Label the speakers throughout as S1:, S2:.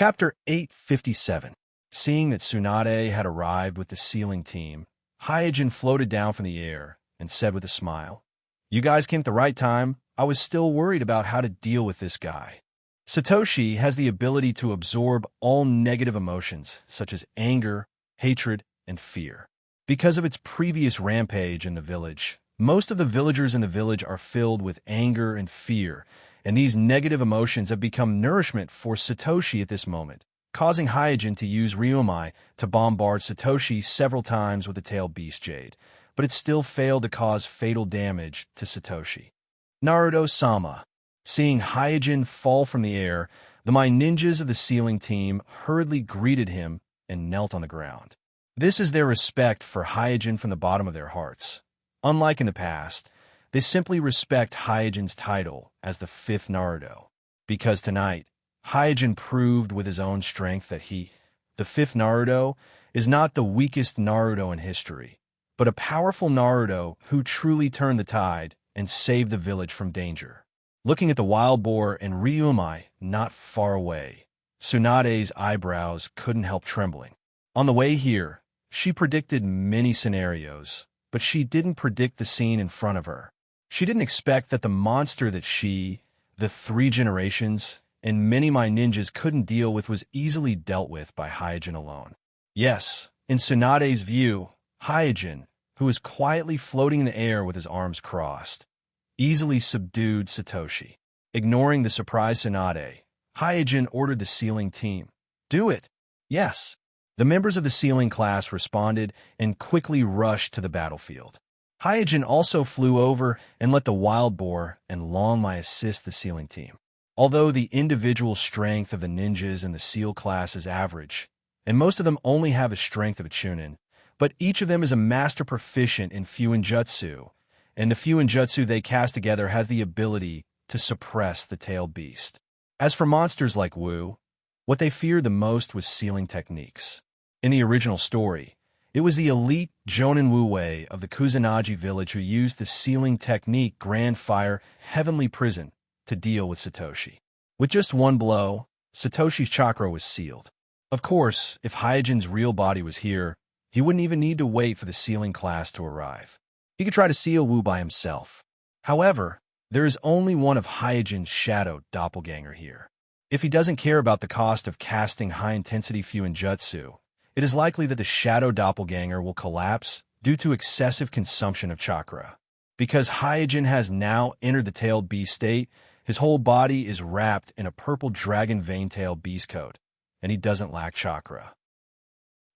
S1: Chapter 857. Seeing that Tsunade had arrived with the sealing team, Hyojin floated down from the air and said with a smile, "You guys came at the right time. I was still worried about how to deal with this guy." Satoshi has the ability to absorb all negative emotions, such as anger, hatred, and fear. Because of its previous rampage in the village, most of the villagers in the village are filled with anger and fear, and these negative emotions have become nourishment for Satoshi at this moment, causing Hyojin to use Ryumai to bombard Satoshi several times with the tailed beast jade, but it still failed to cause fatal damage to Satoshi. Naruto-sama. Seeing Hyojin fall from the air, the My Ninjas of the sealing team hurriedly greeted him and knelt on the ground. This is their respect for Hyojin from the bottom of their hearts. Unlike in the past, they simply respect Hyojin's title as the fifth Naruto, because tonight, Hyojin proved with his own strength that he, the fifth Naruto, is not the weakest Naruto in history, but a powerful Naruto who truly turned the tide and saved the village from danger. Looking at the wild boar and Ryumai not far away, Tsunade's eyebrows couldn't help trembling. On the way here, she predicted many scenarios, but she didn't predict the scene in front of her. She didn't expect that the monster that she, the three generations, and many My Ninjas couldn't deal with was easily dealt with by Hyojin alone. Yes, in Tsunade's view, Hyojin, who was quietly floating in the air with his arms crossed, easily subdued Satoshi. Ignoring the surprised Tsunade, Hyojin ordered the sealing team, "Do it!" Yes. The members of the sealing class responded and quickly rushed to the battlefield. Hyojin also flew over and let the wild boar and Longmai assist the sealing team. Although the individual strength of the ninjas in the seal class is average, and most of them only have a strength of a chunin, but each of them is a master proficient in Fuinjutsu, and the Fuinjutsu they cast together has the ability to suppress the tailed beast. As for monsters like Wu, what they feared the most was sealing techniques. In the original story, it was the elite Jonin Wu Wei of the Kusanagi village who used the sealing technique Grand Fire Heavenly Prison to deal with Satoshi. With just one blow, Satoshi's chakra was sealed. Of course, if Hyojin's real body was here, he wouldn't even need to wait for the sealing class to arrive. He could try to seal Wu by himself. However, there is only one of Hyojin's shadow doppelganger here. If he doesn't care about the cost of casting high-intensity Fuinjutsu, it is likely that the shadow doppelganger will collapse due to excessive consumption of chakra. Because Hyojin has now entered the tailed beast state, his whole body is wrapped in a purple dragon vein-tailed beast coat, and he doesn't lack chakra.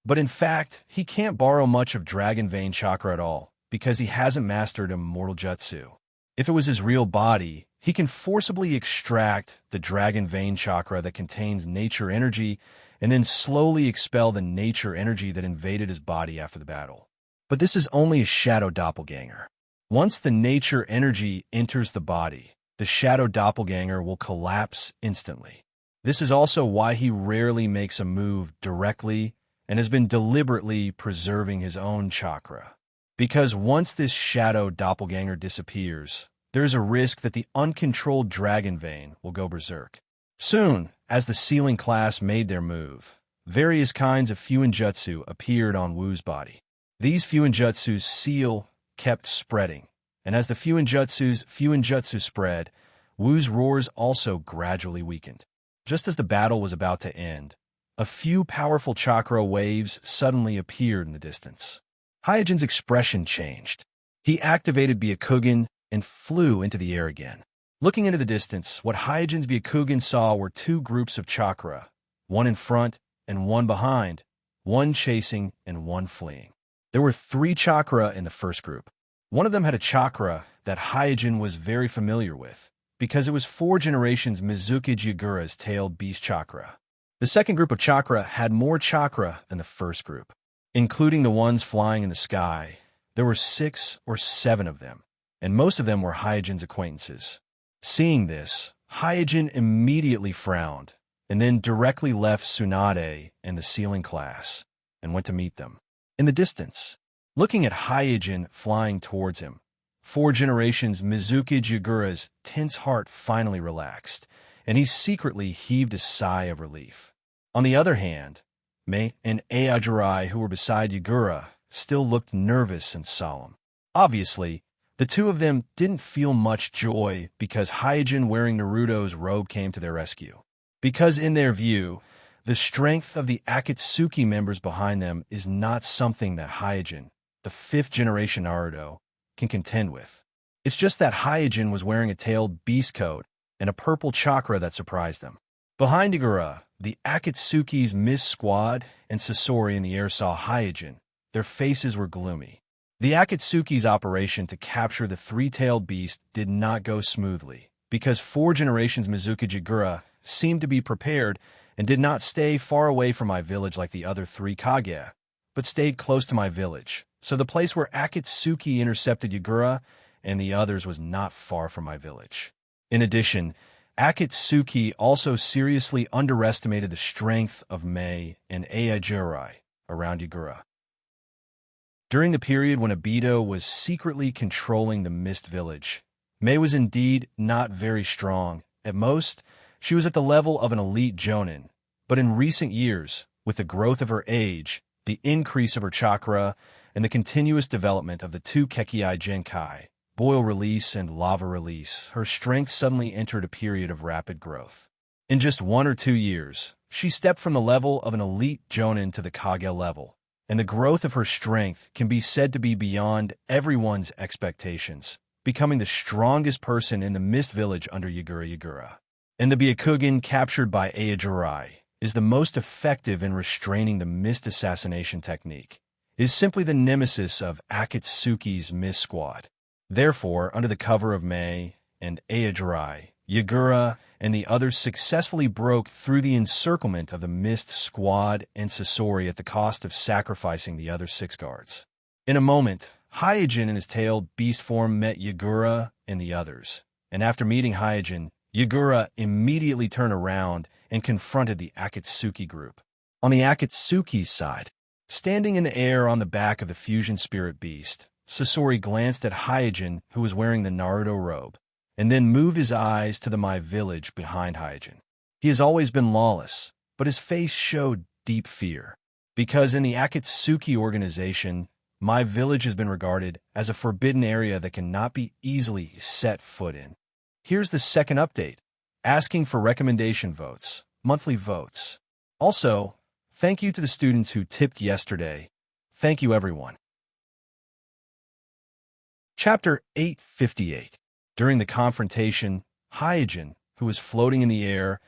S1: But in fact, he can't borrow much of dragon vein chakra at all, because he hasn't mastered immortal jutsu. If it was his real body, he can forcibly extract the dragon vein chakra that contains nature energy and then slowly expel the nature energy that invaded his body after the battle. But this is only a shadow doppelganger. Once the nature energy enters the body, the shadow doppelganger will collapse instantly. This is also why he rarely makes a move directly and has been deliberately preserving his own chakra. Because once this shadow doppelganger disappears, there is a risk that the uncontrolled dragon vein will go berserk. Soon, as the sealing class made their move, various kinds of Fuinjutsu appeared on Wu's body. These Fuinjutsu's seal kept spreading, and as the Fuinjutsu spread, Wu's roars also gradually weakened. Just as the battle was about to end, a few powerful chakra waves suddenly appeared in the distance. Hyojin's expression changed. He activated Byakugan and flew into the air again. Looking into the distance, what Hyojin's Byakugan saw were two groups of chakra, one in front and one behind, one chasing and one fleeing. There were 3 chakra in the first group. One of them had a chakra that Hyojin was very familiar with, because it was 4 generations Mizuki Jigura's tailed beast chakra. The second group of chakra had more chakra than the first group. Including the ones flying in the sky, there were 6 or 7 of them, and most of them were Hyojin's acquaintances. Seeing this, Hyojin immediately frowned, and then directly left Tsunade and the sealing class, and went to meet them. In the distance, looking at Hyojin flying towards him, 4 generations Mizuki Jigura's tense heart finally relaxed, and he secretly heaved a sigh of relief. On the other hand, Mei and Aojirai, who were beside Yagura, still looked nervous and solemn. Obviously, the two of them didn't feel much joy because Hyojin wearing Naruto's robe came to their rescue. Because in their view, the strength of the Akatsuki members behind them is not something that Hyojin, the fifth-generation Naruto, can contend with. It's just that Hyojin was wearing a tailed beast coat and a purple chakra that surprised them. Behind Yagura, the Akatsuki's Mist Squad and Sasori in the air saw Hyojin. Their faces were gloomy. The Akatsuki's operation to capture the three-tailed beast did not go smoothly, because 4 generations Mizuka Yagura seemed to be prepared and did not stay far away from my village like the other 3 Kage, but stayed close to my village. So the place where Akatsuki intercepted Yagura and the others was not far from my village. In addition, Akatsuki also seriously underestimated the strength of Mei and Aojirai around Yagura. During the period when Obito was secretly controlling the Mist Village, Mei was indeed not very strong. At most, she was at the level of an elite jonin, but in recent years, with the growth of her age, the increase of her chakra, and the continuous development of the 2 Kekkei Genkai, boil release and lava release, her strength suddenly entered a period of rapid growth. In just 1 or 2 years, she stepped from the level of an elite jonin to the Kage level, and the growth of her strength can be said to be beyond everyone's expectations, becoming the strongest person in the Mist Village under Yagura. And the Byakugan captured by Aojirai is the most effective in restraining the Mist assassination technique, is simply the nemesis of Akatsuki's Mist Squad. Therefore, under the cover of Mei and Aojirai, Yagura and the others successfully broke through the encirclement of the Mist Squad and Sasori at the cost of sacrificing the other 6 guards. In a moment, Hyojin in his tailed beast form met Yagura and the others, and after meeting Hyojin, Yagura immediately turned around and confronted the Akatsuki group. On the Akatsuki's side, standing in the air on the back of the fusion spirit beast, Sasori glanced at Hyojin, who was wearing the Naruto robe, and then moved his eyes to the My Village behind Hyojin. He has always been lawless, but his face showed deep fear, because in the Akatsuki organization, My Village has been regarded as a forbidden area that cannot be easily set foot in. Here's the second update, asking for recommendation votes, monthly votes. Also, thank you to the students who tipped yesterday. Thank you, everyone. Chapter 858. During the confrontation, Hyojin, who was floating in the air,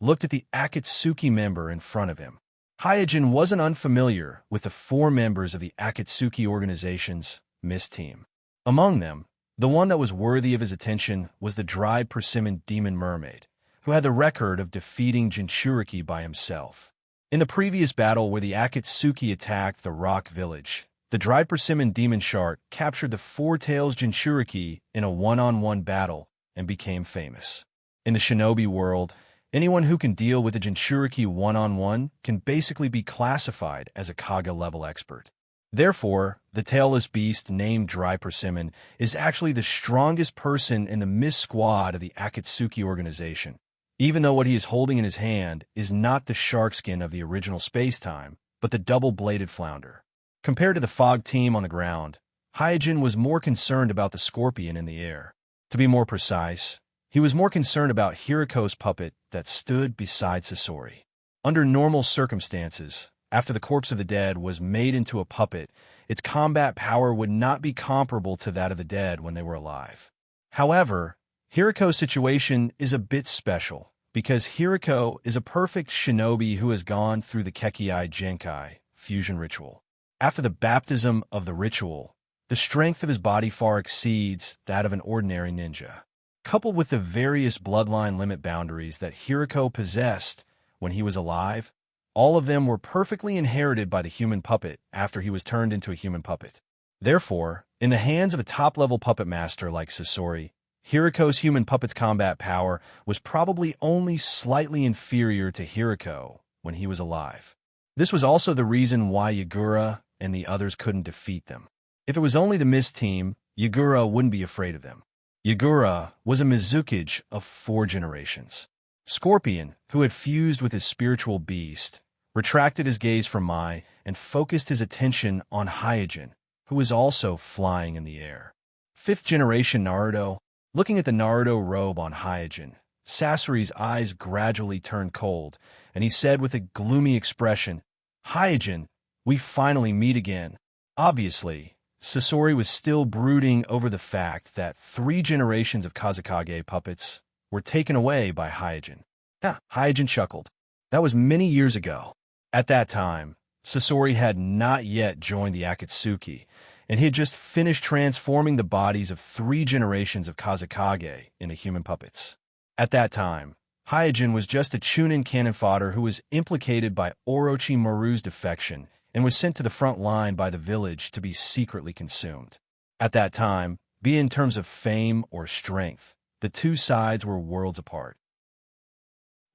S1: looked at the Akatsuki member in front of him. Hyojin wasn't unfamiliar with the 4 members of the Akatsuki organization's Mist team. Among them, the one that was worthy of his attention was the dried persimmon demon mermaid, who had the record of defeating Jinchuriki by himself. In the previous battle where the Akatsuki attacked the Rock Village, the dried persimmon demon shark captured the 4 Tails Jinchuriki in a one-on-one battle and became famous. In the shinobi world, anyone who can deal with a Jinchuriki one-on-one can basically be classified as a Kage-level expert. Therefore, the tailless beast named Dry Persimmon is actually the strongest person in the Mist Squad of the Akatsuki organization, even though what he is holding in his hand is not the shark skin of the original space-time, but the double-bladed flounder. Compared to the fog team on the ground, Hyojin was more concerned about the scorpion in the air. To be more precise, he was more concerned about Hiriko's puppet that stood beside Sasori. Under normal circumstances, after the corpse of the dead was made into a puppet, its combat power would not be comparable to that of the dead when they were alive. However, Hiriko's situation is a bit special, because Hiriko is a perfect shinobi who has gone through the Kekkei Genkai fusion ritual. After the baptism of the ritual, the strength of his body far exceeds that of an ordinary ninja. Coupled with the various bloodline limit boundaries that Hiriko possessed when he was alive, all of them were perfectly inherited by the human puppet after he was turned into a human puppet. Therefore, in the hands of a top-level puppet master like Sasori, Hiriko's human puppet's combat power was probably only slightly inferior to Hiriko when he was alive. This was also the reason why Yagura and the others couldn't defeat them. If it was only the Mist team, Yagura wouldn't be afraid of them. Yagura was a Mizukage of 4 generations. Scorpion, who had fused with his spiritual beast, retracted his gaze from Mai and focused his attention on Hyojin, who was also flying in the air. Fifth-generation Naruto, looking at the Naruto robe on Hyojin, Sasori's eyes gradually turned cold, and he said with a gloomy expression, "Hyojin, we finally meet again." Obviously, Sasori was still brooding over the fact that 3 generations of Kazekage puppets were taken away by Hyojin. Hyojin chuckled. That was many years ago. At that time, Sasori had not yet joined the Akatsuki, and he had just finished transforming the bodies of 3 generations of Kazekage into human puppets. At that time, Hyojin was just a Chunin cannon fodder who was implicated by Orochimaru's defection and was sent to the front line by the village to be secretly consumed. At that time, be it in terms of fame or strength, the two sides were worlds apart.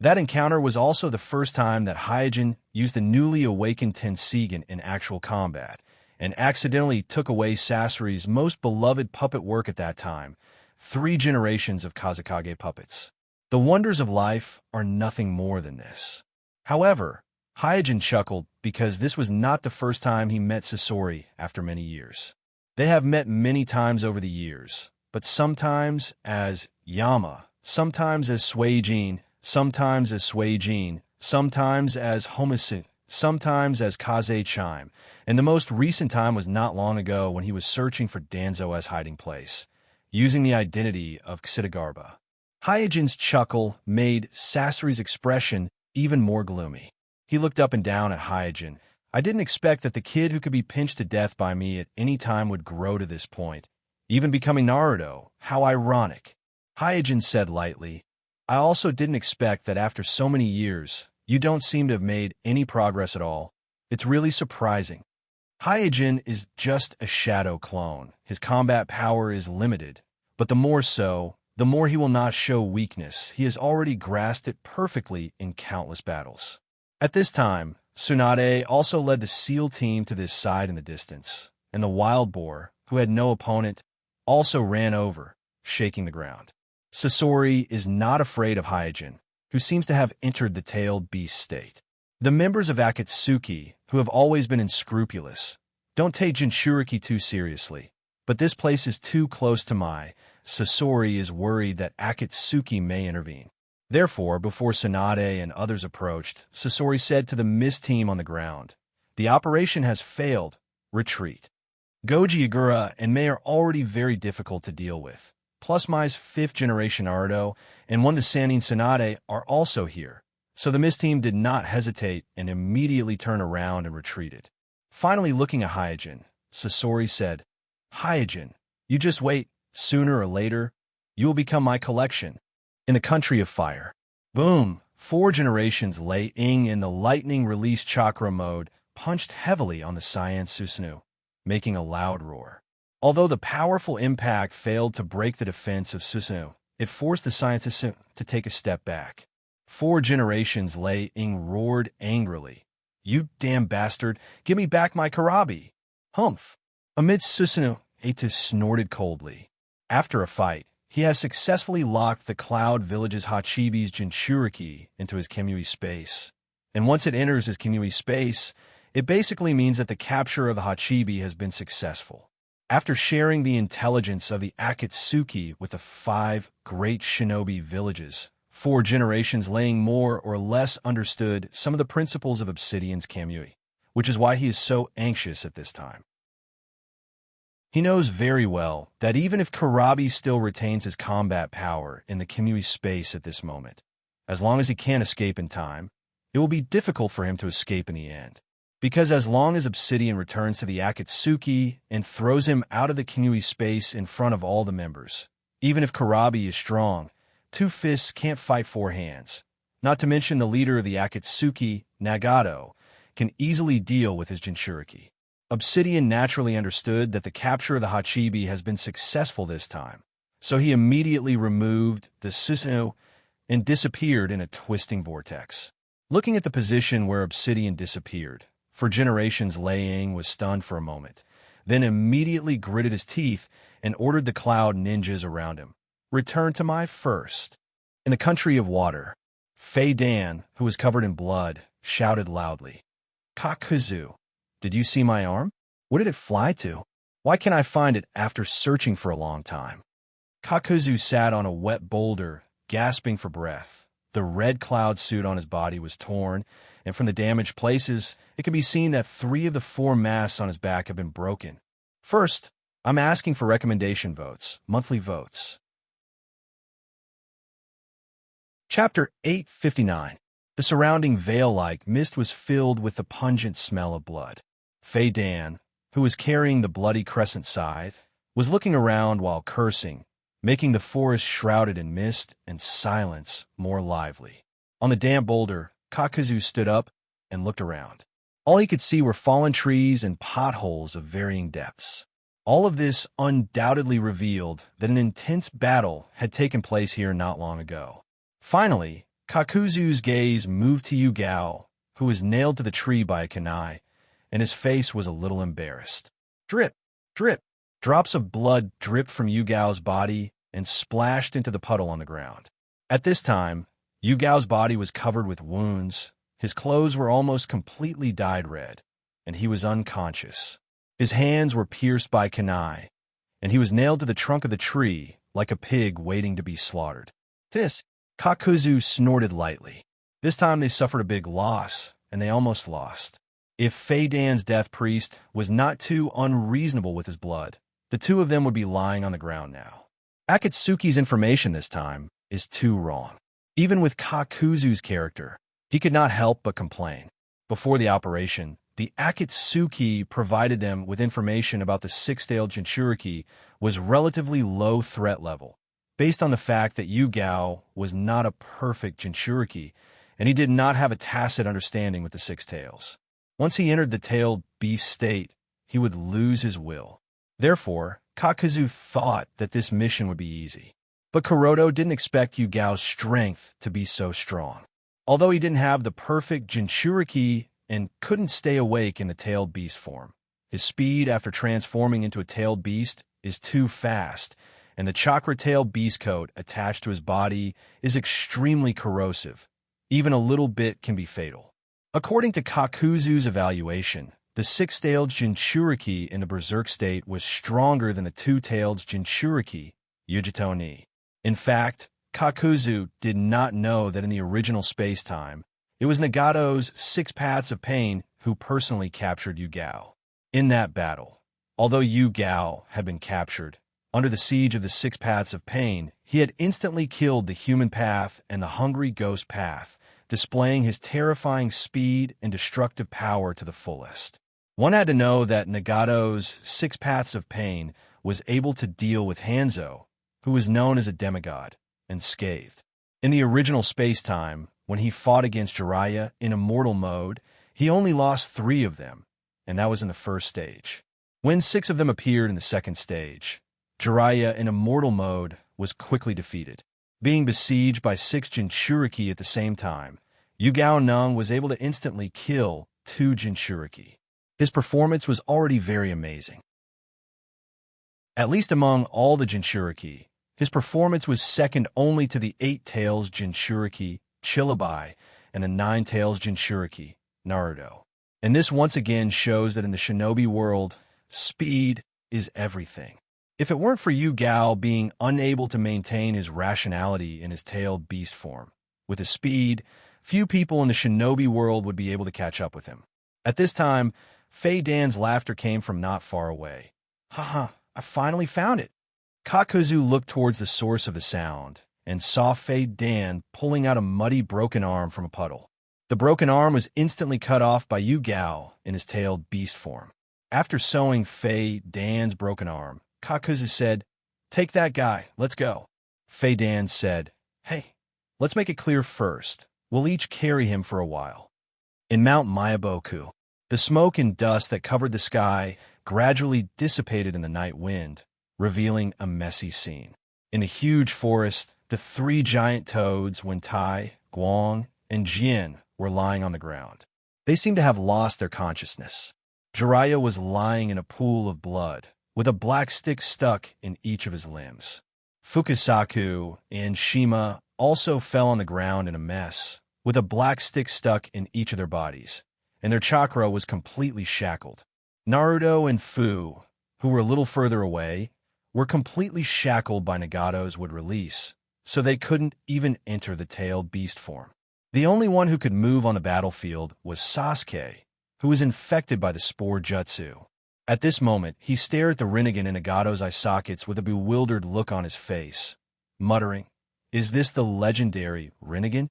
S1: That encounter was also the first time that Hyojin used the newly awakened Tenseigan in actual combat, and accidentally took away Sasori's most beloved puppet work at that time, 3 generations of Kazekage puppets. The wonders of life are nothing more than this. However, Hyojin chuckled because this was not the first time he met Sasori after many years. They have met many times over the years, but sometimes as Yama, sometimes as Suijin, sometimes as Suijin, sometimes as Homisin, sometimes as Kaze-chime, and the most recent time was not long ago when he was searching for Danzo's hiding place, using the identity of Xidagarba. Hyojin's chuckle made Sasori's expression even more gloomy. He looked up and down at Hyojin. I didn't expect that the kid who could be pinched to death by me at any time would grow to this point, even becoming Naruto. How ironic. Hyojin said lightly, I also didn't expect that after so many years, you don't seem to have made any progress at all. It's really surprising. Hyojin is just a shadow clone. His combat power is limited, but the more he will not show weakness. He has already grasped it perfectly in countless battles. At this time, Tsunade also led the SEAL team to this side in the distance, and the wild boar, who had no opponent, also ran over, shaking the ground. Sasori is not afraid of Hyojin, who seems to have entered the tailed beast state. The members of Akatsuki, who have always been unscrupulous, don't take Jinchuriki too seriously, but this place is too close to Mai. Sasori is worried that Akatsuki may intervene. Therefore, before Tsunade and others approached, Sasori said to the Mist team on the ground, "The operation has failed. Retreat." Goji Agura and Mei are already very difficult to deal with. Plus Mai's 5th-generation Naruto and one the Sannin Tsunade are also here, so the Mist team did not hesitate and immediately turned around and retreated. Finally looking at Hyojin, Sasori said, "Hyojin, you just wait. Sooner or later, you will become my collection." In the country of fire. Boom! 4 generations Lei Ing in the lightning release chakra mode punched heavily on the Cyan Susanoo, making a loud roar. Although the powerful impact failed to break the defense of Susanoo, it forced the scientists to take a step back. 4 generations Lei Ing roared angrily. "You damn bastard! Give me back my Karabi!" Humph! Amidst Susanoo, Atus snorted coldly. After a fight, he has successfully locked the Cloud Village's Hachibi's Jinchuriki into his Kimui space. And once it enters his Kimui space, it basically means that the capture of the Hachibi has been successful. After sharing the intelligence of the Akatsuki with the 5 great shinobi villages, 4 generations laying more or less understood some of the principles of Obsidian's Kamui, which is why he is so anxious at this time. He knows very well that even if Karabi still retains his combat power in the Kimui space at this moment, as long as he can't escape in time, it will be difficult for him to escape in the end. Because as long as Obsidian returns to the Akatsuki and throws him out of the Kimui space in front of all the members, even if Karabi is strong, 2 fists can't fight 4 hands. Not to mention the leader of the Akatsuki, Nagato, can easily deal with his Jinchuriki. Obsidian naturally understood that the capture of the Hachibi has been successful this time, so he immediately removed the Susanoo and disappeared in a twisting vortex. Looking at the position where Obsidian disappeared, for generations Lei Ing was stunned for a moment, then immediately gritted his teeth and ordered the cloud ninjas around him, "Return to my first." In the country of water, Fei Dan, who was covered in blood, shouted loudly, "Kakuzu, did you see my arm? What did it fly to? Why can't I find it after searching for a long time?" Kakuzu sat on a wet boulder, gasping for breath. The red cloud suit on his body was torn, and from the damaged places, it could be seen that 3 of the 4 masks on his back have been broken. First, I'm asking for recommendation votes, monthly votes. Chapter 859. The surrounding veil-like mist was filled with the pungent smell of blood. Fei Dan, who was carrying the bloody crescent scythe, was looking around while cursing, making the forest shrouded in mist and silence more lively. On the damp boulder, Kakuzu stood up and looked around. All he could see were fallen trees and potholes of varying depths. All of this undoubtedly revealed that an intense battle had taken place here not long ago. Finally, Kakuzu's gaze moved to Yugao, who was nailed to the tree by a kunai, and his face was a little embarrassed. Drip, drip. Drops of blood dripped from Yugao's body and splashed into the puddle on the ground. At this time, Yugao's body was covered with wounds, his clothes were almost completely dyed red, and he was unconscious. His hands were pierced by kunai, and he was nailed to the trunk of the tree like a pig waiting to be slaughtered. This, Kakuzu snorted lightly. This time they suffered a big loss, and they almost lost. If Fei Dan's death priest was not too unreasonable with his blood, the 2 of them would be lying on the ground now. Akatsuki's information this time is too wrong. Even with Kakuzu's character, he could not help but complain. Before the operation, the Akatsuki provided them with information about the 6-tailed Jinchuriki was relatively low threat level, based on the fact that Yugao was not a perfect Jinchuriki, and he did not have a tacit understanding with the 6 tails. Once he entered the tailed beast state, he would lose his will. Therefore, Kakuzu thought that this mission would be easy. But Kuroto didn't expect Yugao's strength to be so strong. Although he didn't have the perfect Jinchuriki and couldn't stay awake in the tailed beast form, his speed after transforming into a tailed beast is too fast, and the chakra tail beast coat attached to his body is extremely corrosive. Even a little bit can be fatal. According to Kakuzu's evaluation, the 6-tailed Jinchuriki in the berserk state was stronger than the 2-tailed Jinchuriki, Yujito ni. In fact, Kakuzu did not know that in the original space-time, it was Nagato's 6 Paths of Pain who personally captured Yugao. In that battle, although Yugao had been captured, under the siege of the 6 Paths of Pain, he had instantly killed the human path and the hungry ghost path, displaying his terrifying speed and destructive power to the fullest. One had to know that Nagato's 6 Paths of Pain was able to deal with Hanzo, who was known as a demigod, unscathed. In the original space-time, when he fought against Jiraiya in immortal mode, he only lost 3 of them, and that was in the first stage. When 6 of them appeared in the second stage, Jiraiya in immortal mode was quickly defeated. Being besieged by 6 Jinchuriki at the same time, Yugao Nung was able to instantly kill 2 Jinchuriki. His performance was already very amazing. At least among all the Jinchuriki, his performance was second only to the 8 tails Jinchuriki, Chilabai, and the 9 tails Jinchuriki, Naruto. And this once again shows that in the shinobi world, speed is everything. If it weren't for Yugao being unable to maintain his rationality in his tailed beast form, with his speed, few people in the shinobi world would be able to catch up with him. At this time, Fei Dan's laughter came from not far away. Haha, I finally found it. Kakuzu looked towards the source of the sound and saw Fei Dan pulling out a muddy broken arm from a puddle. The broken arm was instantly cut off by Yugao in his tailed beast form. After sewing Fei Dan's broken arm, Kakuzu said, "Take that guy, let's go." Fei Dan said, "Hey, let's make it clear first. We'll each carry him for a while." In Mount Mayaboku, the smoke and dust that covered the sky gradually dissipated in the night wind, revealing a messy scene. In the huge forest, the 3 giant toads, Wentai, Guang, and Jian, were lying on the ground. They seemed to have lost their consciousness. Jiraiya was lying in a pool of blood, with a black stick stuck in each of his limbs. Fukasaku and Shima also fell on the ground in a mess, with a black stick stuck in each of their bodies, and their chakra was completely shackled. Naruto and Fu, who were a little further away, were completely shackled by Nagato's would release, so they couldn't even enter the tailed beast form. The only one who could move on the battlefield was Sasuke, who was infected by the spore jutsu. At this moment, he stared at the Rinnegan in Nagato's eye sockets with a bewildered look on his face, muttering, "Is this the legendary Rinnegan?"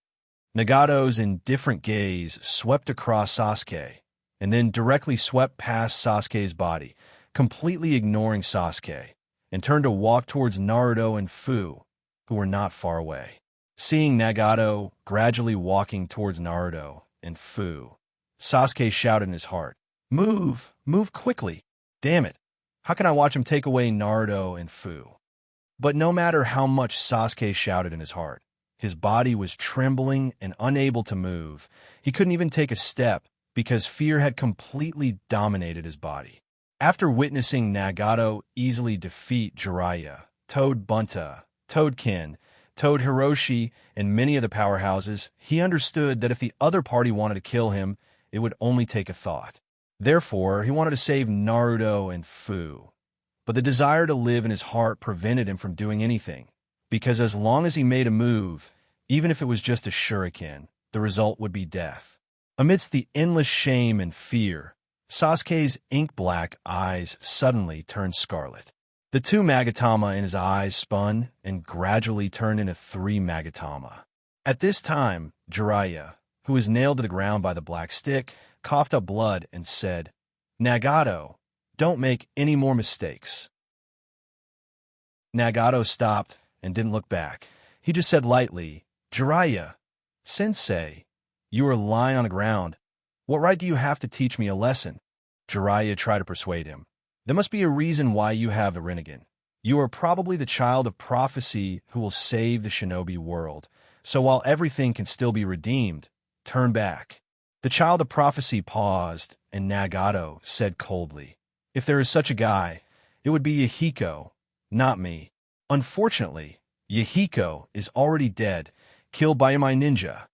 S1: Nagato's indifferent gaze swept across Sasuke, and then directly swept past Sasuke's body, completely ignoring Sasuke, and turned to walk towards Naruto and Fu, who were not far away. Seeing Nagato gradually walking towards Naruto and Fu, Sasuke shouted in his heart, "Move! Move quickly! Damn it! How can I watch him take away Naruto and Fu?" But no matter how much Sasuke shouted in his heart, his body was trembling and unable to move. He couldn't even take a step because fear had completely dominated his body. After witnessing Nagato easily defeat Jiraiya, Toad Bunta, Toad Ken, Toad Hiroshi, and many of the powerhouses, he understood that if the other party wanted to kill him, it would only take a thought. Therefore, he wanted to save Naruto and Fu. But the desire to live in his heart prevented him from doing anything, because as long as he made a move, even if it was just a shuriken, the result would be death. Amidst the endless shame and fear, Sasuke's ink-black eyes suddenly turned scarlet. The 2 Magatama in his eyes spun and gradually turned into 3 Magatama. At this time, Jiraiya, who was nailed to the ground by the black stick, coughed up blood and said, "Nagato, don't make any more mistakes." Nagato stopped and didn't look back. He just said lightly, "Jiraiya, Sensei, you are lying on the ground. What right do you have to teach me a lesson?" Jiraiya tried to persuade him. "There must be a reason why you have the Rinnegan. You are probably the child of prophecy who will save the shinobi world. So while everything can still be redeemed, turn back." The child of prophecy paused, and Nagato said coldly, "If there is such a guy, it would be Yahiko, not me. Unfortunately, Yahiko is already dead, killed by my ninja."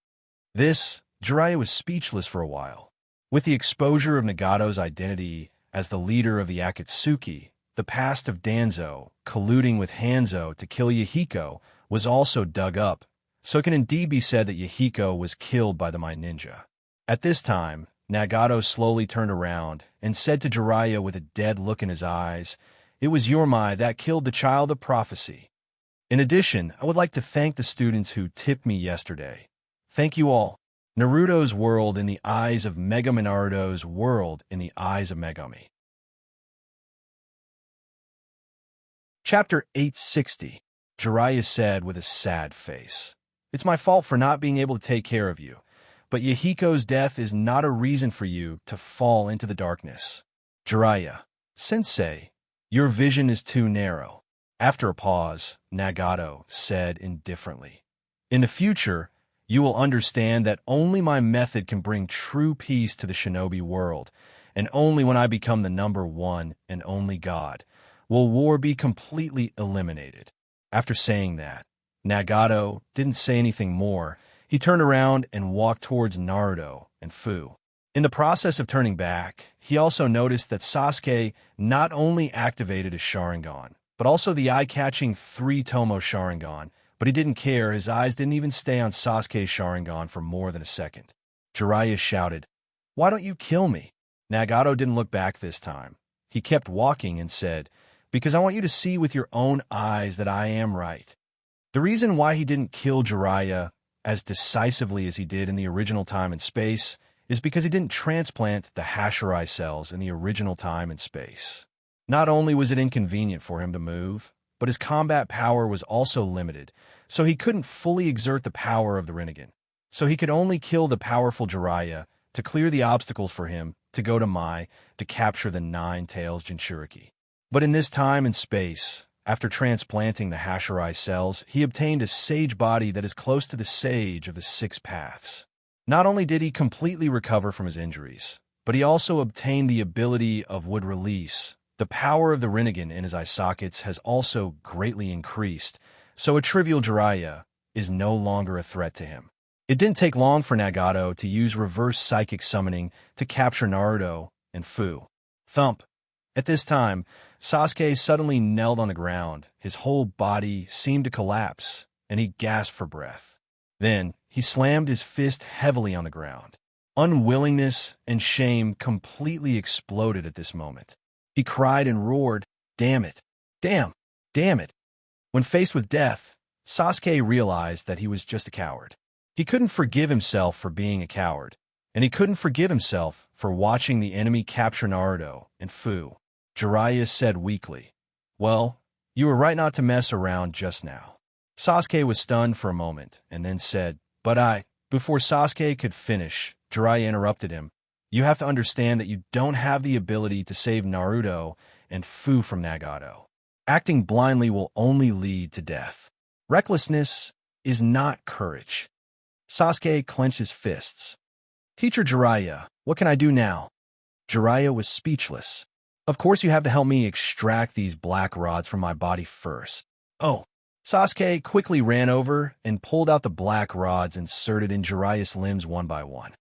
S1: Jiraiya was speechless for a while. With the exposure of Nagato's identity as the leader of the Akatsuki, the past of Danzo colluding with Hanzo to kill Yahiko was also dug up, so it can indeed be said that Yahiko was killed by the my ninja. At this time, Nagato slowly turned around and said to Jiraiya with a dead look in his eyes, "It was Yormai that killed the child of prophecy. In addition, I would like to thank the students who tipped me yesterday. Thank you all. Naruto's world in the eyes of Megami, Naruto's world in the eyes of Megami." Chapter 860. Jiraiya said with a sad face, "It's my fault for not being able to take care of you. But Yahiko's death is not a reason for you to fall into the darkness." Jiraiya, "Sensei, your vision is too narrow." After a pause, Nagato said indifferently, "In the future, you will understand that only my method can bring true peace to the shinobi world, and only when I become the #1 and only God will war be completely eliminated." After saying that, Nagato didn't say anything more. He turned around and walked towards Naruto and Fu. In the process of turning back, he also noticed that Sasuke not only activated his Sharingan, but also the eye-catching 3-Tomo Sharingan, but he didn't care. His eyes didn't even stay on Sasuke's Sharingan for more than a second. Jiraiya shouted, "Why don't you kill me?" Nagato didn't look back this time. He kept walking and said, "Because I want you to see with your own eyes that I am right." The reason why he didn't kill Jiraiya as decisively as he did in the original time and space is because he didn't transplant the Hashirai cells in the original time and space. Not only was it inconvenient for him to move, but his combat power was also limited, so he couldn't fully exert the power of the Rinnegan. So he could only kill the powerful Jiraiya to clear the obstacles for him to go to Mai to capture the 9 Tails Jinchuriki. But in this time and space, after transplanting the Hashirai cells, he obtained a sage body that is close to the sage of the 6 paths. Not only did he completely recover from his injuries, but he also obtained the ability of wood release. The power of the Rinnegan in his eye sockets has also greatly increased, so a trivial Jiraiya, is no longer a threat to him. It didn't take long for Nagato to use reverse psychic summoning to capture Naruto and Fu. Thump. At this time, Sasuke suddenly knelt on the ground. His whole body seemed to collapse, and he gasped for breath. Then, he slammed his fist heavily on the ground. Unwillingness and shame completely exploded at this moment. He cried and roared, "Damn it! Damn! Damn it!" When faced with death, Sasuke realized that he was just a coward. He couldn't forgive himself for being a coward, and he couldn't forgive himself for watching the enemy capture Naruto and Fu. Jiraiya said weakly, "Well, you were right not to mess around just now." Sasuke was stunned for a moment, and then said, "But Before Sasuke could finish, Jiraiya interrupted him. "You have to understand that you don't have the ability to save Naruto and Fu from Nagato. Acting blindly will only lead to death. Recklessness is not courage." Sasuke clenched his fists. "Teacher Jiraiya, what can I do now?" Jiraiya was speechless. "Of course you have to help me extract these black rods from my body first." "Oh." Sasuke quickly ran over and pulled out the black rods inserted in Jiraiya's limbs one by one.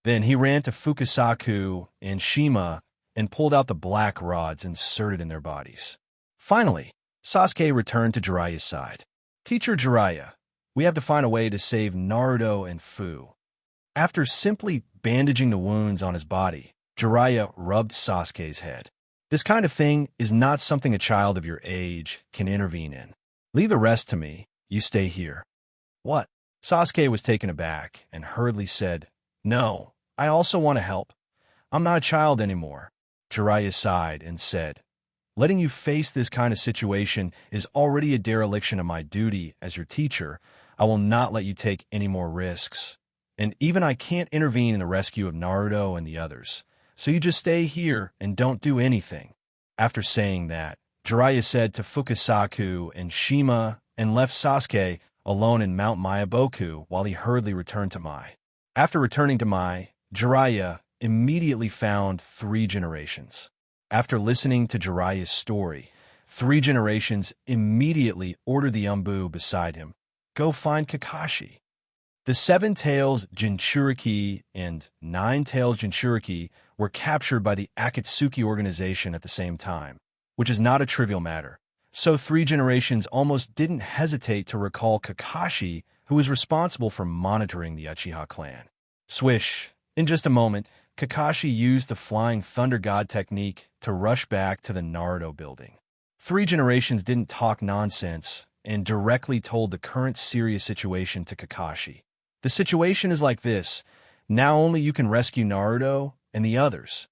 S1: Then he ran to Fukasaku and Shima and pulled out the black rods inserted in their bodies. Finally, Sasuke returned to Jiraiya's side. "Teacher Jiraiya, we have to find a way to save Naruto and Fu." After simply bandaging the wounds on his body, Jiraiya rubbed Sasuke's head. "This kind of thing is not something a child of your age can intervene in. Leave the rest to me. You stay here." "What?" Sasuke was taken aback and hurriedly said, "No, I also want to help. I'm not a child anymore." Jiraiya sighed and said, "Letting you face this kind of situation is already a dereliction of my duty as your teacher. I will not let you take any more risks. And even I can't intervene in the rescue of Naruto and the others. So you just stay here and don't do anything." After saying that, Jiraiya said to Fukasaku and Shima and left Sasuke alone in Mount Mayaboku while he hurriedly returned to Mai. After returning to Mai, Jiraiya immediately found 3 generations. After listening to Jiraiya's story, 3 generations immediately ordered the Umbu beside him, "Go find Kakashi." The 7 Tails Jinchuriki and 9 Tails Jinchuriki were captured by the Akatsuki organization at the same time, which is not a trivial matter. So 3 generations almost didn't hesitate to recall Kakashi, who was responsible for monitoring the Uchiha clan. Swish! In just a moment, Kakashi used the Flying Thunder God technique to rush back to the Naruto building. 3 generations didn't talk nonsense and directly told the current serious situation to Kakashi. "The situation is like this. Now only you can rescue Naruto and the others."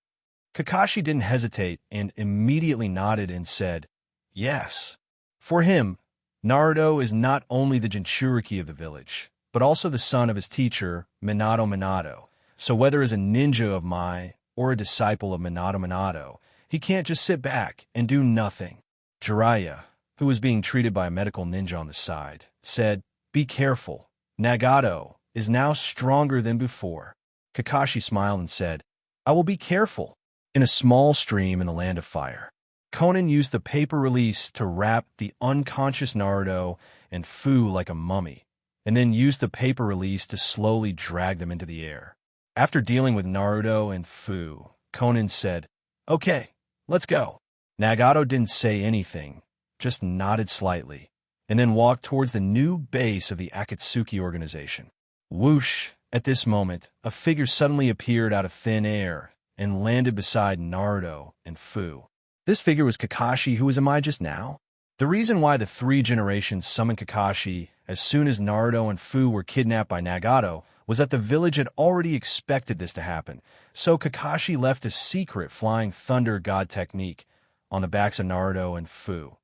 S1: Kakashi didn't hesitate and immediately nodded and said, "Yes." For him, Naruto is not only the Jinchuriki of the village, but also the son of his teacher, Minato Minato. So whether as a ninja of Mai or a disciple of Minato Minato, he can't just sit back and do nothing. Jiraiya, who was being treated by a medical ninja on the side, said, "Be careful. Nagato is now stronger than before." Kakashi smiled and said, "I will be careful." In a small stream in the land of fire, Konan used the paper release to wrap the unconscious Naruto and Fu like a mummy, and then used the paper release to slowly drag them into the air. After dealing with Naruto and Fu, Konan said, "Okay, let's go." Nagato didn't say anything, just nodded slightly, and then walked towards the new base of the Akatsuki organization. Whoosh! At this moment, a figure suddenly appeared out of thin air and landed beside Naruto and Fu. This figure was Kakashi, who was Mai just now. The reason why the 3 generations summoned Kakashi as soon as Naruto and Fu were kidnapped by Nagato was that the village had already expected this to happen, so Kakashi left a secret Flying Thunder God technique on the backs of Naruto and Fu,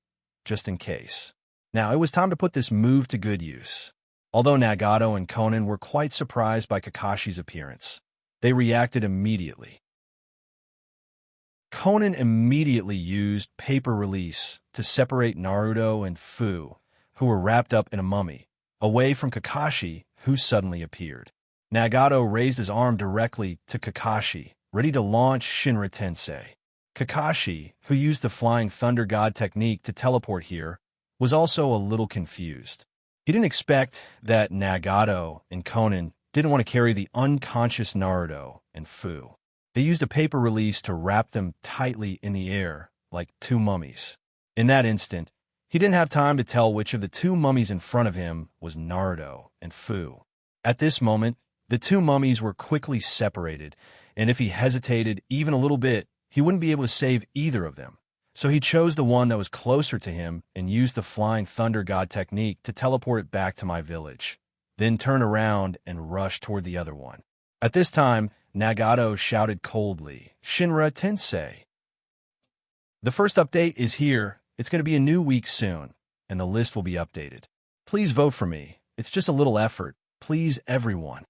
S1: just in case. Now, it was time to put this move to good use. Although Nagato and Konan were quite surprised by Kakashi's appearance, they reacted immediately. Konan immediately used paper release to separate Naruto and Fu, who were wrapped up in a mummy, away from Kakashi, who suddenly appeared. Nagato raised his arm directly to Kakashi, ready to launch Shinra Tensei. Kakashi, who used the Flying Thunder God technique to teleport here, was also a little confused. He didn't expect that Nagato and Conan didn't want to carry the unconscious Naruto and Fu. They used a paper release to wrap them tightly in the air, like two mummies. In that instant, he didn't have time to tell which of the two mummies in front of him was Naruto and Fu. At this moment, the two mummies were quickly separated, and if he hesitated even a little bit, he wouldn't be able to save either of them. So he chose the one that was closer to him and used the Flying Thunder God technique to teleport it back to my village, then turn around and rush toward the other one. At this time, Nagato shouted coldly, "Shinra Tensei." The first update is here. It's going to be a new week soon, and the list will be updated. Please vote for me. It's just a little effort. Please, everyone.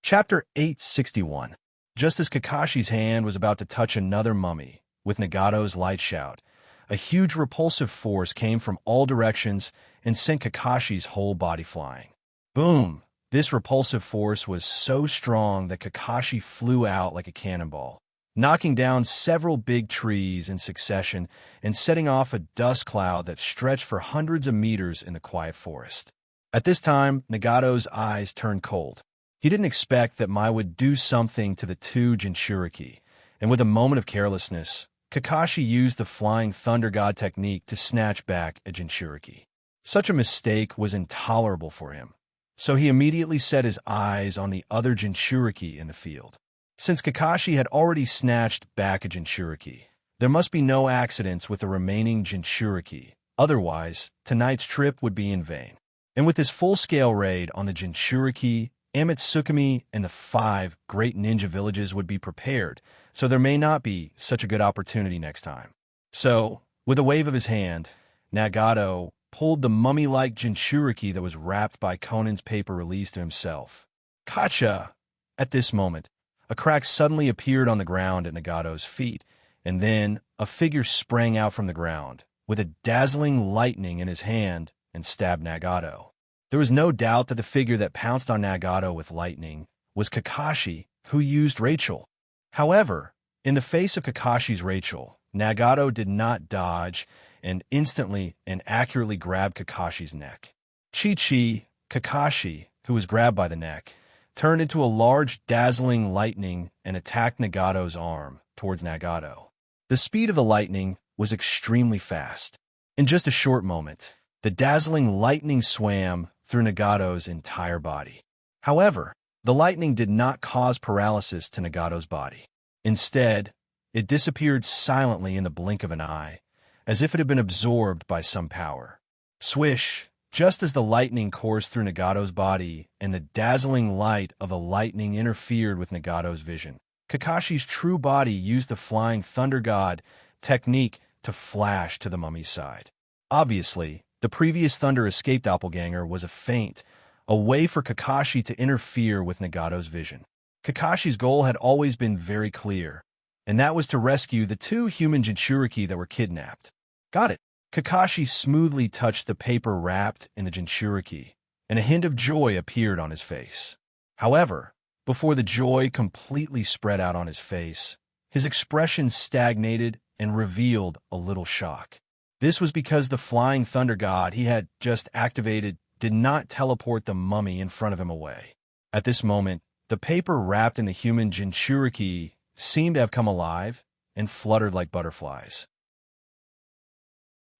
S1: Chapter 861. Just as Kakashi's hand was about to touch another mummy, with Nagato's light shout, a huge repulsive force came from all directions and sent Kakashi's whole body flying. Boom! This repulsive force was so strong that Kakashi flew out like a cannonball, knocking down several big trees in succession and setting off a dust cloud that stretched for hundreds of meters in the quiet forest. At this time, Nagato's eyes turned cold. He didn't expect that Mai would do something to the two Jinchuriki, and with a moment of carelessness, Kakashi used the Flying Thunder God technique to snatch back a Jinchuriki. Such a mistake was intolerable for him, so he immediately set his eyes on the other Jinchuriki in the field. Since Kakashi had already snatched back a Jinchuriki, there must be no accidents with the remaining Jinchuriki, otherwise tonight's trip would be in vain. And with this full-scale raid on the Jinchuriki, Amatsukami and the 5 great ninja villages would be prepared, so there may not be such a good opportunity next time. So, with a wave of his hand, Nagato pulled the mummy-like Jinchuriki that was wrapped by Conan's paper release to himself. Kacha! At this moment, a crack suddenly appeared on the ground at Nagato's feet, and then a figure sprang out from the ground, with a dazzling lightning in his hand, and stabbed Nagato. There was no doubt that the figure that pounced on Nagato with lightning was Kakashi, who used Rachel. However, in the face of Kakashi's Rachel, Nagato did not dodge and instantly and accurately grabbed Kakashi's neck. Chi-Chi, Kakashi, who was grabbed by the neck, turned into a large dazzling lightning and attacked Nagato's arm towards Nagato. The speed of the lightning was extremely fast. In just a short moment, the dazzling lightning swam through Nagato's entire body. However, the lightning did not cause paralysis to Nagato's body. Instead, it disappeared silently in the blink of an eye, as if it had been absorbed by some power. Swish! Just as the lightning coursed through Nagato's body and the dazzling light of the lightning interfered with Nagato's vision, Kakashi's true body used the Flying Thunder God technique to flash to the mummy's side. Obviously, the previous Thunder Escape doppelganger was a feint, a way for Kakashi to interfere with Nagato's vision. Kakashi's goal had always been very clear, and that was to rescue the 2 human Jinchuriki that were kidnapped. Got it. Kakashi smoothly touched the paper wrapped in the Jinchuriki, and a hint of joy appeared on his face. However, before the joy completely spread out on his face, his expression stagnated and revealed a little shock. This was because the Flying Thunder God he had just activated did not teleport the mummy in front of him away. At this moment, the paper wrapped in the human Jinchuriki seemed to have come alive and fluttered like butterflies.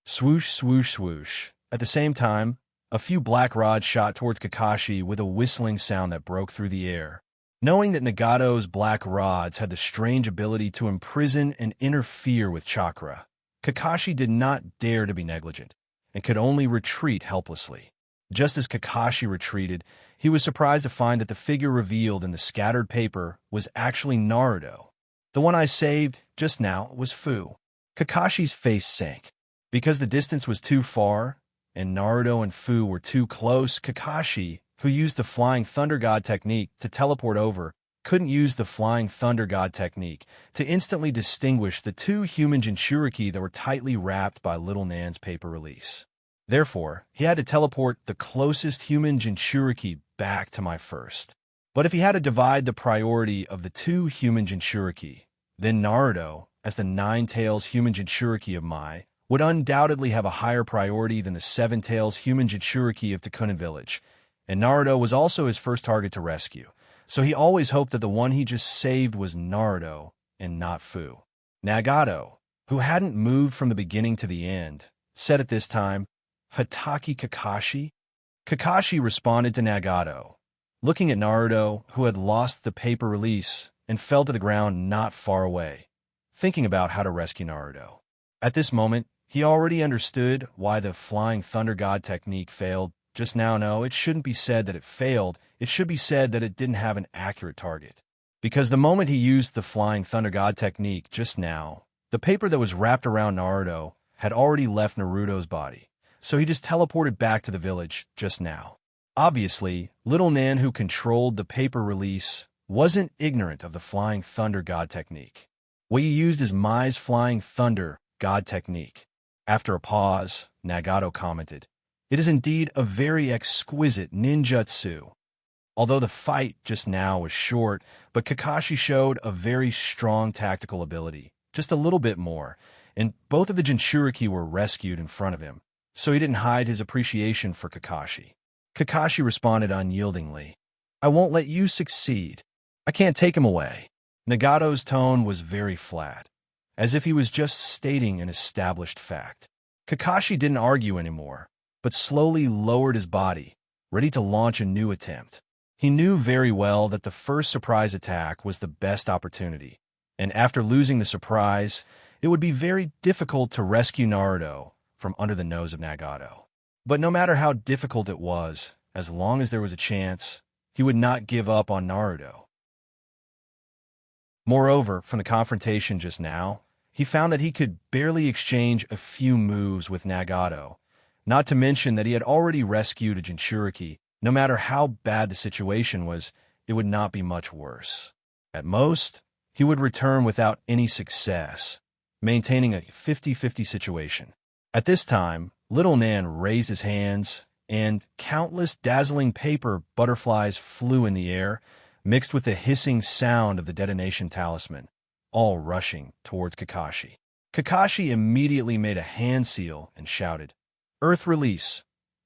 S1: Swoosh, swoosh, swoosh. At the same time, a few black rods shot towards Kakashi with a whistling sound that broke through the air. Knowing that Nagato's black rods had the strange ability to imprison and interfere with chakra, Kakashi did not dare to be negligent, and could only retreat helplessly. Just as Kakashi retreated, he was surprised to find that the figure revealed in the scattered paper was actually Naruto. The one I saved just now was Fu. Kakashi's face sank. Because the distance was too far, and Naruto and Fu were too close, Kakashi, who used the Flying Thunder God technique to teleport over, couldn't use the Flying Thunder God technique to instantly distinguish the 2 human Jinchuriki that were tightly wrapped by Little Nan's paper release. Therefore, he had to teleport the closest human Jinchuriki back to my first. But if he had to divide the priority of the 2 human Jinchuriki, then Naruto as the Nine Tails human Jinchuriki of Mai would undoubtedly have a higher priority than the Seven Tails human Jinchuriki of Takunin Village, and Naruto was also his first target to rescue, so he always hoped that the one he just saved was Naruto and not Fu. Nagato, who hadn't moved from the beginning to the end, said at this time, "Hataki Kakashi?" Kakashi responded to Nagato, looking at Naruto, who had lost the paper release and fell to the ground not far away, thinking about how to rescue Naruto. At this moment, he already understood why the Flying Thunder God technique failed. Just now, no, it shouldn't be said that it failed. It should be said that it didn't have an accurate target. Because the moment he used the Flying Thunder God technique just now, the paper that was wrapped around Naruto had already left Naruto's body, so he just teleported back to the village just now. Obviously, Little Nan, who controlled the paper release, wasn't ignorant of the Flying Thunder God technique. What he used is Mai's Flying Thunder God technique. After a pause, Nagato commented, "It is indeed a very exquisite ninjutsu." Although the fight just now was short, but Kakashi showed a very strong tactical ability, just a little bit more, and both of the Jinchuriki were rescued in front of him, so he didn't hide his appreciation for Kakashi. Kakashi responded unyieldingly, "I won't let you succeed. I can't take him away." Nagato's tone was very flat, as if he was just stating an established fact. Kakashi didn't argue anymore, but slowly lowered his body, ready to launch a new attempt. He knew very well that the first surprise attack was the best opportunity, and after losing the surprise, it would be very difficult to rescue Naruto from under the nose of Nagato. But no matter how difficult it was, as long as there was a chance, he would not give up on Naruto. Moreover, from the confrontation just now, he found that he could barely exchange a few moves with Nagato, not to mention that he had already rescued a Jinchuriki. No matter how bad the situation was, it would not be much worse. At most, he would return without any success, maintaining a 50-50 situation. At this time, Little Nan raised his hands, and countless dazzling paper butterflies flew in the air, mixed with the hissing sound of the detonation talisman, all rushing towards Kakashi. Kakashi immediately made a hand seal and shouted, "Earth release!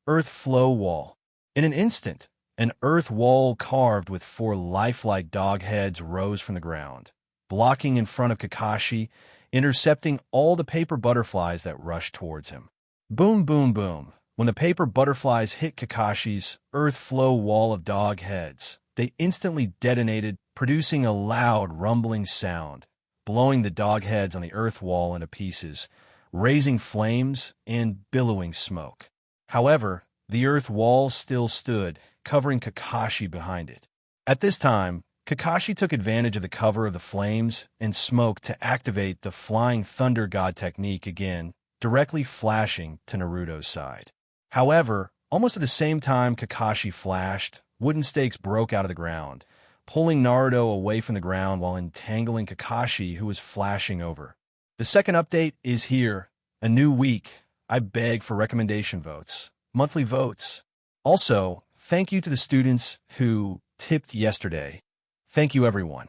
S1: Earth flow wall!" In an instant, an earth wall carved with 4 lifelike dog heads rose from the ground, blocking in front of Kakashi, intercepting all the paper butterflies that rushed towards him. Boom, boom, boom. When the paper butterflies hit Kakashi's earth flow wall of dog heads, they instantly detonated, producing a loud rumbling sound, blowing the dog heads on the earth wall into pieces, raising flames and billowing smoke. However, the earth wall still stood, covering Kakashi behind it. At this time, Kakashi took advantage of the cover of the flames and smoke to activate the Flying Thunder God technique again, directly flashing to Naruto's side. However, almost at the same time Kakashi flashed, wooden stakes broke out of the ground, pulling Naruto away from the ground while entangling Kakashi, who was flashing over. The second update is here. A new week. I beg for recommendation votes. Monthly votes. Also, thank you to the students who tipped yesterday. Thank you, everyone.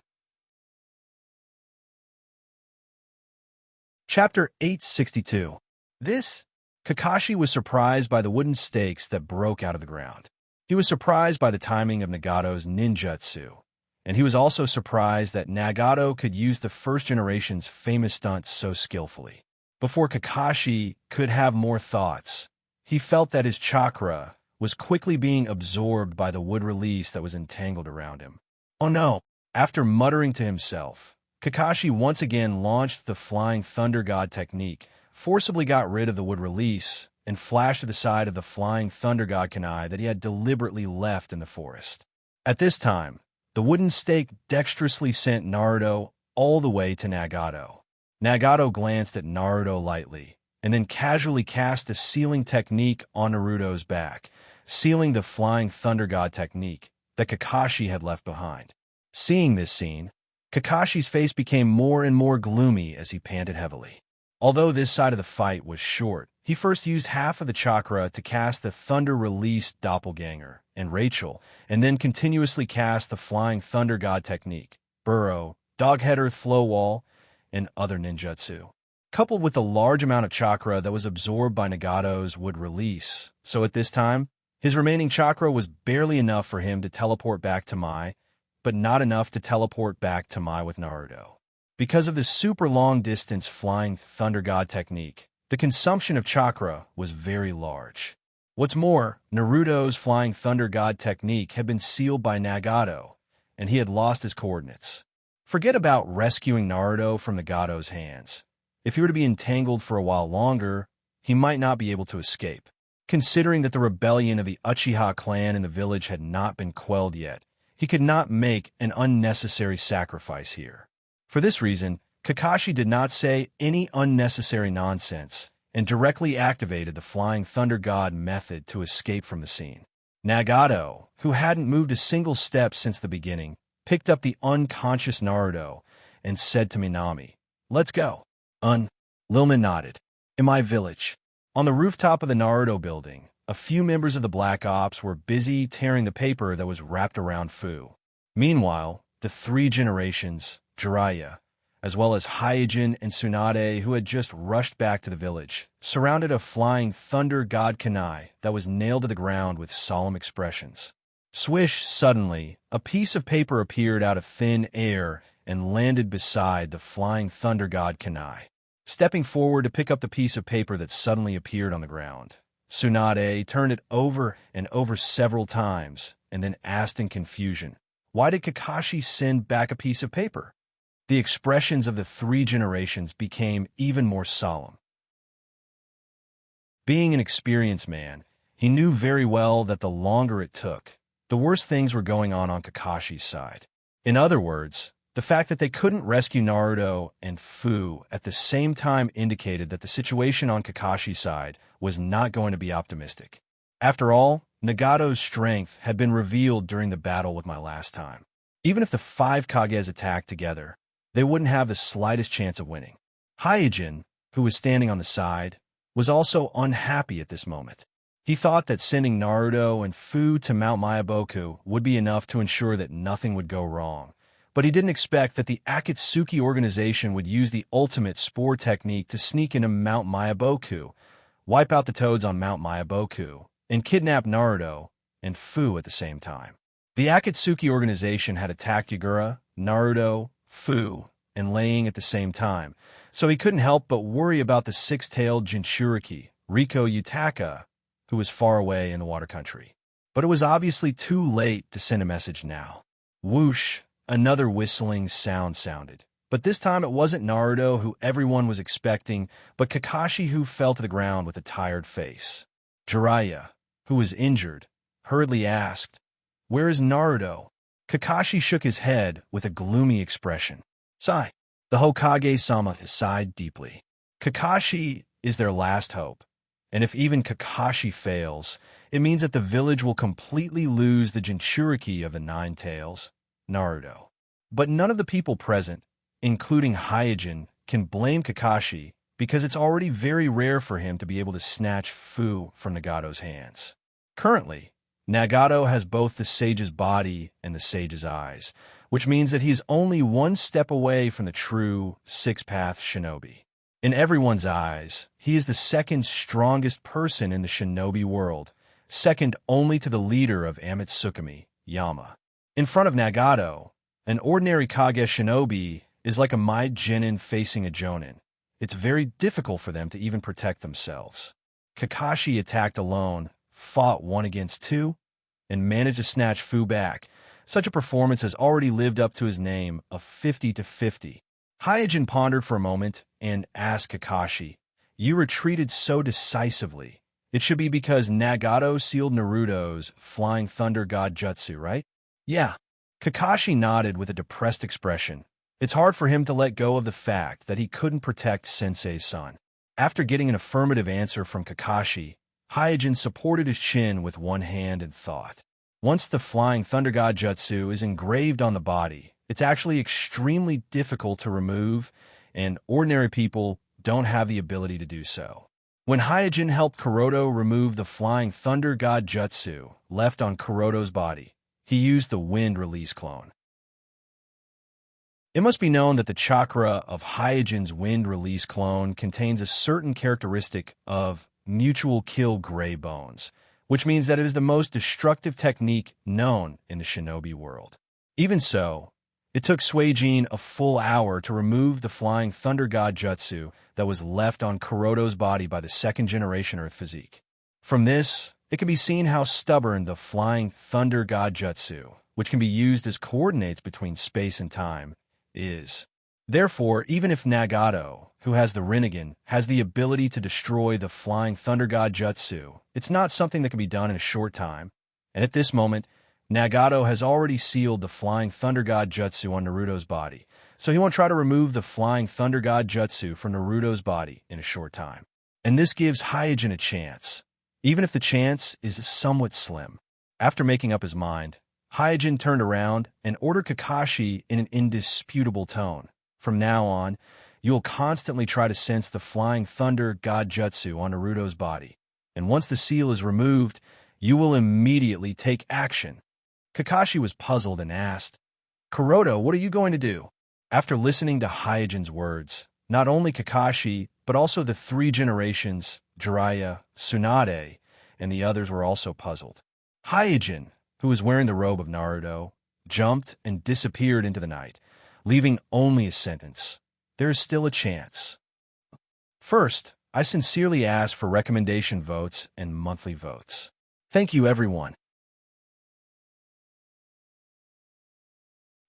S1: Chapter 862. Kakashi was surprised by the wooden stakes that broke out of the ground. He was surprised by the timing of Nagato's ninjutsu, and he was also surprised that Nagato could use the first generation's famous stunts so skillfully. Before Kakashi could have more thoughts, he felt that his chakra was quickly being absorbed by the wood release that was entangled around him. Oh no! After muttering to himself, Kakashi once again launched the Flying Thunder God technique, forcibly got rid of the wood release, and flashed to the side of the Flying Thunder God kunai that he had deliberately left in the forest. At this time, the wooden stake dexterously sent Naruto all the way to Nagato. Nagato glanced at Naruto lightly, and then casually cast a sealing technique on Naruto's back, sealing the Flying Thunder God technique that Kakashi had left behind. Seeing this scene, Kakashi's face became more and more gloomy as he panted heavily. Although this side of the fight was short, he first used half of the chakra to cast the Thunder Release Doppelganger and Rachel, and then continuously cast the Flying Thunder God technique, Burrow, Doghead Earth Flow Wall, and other ninjutsu, coupled with the large amount of chakra that was absorbed by Nagato's would release. So at this time, his remaining chakra was barely enough for him to teleport back to Mai, but not enough to teleport back to Mai with Naruto. Because of this super long-distance flying Thunder God technique, the consumption of chakra was very large. What's more, Naruto's flying Thunder God technique had been sealed by Nagato, and he had lost his coordinates. Forget about rescuing Naruto from Nagato's hands. If he were to be entangled for a while longer, he might not be able to escape. Considering that the rebellion of the Uchiha clan in the village had not been quelled yet, he could not make an unnecessary sacrifice here. For this reason, Kakashi did not say any unnecessary nonsense and directly activated the Flying Thunder God method to escape from the scene. Nagato, who hadn't moved a single step since the beginning, picked up the unconscious Naruto and said to Minami, "Let's go." Lilman nodded. "In my village." On the rooftop of the Naruto building, a few members of the Black Ops were busy tearing the paper that was wrapped around Fu. Meanwhile, the three generations, Jiraiya, as well as Hyojin and Tsunade, who had just rushed back to the village, surrounded a flying Thunder God kunai that was nailed to the ground with solemn expressions. Swish, suddenly, a piece of paper appeared out of thin air and landed beside the flying Thunder God kunai. Stepping forward to pick up the piece of paper that suddenly appeared on the ground, Tsunade turned it over and over several times and then asked in confusion, "Why did Kakashi send back a piece of paper?" The expressions of the three generations became even more solemn. Being an experienced man, he knew very well that the longer it took, the worse things were going on Kakashi's side. In other words, the fact that they couldn't rescue Naruto and Fu at the same time indicated that the situation on Kakashi's side was not going to be optimistic. After all, Nagato's strength had been revealed during the battle with my last time. Even if the five Kages attacked together, they wouldn't have the slightest chance of winning. Hyojin, who was standing on the side, was also unhappy at this moment. He thought that sending Naruto and Fu to Mount Mayaboku would be enough to ensure that nothing would go wrong, but he didn't expect that the Akatsuki organization would use the ultimate spore technique to sneak into Mount Mayaboku, wipe out the toads on Mount Mayaboku, and kidnap Naruto and Fu at the same time. The Akatsuki organization had attacked Yagura, Naruto, Fu, and Laying at the same time, so he couldn't help but worry about the six-tailed Jinchuriki, Riko Yutaka, who was far away in the water country. But it was obviously too late to send a message now. Whoosh, another whistling sound sounded. But this time it wasn't Naruto who everyone was expecting, but Kakashi who fell to the ground with a tired face. Jiraiya, who was injured, hurriedly asked, "Where is Naruto?" Kakashi shook his head with a gloomy expression. Sigh. The Hokage-sama sighed deeply. Kakashi is their last hope, and if even Kakashi fails, it means that the village will completely lose the Jinchuriki of the Nine Tails, Naruto. But none of the people present, including Hyojin, can blame Kakashi because it's already very rare for him to be able to snatch Fu from Nagato's hands. Currently, Nagato has both the sage's body and the sage's eyes, which means that he's only one step away from the true six-path shinobi. In everyone's eyes, he is the second strongest person in the shinobi world, second only to the leader of Amatsukami, Yama. In front of Nagato, an ordinary Kage shinobi is like a Mai Genin facing a Jonin. It's very difficult for them to even protect themselves. Kakashi attacked alone, fought 1 against 2, and managed to snatch Fu back. Such a performance has already lived up to his name of 50-50. Hyojin pondered for a moment and asked Kakashi, "You retreated so decisively. It should be because Nagato sealed Naruto's Flying Thunder God Jutsu, right?" "Yeah." Kakashi nodded with a depressed expression. It's hard for him to let go of the fact that he couldn't protect Sensei's son. After getting an affirmative answer from Kakashi, Hyojin supported his chin with one hand and thought. Once the Flying Thunder God Jutsu is engraved on the body, it's actually extremely difficult to remove, and ordinary people don't have the ability to do so. When Hyojin helped Kuroto remove the Flying Thunder God Jutsu left on Kuroto's body, he used the Wind Release clone. It must be known that the chakra of Hyojin's wind release clone contains a certain characteristic of mutual kill gray bones, which means that it is the most destructive technique known in the shinobi world. Even so, it took Suijin a full hour to remove the flying thunder god jutsu that was left on Kuroto's body by the second generation Earth physique. From this, it can be seen how stubborn the flying thunder god jutsu, which can be used as coordinates between space and time, is. Therefore, even if Nagato, who has the Rinnegan, has the ability to destroy the flying thunder god jutsu, it's not something that can be done in a short time. And at this moment, Nagato has already sealed the flying thunder god jutsu on Naruto's body, so he won't try to remove the flying thunder god jutsu from Naruto's body in a short time. And this gives Hyojin a chance, even if the chance is somewhat slim. After making up his mind, Hyojin turned around and ordered Kakashi in an indisputable tone. From now on, you will constantly try to sense the flying thunder god jutsu on Naruto's body, and once the seal is removed, you will immediately take action. Kakashi was puzzled and asked, "Kuroto, what are you going to do?" After listening to Hyojin's words, not only Kakashi, but also the three generations, Jiraiya, Tsunade, and the others were also puzzled. Hyojin, who was wearing the robe of Naruto, jumped and disappeared into the night, leaving only a sentence: "There is still a chance." First, I sincerely ask for recommendation votes and monthly votes. Thank you, everyone.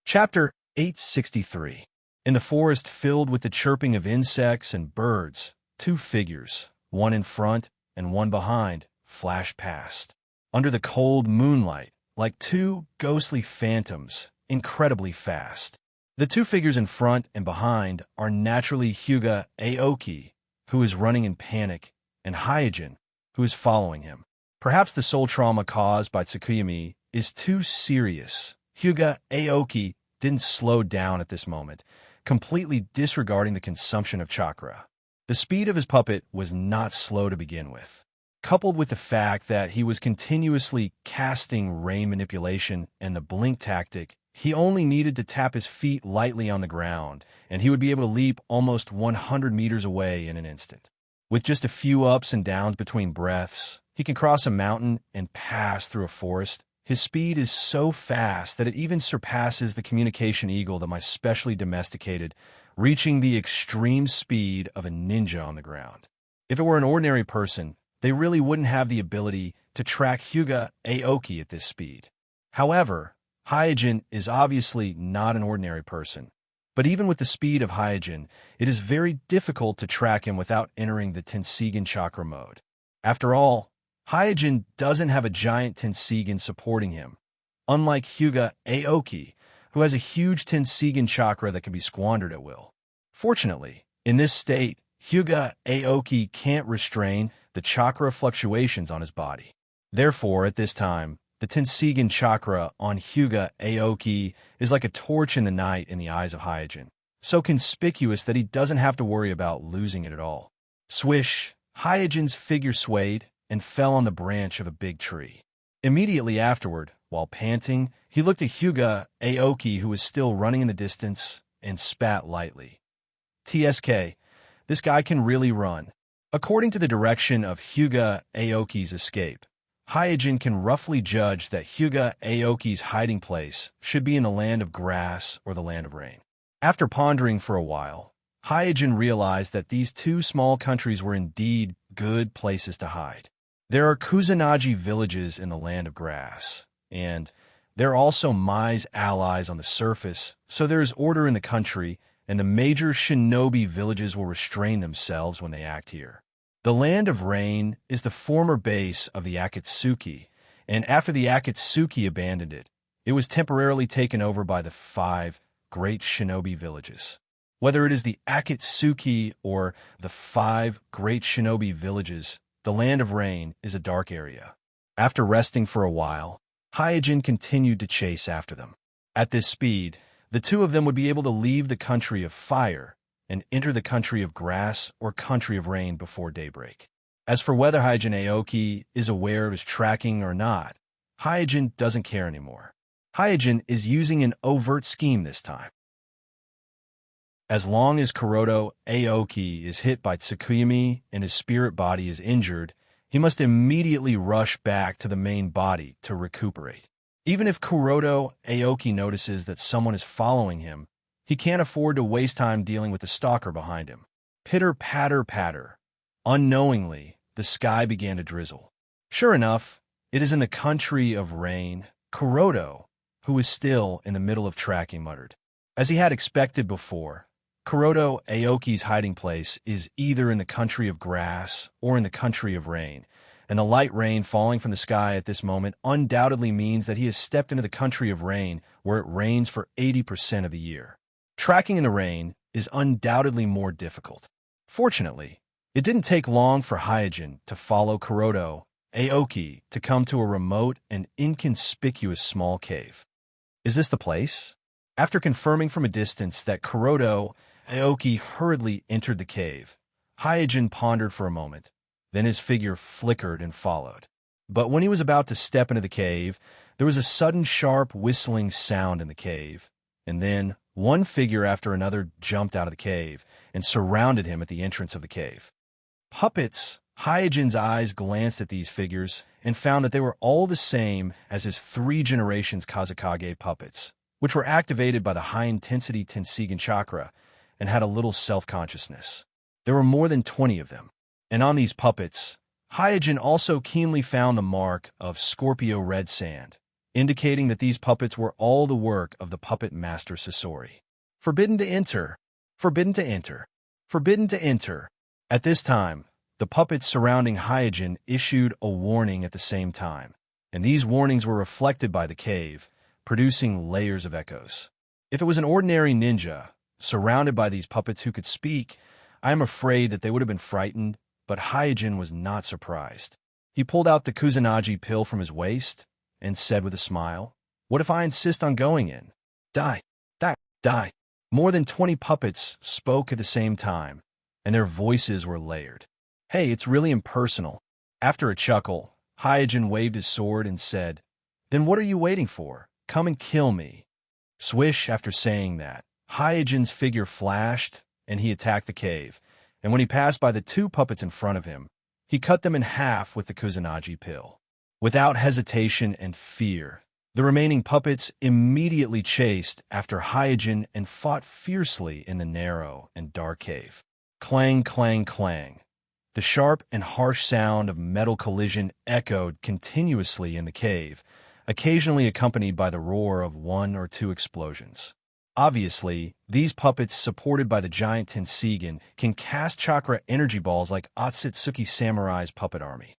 S1: Chapter 863. In the forest filled with the chirping of insects and birds, two figures, one in front and one behind, flashed past. Under the cold moonlight, like two ghostly phantoms, incredibly fast. The two figures in front and behind are naturally Hyuga Aoki, who is running in panic, and Hyojin, who is following him. Perhaps the soul trauma caused by Tsukuyami is too serious. Hyuga Aoki didn't slow down at this moment, completely disregarding the consumption of chakra. The speed of his puppet was not slow to begin with. Coupled with the fact that he was continuously casting ray manipulation and the blink tactic, he only needed to tap his feet lightly on the ground, and he would be able to leap almost 100 meters away in an instant. With just a few ups and downs between breaths, he can cross a mountain and pass through a forest. His speed is so fast that it even surpasses the communication eagle that my specially domesticated, reaching the extreme speed of a ninja on the ground. If it were an ordinary person, they really wouldn't have the ability to track Hyuga Aoki at this speed. However, Hyojin is obviously not an ordinary person. But even with the speed of Hyojin, it is very difficult to track him without entering the Tenseigan chakra mode. After all, Hyojin doesn't have a giant Tenseigan supporting him, unlike Hyuga Aoki, who has a huge Tenseigan chakra that can be squandered at will. Fortunately, in this state, Hyuga Aoki can't restrain the chakra fluctuations on his body. Therefore, at this time, the Tenseigan chakra on Hyuga Aoki is like a torch in the night in the eyes of Hyojin, so conspicuous that he doesn't have to worry about losing it at all. Swish, Hyojin's figure swayed and fell on the branch of a big tree. Immediately afterward, while panting, he looked at Hyuga Aoki, who was still running in the distance, and spat lightly. TSK, this guy can really run. According to the direction of Hyuga Aoki's escape, Hyojin can roughly judge that Hyuga Aoki's hiding place should be in the land of grass or the land of rain. After pondering for a while, Hyojin realized that these two small countries were indeed good places to hide. There are Kusanagi villages in the land of grass, and there are also Mai's allies on the surface, so there is order in the country, and the major shinobi villages will restrain themselves when they act here. The Land of Rain is the former base of the Akatsuki, and after the Akatsuki abandoned it, it was temporarily taken over by the 5 great shinobi villages. Whether it is the Akatsuki or the 5 great shinobi villages, the Land of Rain is a dark area. After resting for a while, Hyojin continued to chase after them. At this speed, the two of them would be able to leave the country of fire and enter the country of grass or country of rain before daybreak. As for whether Hyojin Aoki is aware of his tracking or not, Hyojin doesn't care anymore. Hyojin is using an overt scheme this time. As long as Kuroda Aoki is hit by Tsukuyami and his spirit body is injured, he must immediately rush back to the main body to recuperate. Even if Kuroda Aoki notices that someone is following him, he can't afford to waste time dealing with the stalker behind him. Pitter, patter, patter. Unknowingly, the sky began to drizzle. Sure enough, it is in the country of rain. Kuroda, who was still in the middle of tracking, muttered. As he had expected before, Kuroda Aoki's hiding place is either in the country of grass or in the country of rain, and the light rain falling from the sky at this moment undoubtedly means that he has stepped into the country of rain, where it rains for 80% of the year. Tracking in the rain is undoubtedly more difficult. Fortunately, it didn't take long for Hyojin to follow Kuroda Aoki to come to a remote and inconspicuous small cave. Is this the place? After confirming from a distance that Kuroda Aoki hurriedly entered the cave, Hyojin pondered for a moment. Then his figure flickered and followed. But when he was about to step into the cave, there was a sudden sharp whistling sound in the cave, and then one figure after another jumped out of the cave and surrounded him at the entrance of the cave. Puppets! Hyojin's eyes glanced at these figures and found that they were all the same as his 3 generations Kazakage puppets, which were activated by the high-intensity Tenseigan chakra and had a little self-consciousness. There were more than 20 of them, and on these puppets, Hyojin also keenly found the mark of Scorpio red sand, indicating that these puppets were all the work of the puppet master Sasori. Forbidden to enter, forbidden to enter, forbidden to enter. At this time, the puppets surrounding Hyojin issued a warning at the same time, and these warnings were reflected by the cave, producing layers of echoes. If it was an ordinary ninja, surrounded by these puppets who could speak, I am afraid that they would have been frightened, but Hyojin was not surprised. He pulled out the Kusanagi pill from his waist and said with a smile, "What if I insist on going in? Die, die, die." More than 20 puppets spoke at the same time, and their voices were layered. "Hey, it's really impersonal." After a chuckle, Hyojin waved his sword and said, "Then what are you waiting for? Come and kill me." Swish, after saying that, Hyojin's figure flashed, and he attacked the cave, and when he passed by the 2 puppets in front of him, he cut them in half with the Kusanagi pill. Without hesitation and fear, the remaining puppets immediately chased after Hyojin and fought fiercely in the narrow and dark cave. Clang, clang, clang. The sharp and harsh sound of metal collision echoed continuously in the cave, occasionally accompanied by the roar of 1 or 2 explosions. Obviously, these puppets, supported by the giant Tenseigan, can cast chakra energy balls like Otsutsuki Samurai's puppet army.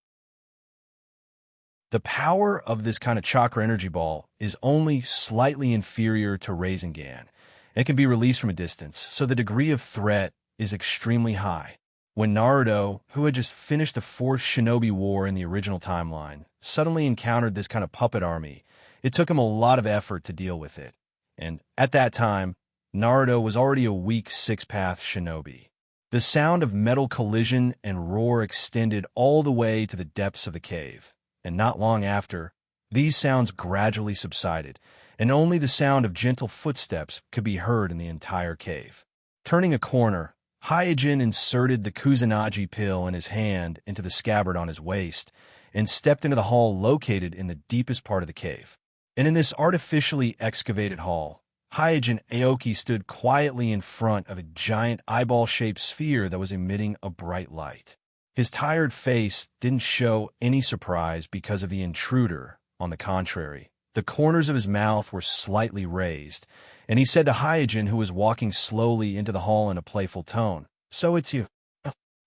S1: The power of this kind of chakra energy ball is only slightly inferior to Rasengan, and it can be released from a distance, so the degree of threat is extremely high. When Naruto, who had just finished the 4th Shinobi War in the original timeline, suddenly encountered this kind of puppet army, it took him a lot of effort to deal with it. And at that time, Naruto was already a weak 6th-path shinobi. The sound of metal collision and roar extended all the way to the depths of the cave, and not long after, these sounds gradually subsided, and only the sound of gentle footsteps could be heard in the entire cave. Turning a corner, Hyojin inserted the Kusanagi pill in his hand into the scabbard on his waist, and stepped into the hall located in the deepest part of the cave. And in this artificially excavated hall, Hyojin Aoki stood quietly in front of a giant eyeball-shaped sphere that was emitting a bright light. His tired face didn't show any surprise because of the intruder. On the contrary, the corners of his mouth were slightly raised, and he said to Hyojin, who was walking slowly into the hall in a playful tone, "So it's you.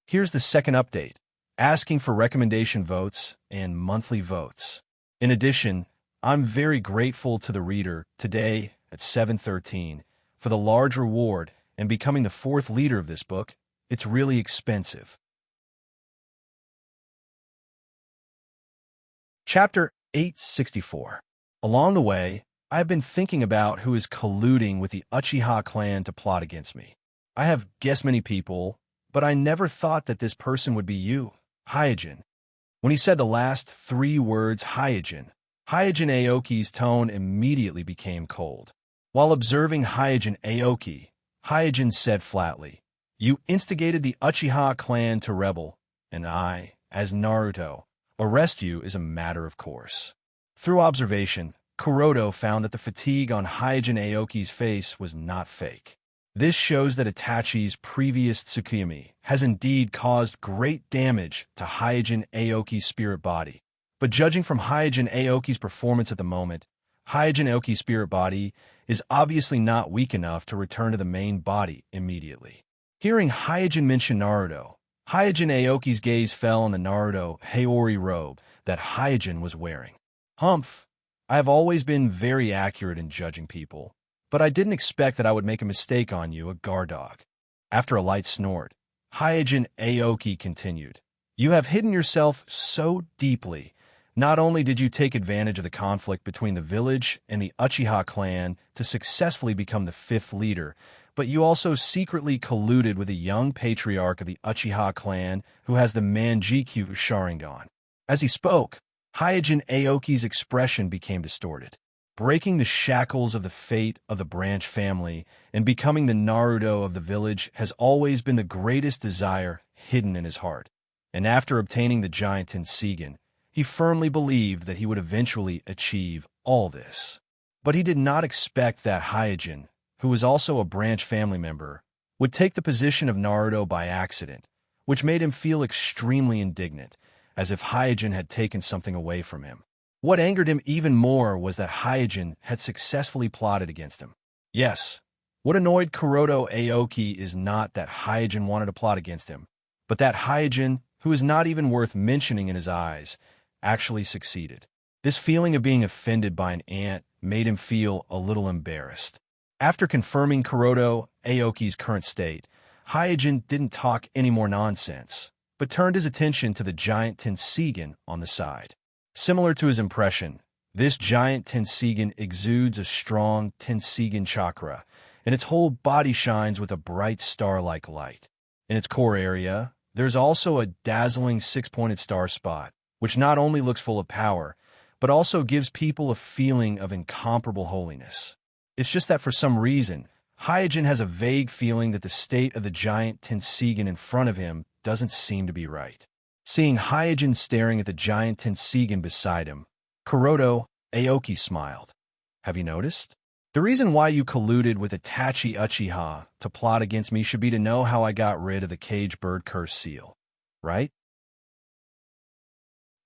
S1: Here's the second update, asking for recommendation votes and monthly votes. In addition, I'm very grateful to the reader today at 7:13 for the large reward and becoming the 4th leader of this book. It's really expensive." Chapter 864. Along the way, I have been thinking about who is colluding with the Uchiha clan to plot against me. I have guessed many people, but I never thought that this person would be you, Hyojin. When he said the last 3 words, Hyojin Aoki's tone immediately became cold. While observing Hyojin Aoki, Hyojin said flatly. You instigated the Uchiha clan to rebel, and I, as Naruto, arrest you is a matter of course. Through observation, Kuroda found that the fatigue on Hyojin Aoki's face was not fake. This shows that Itachi's previous Tsukuyomi has indeed caused great damage to Hyojin Aoki's spirit body. But judging from Hyojin Aoki's performance at the moment, Hyojin Aoki's spirit body is obviously not weak enough to return to the main body immediately. Hearing Hyojin mention Naruto, Hyojin Aoki's gaze fell on the Naruto Haori robe that Hyojin was wearing. Humph, I have always been very accurate in judging people, but I didn't expect that I would make a mistake on you, a guard dog. After a light snort, Hyojin Aoki continued, You have hidden yourself so deeply. Not only did you take advantage of the conflict between the village and the Uchiha clan to successfully become the 5th leader, but you also secretly colluded with a young patriarch of the Uchiha clan who has the Manjikyu Sharingan. As he spoke, Hyojin Aoki's expression became distorted. Breaking the shackles of the fate of the branch family and becoming the Naruto of the village has always been the greatest desire hidden in his heart. And after obtaining the giant Tenseigan, he firmly believed that he would eventually achieve all this. But he did not expect that Hyojin, who was also a branch family member, would take the position of Naruto by accident, which made him feel extremely indignant, as if Hyojin had taken something away from him. What angered him even more was that Hyojin had successfully plotted against him. Yes, what annoyed Kuroda Aoki is not that Hyojin wanted to plot against him, but that Hyojin, who is not even worth mentioning in his eyes, actually succeeded. This feeling of being offended by an ant made him feel a little embarrassed. After confirming Kuroda Aoki's current state, Hyojin didn't talk any more nonsense, but turned his attention to the giant Tenseigan on the side. Similar to his impression, this giant Tenseigan exudes a strong Tenseigan chakra, and its whole body shines with a bright star-like light. In its core area, there's also a dazzling 6-pointed star spot, which not only looks full of power, but also gives people a feeling of incomparable holiness. It's just that for some reason, Hyojin has a vague feeling that the state of the giant Tenseigan in front of him doesn't seem to be right. Seeing Hyojin staring at the giant Tenseigan beside him, Kuroda Aoki smiled. Have you noticed? The reason why you colluded with Itachi Uchiha to plot against me should be to know how I got rid of the cage bird curse seal, right?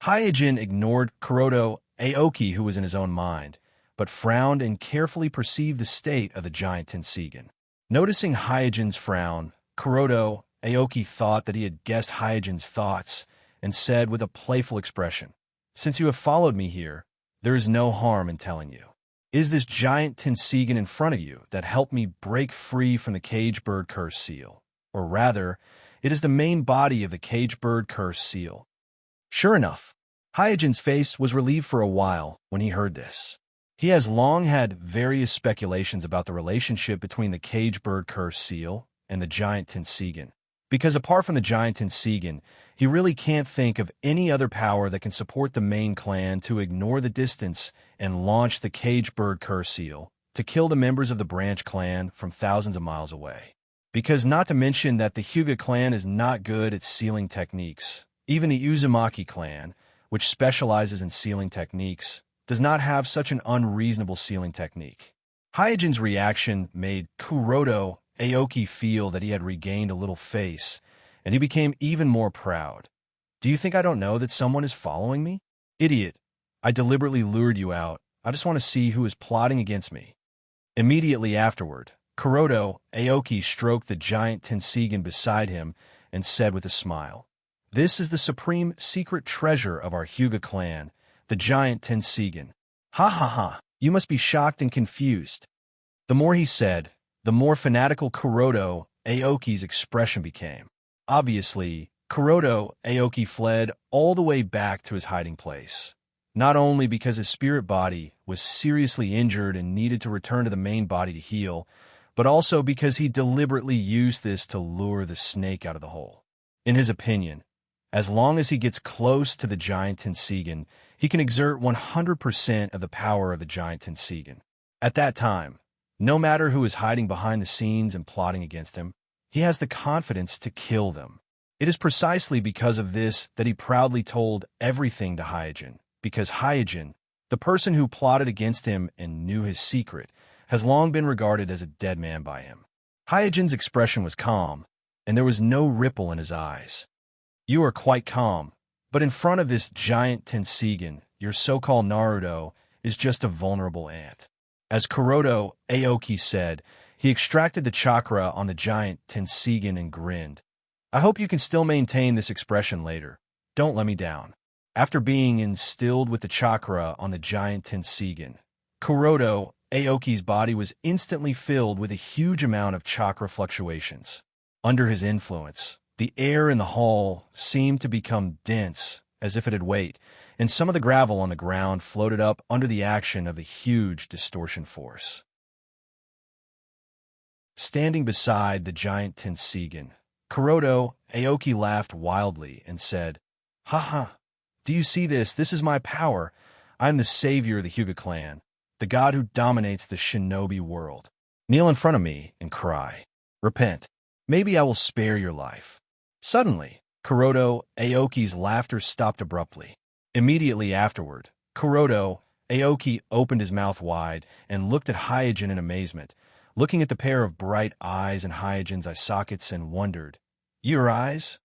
S1: Hyojin ignored Kuroda Aoki, who was in his own mind, but frowned and carefully perceived the state of the giant Tenseigan. Noticing Hyojin's frown, Kuroda Aoki thought that he had guessed Hyojin's thoughts and said with a playful expression, Since you have followed me here, there is no harm in telling you. Is this giant Tenseigan in front of you that helped me break free from the cage bird curse seal? Or rather, it is the main body of the cage bird curse seal. Sure enough, Hyojin's face was relieved for a while when he heard this. He has long had various speculations about the relationship between the cage bird curse seal and the giant Tenseigan, because apart from the giant Tenseigan, he really can't think of any other power that can support the main clan to ignore the distance and launch the cage bird curse seal to kill the members of the branch clan from thousands of miles away. Because not to mention that the Hyuga clan is not good at sealing techniques. Even the Uzumaki clan, which specializes in sealing techniques, does not have such an unreasonable sealing technique. Hyojin's reaction made Kuroda Aoki feel that he had regained a little face, and he became even more proud. Do you think I don't know that someone is following me? Idiot, I deliberately lured you out. I just want to see who is plotting against me. Immediately afterward, Kuroda Aoki stroked the giant Tenseigan beside him and said with a smile, This is the supreme secret treasure of our Hyuga clan, the giant Tenseigan. Ha ha ha, you must be shocked and confused. The more he said, the more fanatical Kuroda Aoki's expression became. Obviously, Kuroda Aoki fled all the way back to his hiding place, not only because his spirit body was seriously injured and needed to return to the main body to heal, but also because he deliberately used this to lure the snake out of the hole. In his opinion, as long as he gets close to the giant Tenseigan, he can exert 100% of the power of the giant Tenseigan. At that time, No matter who is hiding behind the scenes and plotting against him, he has the confidence to kill them. It is precisely because of this that he proudly told everything to Hyojin, because Hyojin, the person who plotted against him and knew his secret, has long been regarded as a dead man by him. Hyojin's expression was calm, and there was no ripple in his eyes. You are quite calm, but in front of this giant Tenseigan, your so-called Naruto is just a vulnerable ant. As Kuroda Aoki said, he extracted the chakra on the giant Tenseigan and grinned. I hope you can still maintain this expression later. Don't let me down. After being instilled with the chakra on the giant Tenseigan, Kuroda Aoki's body was instantly filled with a huge amount of chakra fluctuations. Under his influence, the air in the hall seemed to become dense, as if it had weight, and some of the gravel on the ground floated up under the action of the huge distortion force. Standing beside the giant Tenseigan, Kuroda Aoki laughed wildly and said, "Ha ha! Do you see this? This is my power. I am the savior of the Hyuga clan, the god who dominates the shinobi world. Kneel in front of me and cry. Repent. Maybe I will spare your life." Suddenly, Kuroda Aoki's laughter stopped abruptly. Immediately afterward, Kuroda Aoki opened his mouth wide and looked at Hyojin in amazement, looking at the pair of bright eyes in Hyojin's eye sockets, and wondered, "Your eyes?"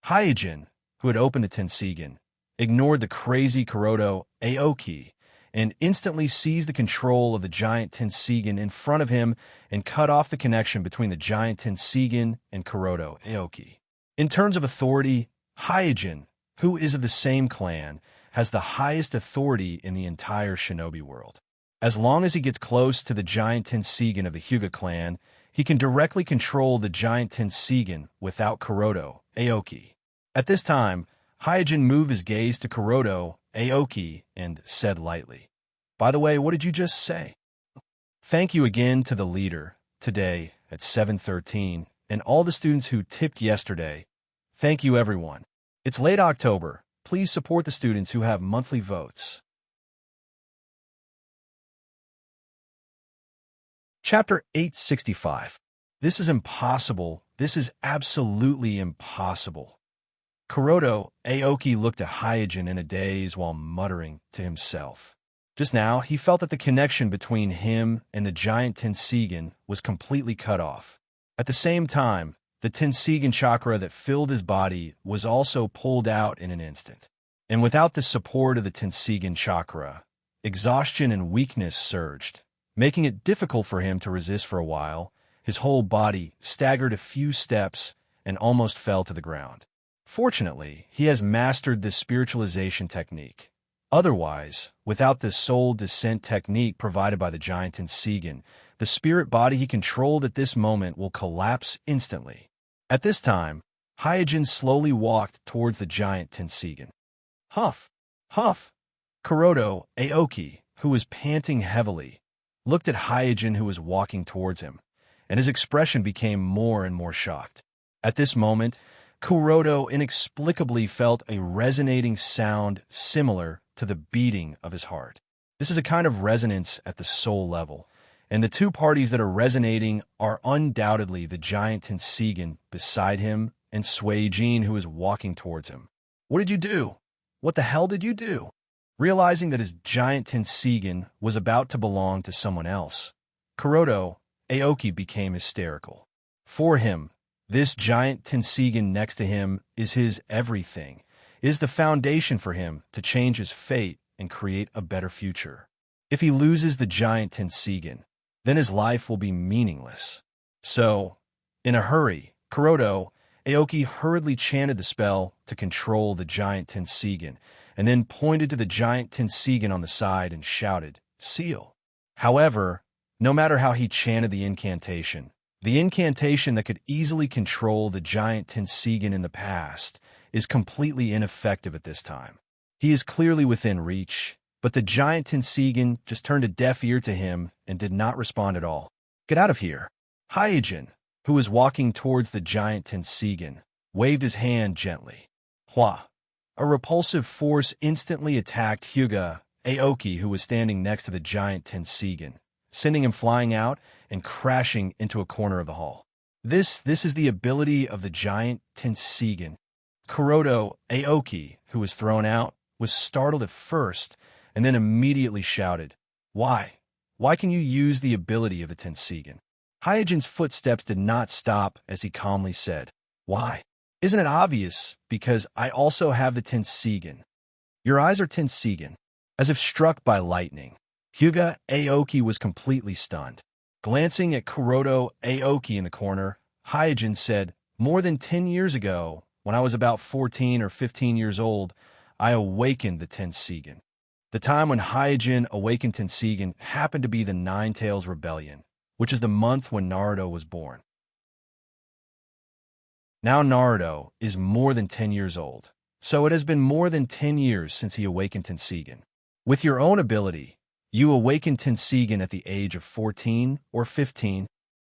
S1: Hyojin, who had opened the Tenseigan, ignored the crazy Kuroda Aoki and instantly seized the control of the giant Tenseigan in front of him and cut off the connection between the giant Tenseigan and Kuroda Aoki. In terms of authority, Hyojin, who is of the same clan, has the highest authority in the entire shinobi world. As long as he gets close to the giant Tenseigan of the Hyuga clan, he can directly control the giant Tenseigan without Kuroda Aoki. At this time, Hyojin moved his gaze to Kuroda Aoki and said lightly, "By the way, what did you just say?" Thank you again to the leader, today at 7:13, and all the students who tipped yesterday. Thank you, everyone. It's late October. Please support the students who have monthly votes. Chapter 865. This is impossible. This is absolutely impossible. Kuroda Aoki looked at Hyojin in a daze while muttering to himself. Just now, he felt that the connection between him and the giant Tenseigan was completely cut off. At the same time, the Tenseigan chakra that filled his body was also pulled out in an instant. And without the support of the Tenseigan chakra, exhaustion and weakness surged, making it difficult for him to resist for a while. His whole body staggered a few steps and almost fell to the ground. Fortunately, he has mastered this spiritualization technique. Otherwise, without the soul descent technique provided by the giant Tenseigan, the spirit body he controlled at this moment will collapse instantly. At this time, Hyojin slowly walked towards the giant Tenseigan. Huff! Huff! Kuroda Aoki, who was panting heavily, looked at Hyojin, who was walking towards him, and his expression became more and more shocked. At this moment, Kuroda inexplicably felt a resonating sound similar to the beating of his heart. This is a kind of resonance at the soul level, and the two parties that are resonating are undoubtedly the giant Tenseigan beside him and Suijin, who is walking towards him. What did you do? What the hell did you do? Realizing that his giant Tenseigan was about to belong to someone else, Kuroda Aoki became hysterical. For him, this giant Tenseigan next to him is his everything, is the foundation for him to change his fate and create a better future. If he loses the giant Tenseigan, then his life will be meaningless. So, in a hurry, Kuroda Aoki hurriedly chanted the spell to control the giant Tenseigan, and then pointed to the giant Tenseigan on the side and shouted, "Seal." However, no matter how he chanted the incantation that could easily control the giant Tenseigan in the past is completely ineffective at this time. He is clearly within reach, but the giant Tenseigan just turned a deaf ear to him and did not respond at all. "Get out of here." Hyojin, who was walking towards the giant Tenseigan, waved his hand gently. Hua! A repulsive force instantly attacked Hyuga Aoki, who was standing next to the giant Tenseigan, sending him flying out and crashing into a corner of the hall. This is the ability of the giant Tenseigan. Kuroto Aoki, who was thrown out, was startled at first and then immediately shouted, "Why? Why can you use the ability of the Tenseigan?" Hyojin's footsteps did not stop as he calmly said, "Why? Isn't it obvious? Because I also have the Tenseigan." "Your eyes are Tenseigan." As if struck by lightning, Hyuga Aoki was completely stunned. Glancing at Kuroto Aoki in the corner, Hyojin said, "More than 10 years ago, when I was about 14 or 15 years old, I awakened the Tenseigan." The time when Hyojin awakened Tenseigan happened to be the Nine Tails Rebellion, which is the month when Naruto was born. Now Naruto is more than 10 years old, so it has been more than 10 years since he awakened Tenseigan. With your own ability, you awakened Tenseigan at the age of 14 or 15.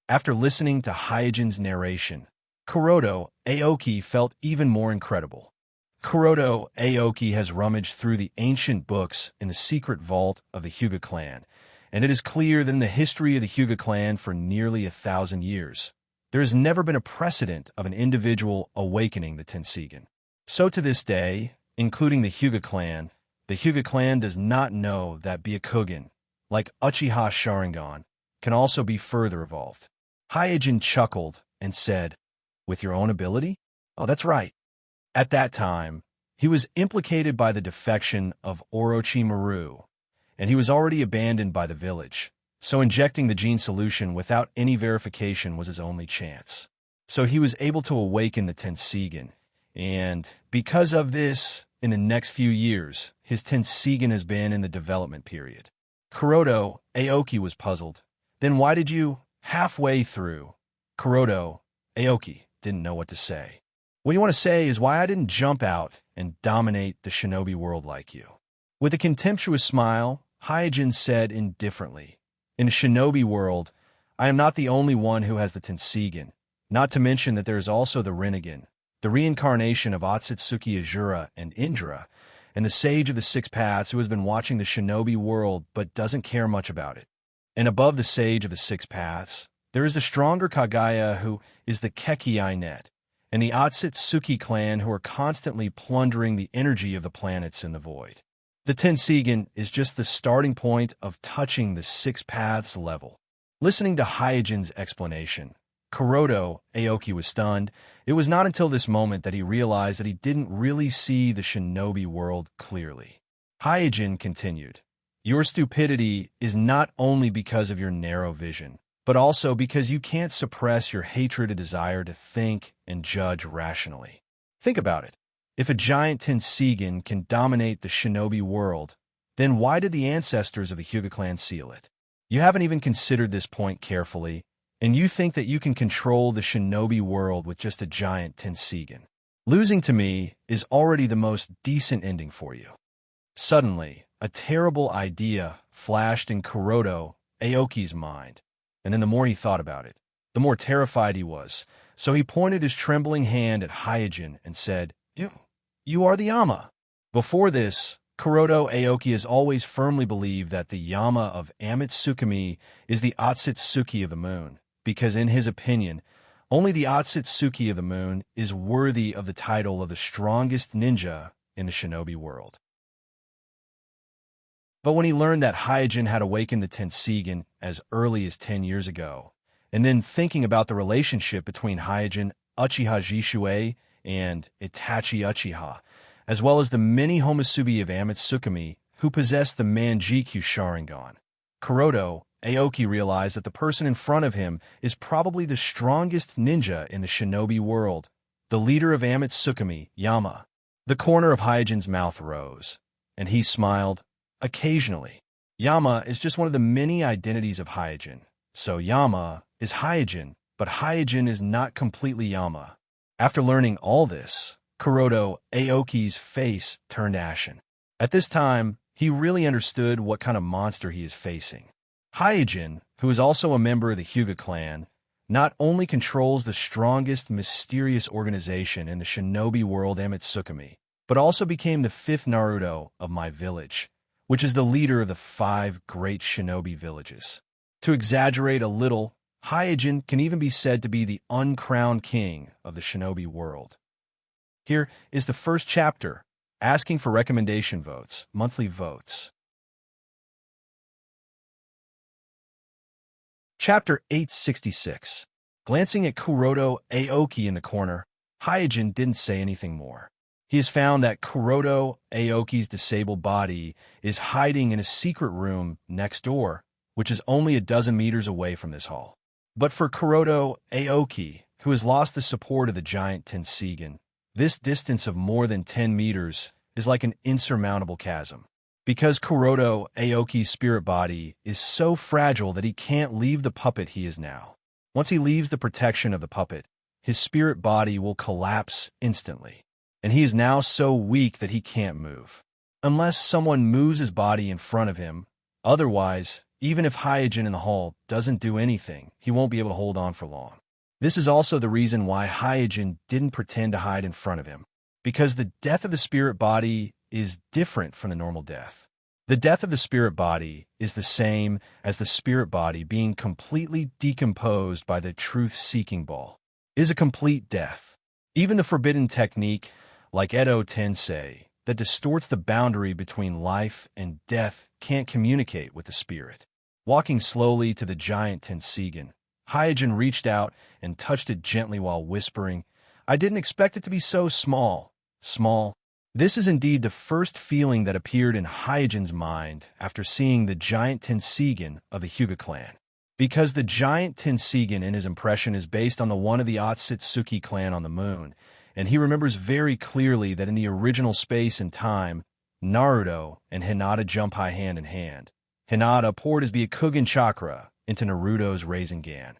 S1: After listening to Hyojin's narration, Kuroto Aoki felt even more incredible. Kuroto Aoki has rummaged through the ancient books in the secret vault of the Hyuga clan, and it is clear that in the history of the Hyuga clan for nearly 1,000 years, there has never been a precedent of an individual awakening the Tenseigan. So to this day, including the Hyuga clan does not know that Byakugan, like Uchiha Sharingan, can also be further evolved. Hyojin chuckled and said, "With your own ability?" "Oh, that's right." At that time, he was implicated by the defection of Orochimaru, and he was already abandoned by the village, so injecting the gene solution without any verification was his only chance. So he was able to awaken the Tenseigan, and because of this, in the next few years, his Tenseigan has been in the development period. Kuroto Aoki was puzzled. "Then why did you, halfway through?" Kuroto Aoki didn't know what to say. "What you want to say is why I didn't jump out and dominate the shinobi world like you." With a contemptuous smile, Hyojin said indifferently, "In the shinobi world, I am not the only one who has the Tenseigan, not to mention that there is also the Rinnegan, the reincarnation of Otsutsuki Azura and Indra, and the Sage of the Six Paths who has been watching the shinobi world but doesn't care much about it. And above the Sage of the Six Paths, there is the stronger Kagaya who is the Kekii net, and the Otsutsuki clan who are constantly plundering the energy of the planets in the void. The Tenseigan is just the starting point of touching the Six Paths level." Listening to Hyojin's explanation, Kuroto Aoki was stunned. It was not until this moment that he realized that he didn't really see the shinobi world clearly. Hyojin continued, "Your stupidity is not only because of your narrow vision, but also because you can't suppress your hatred and desire to think and judge rationally. Think about it. If a giant Tenseigan can dominate the shinobi world, then why did the ancestors of the Hyuga clan seal it? You haven't even considered this point carefully, and you think that you can control the shinobi world with just a giant Tenseigan. Losing to me is already the most decent ending for you." Suddenly, a terrible idea flashed in Kuroto Aoki's mind, and then the more he thought about it, the more terrified he was. So he pointed his trembling hand at Hyojin and said, You are the Yama." Before this, Kuroto Aoki has always firmly believed that the Yama of Amitsukami is the Otsutsuki of the moon, because in his opinion, only the Otsutsuki of the moon is worthy of the title of the strongest ninja in the shinobi world. But when he learned that Hyojin had awakened the Tenseigan as early as 10 years ago, and then thinking about the relationship between Hyojin, Uchiha Jishue, and Itachi Uchiha, as well as the many Homusubi of Amitsukami who possess the Manjikyu Sharingan, Kuroto Aoki realized that the person in front of him is probably the strongest ninja in the shinobi world, the leader of Amitsukami, Yama. The corner of Hyojin's mouth rose, and he smiled. Occasionally, Yama is just one of the many identities of Hyojin. So Yama is Hyojin, but Hyojin is not completely Yama. After learning all this, Kuroto Aoki's face turned ashen. At this time, he really understood what kind of monster he is facing. Hyojin, who is also a member of the Hyuga clan, not only controls the strongest mysterious organization in the shinobi world Amitsukami, but also became the 5th Naruto of my village, which is the leader of the 5 great shinobi villages. To exaggerate a little, Hyojin can even be said to be the uncrowned king of the shinobi world. Here is the first chapter, asking for recommendation votes, monthly votes. Chapter 866. Glancing at Kuroto Aoki in the corner, Hyojin didn't say anything more. He has found that Kuroto Aoki's disabled body is hiding in a secret room next door, which is only a dozen meters away from this hall. But for Kuroto Aoki, who has lost the support of the giant Tenseigan, this distance of more than 10 meters is like an insurmountable chasm. Because Kuroto Aoki's spirit body is so fragile that he can't leave the puppet he is now. Once he leaves the protection of the puppet, his spirit body will collapse instantly, and he is now so weak that he can't move. Unless someone moves his body in front of him, otherwise, even if Hyojin in the hall doesn't do anything, he won't be able to hold on for long. This is also the reason why Hyojin didn't pretend to hide in front of him, because the death of the spirit body is different from the normal death. The death of the spirit body is the same as the spirit body being completely decomposed by the truth-seeking ball. It is a complete death. Even the forbidden technique, like Edo Tensei, that distorts the boundary between life and death can't communicate with the spirit. Walking slowly to the giant Tenseigan, Hyojin reached out and touched it gently while whispering, "I didn't expect it to be so small. Small." This is indeed the first feeling that appeared in Hyojin's mind after seeing the giant Tenseigan of the Hyuga clan. Because the giant Tenseigan in his impression is based on the one of the Otsutsuki clan on the moon, and he remembers very clearly that in the original space and time, Naruto and Hinata jump high hand in hand. Hinata poured his Byakugan chakra into Naruto's Rasengan,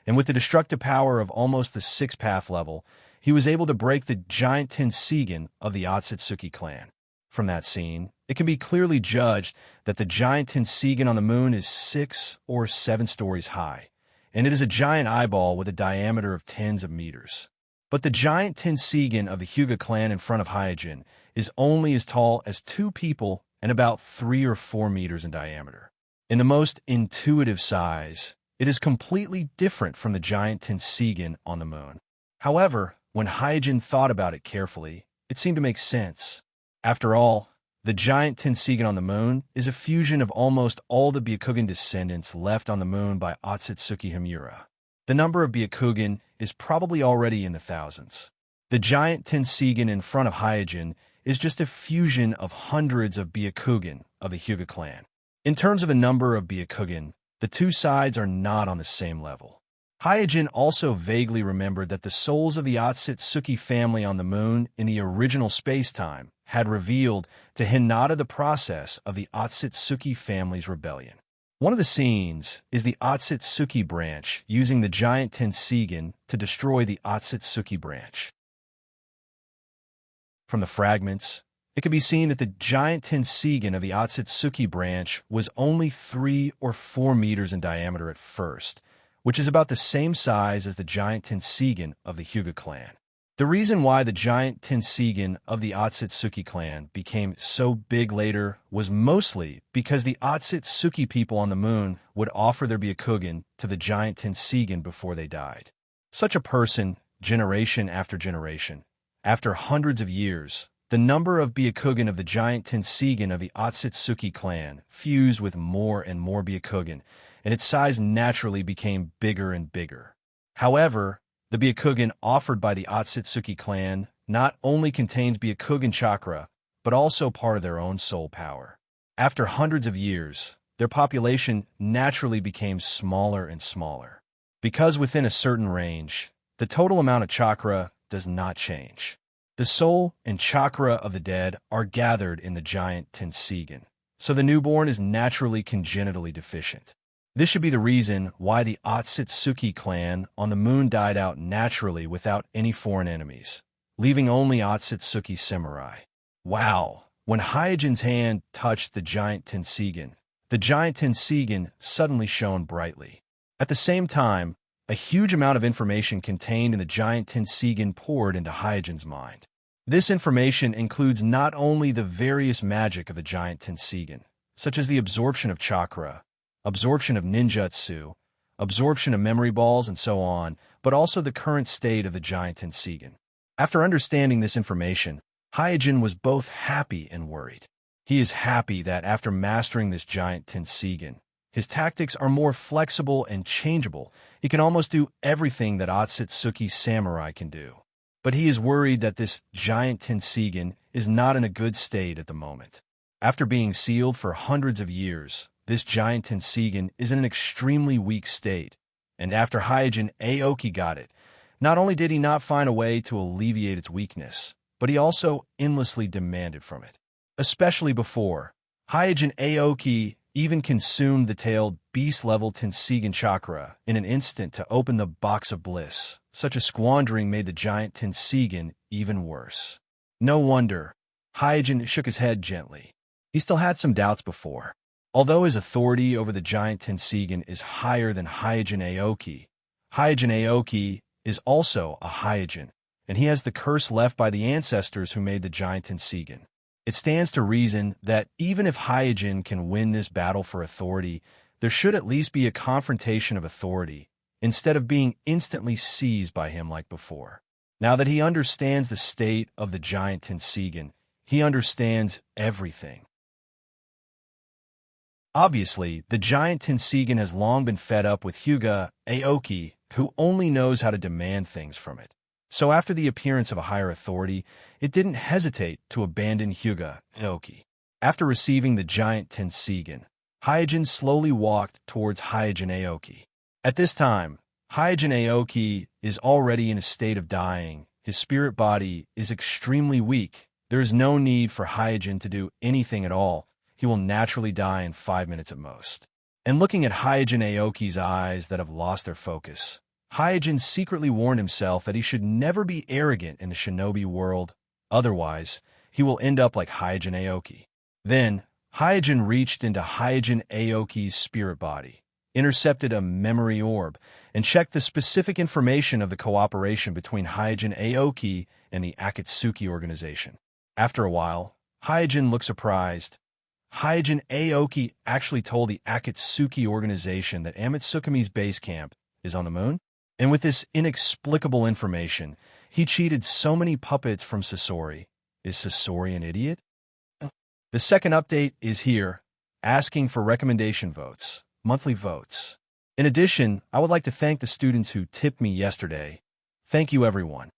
S1: and with the destructive power of almost the 6th path level, he was able to break the giant Tenseigan of the Otsutsuki clan. From that scene, it can be clearly judged that the giant Tenseigan on the moon is 6 or 7 stories high, and it is a giant eyeball with a diameter of tens of meters. But the giant Tenseigan of the Hyuga clan in front of Hyojin is only as tall as 2 people and about 3 or 4 meters in diameter. In the most intuitive size, it is completely different from the giant Tenseigan on the moon. However, when Hyojin thought about it carefully, it seemed to make sense. After all, the giant Tenseigan on the moon is a fusion of almost all the Byakugan descendants left on the moon by Otsutsuki Himura. The number of Byakugan is probably already in the thousands. The giant Tenseigan in front of Hyojin is just a fusion of hundreds of Byakugan of the Hyuga clan. In terms of the number of Byakugan, the two sides are not on the same level. Hyojin also vaguely remembered that the souls of the Otsutsuki family on the moon in the original space-time had revealed to Hinata the process of the Otsutsuki family's rebellion. One of the scenes is the Otsutsuki branch using the giant Tenseigan to destroy the Otsutsuki branch. From the fragments, it can be seen that the giant Tenseigan of the Otsutsuki branch was only 3 or 4 meters in diameter at first, which is about the same size as the giant Tenseigan of the Hyuga clan. The reason why the giant Tenseigan of the Otsutsuki clan became so big later was mostly because the Otsutsuki people on the moon would offer their Byakugan to the giant Tenseigan before they died. Such a person, generation after generation, after hundreds of years, the number of Byakugan of the giant Tenseigan of the Otsutsuki clan fused with more and more Byakugan, and its size naturally became bigger and bigger. However, the Byakugan offered by the Otsutsuki clan not only contains Byakugan chakra, but also part of their own soul power. After hundreds of years, their population naturally became smaller and smaller. Because within a certain range, the total amount of chakra does not change. The soul and chakra of the dead are gathered in the giant Tenseigan, so the newborn is naturally congenitally deficient. This should be the reason why the Otsutsuki clan on the moon died out naturally without any foreign enemies, leaving only Otsutsuki samurai. Wow! When Hyojin's hand touched the giant Tenseigan suddenly shone brightly. At the same time, a huge amount of information contained in the giant Tenseigan poured into Hyojin's mind. This information includes not only the various magic of the giant Tenseigan, such as the absorption of chakra, absorption of ninjutsu, absorption of memory balls, and so on, but also the current state of the giant Tenseigan. After understanding this information, Hyojin was both happy and worried. He is happy that after mastering this giant Tenseigan, his tactics are more flexible and changeable. He can almost do everything that Otsutsuki Samurai can do. But he is worried that this giant Tenseigan is not in a good state at the moment. After being sealed for hundreds of years, this giant Tenseigan is in an extremely weak state. And after Hyojin Aoki got it, not only did he not find a way to alleviate its weakness, but he also endlessly demanded from it. Especially before, Hyojin Aoki even consumed the tailed beast-level Tenseigan chakra in an instant to open the box of bliss. Such a squandering made the giant Tenseigan even worse. No wonder. Hyojin shook his head gently. He still had some doubts before. Although his authority over the giant Tenseigan is higher than Hyojin Aoki is also a Hyojin, and he has the curse left by the ancestors who made the giant Tenseigan. It stands to reason that even if Hyojin can win this battle for authority, there should at least be a confrontation of authority, instead of being instantly seized by him like before. Now that he understands the state of the giant Tenseigan, he understands everything. Obviously, the giant Tenseigan has long been fed up with Hyuga Aoki, who only knows how to demand things from it. So after the appearance of a higher authority, it didn't hesitate to abandon Hyuga Aoki. After receiving the giant Tenseigan, Hyojin slowly walked towards Hyojin Aoki. At this time, Hyojin Aoki is already in a state of dying. His spirit body is extremely weak. There is no need for Hyojin to do anything at all. He will naturally die in 5 minutes at most. And looking at Hyojin Aoki's eyes that have lost their focus, Hyojin secretly warned himself that he should never be arrogant in the shinobi world, otherwise he will end up like Hyojin Aoki. Then, Hyojin reached into Hyojin Aoki's spirit body, intercepted a memory orb, and checked the specific information of the cooperation between Hyojin Aoki and the Akatsuki organization. After a while, Hyojin looked surprised. Hyojin Aoki actually told the Akatsuki organization that Amatsukumi's base camp is on the moon? And with this inexplicable information, he cheated so many puppets from Sasori. Is Sasori an idiot? The second update is here, asking for recommendation votes, monthly votes. In addition, I would like to thank the students who tipped me yesterday. Thank you, everyone.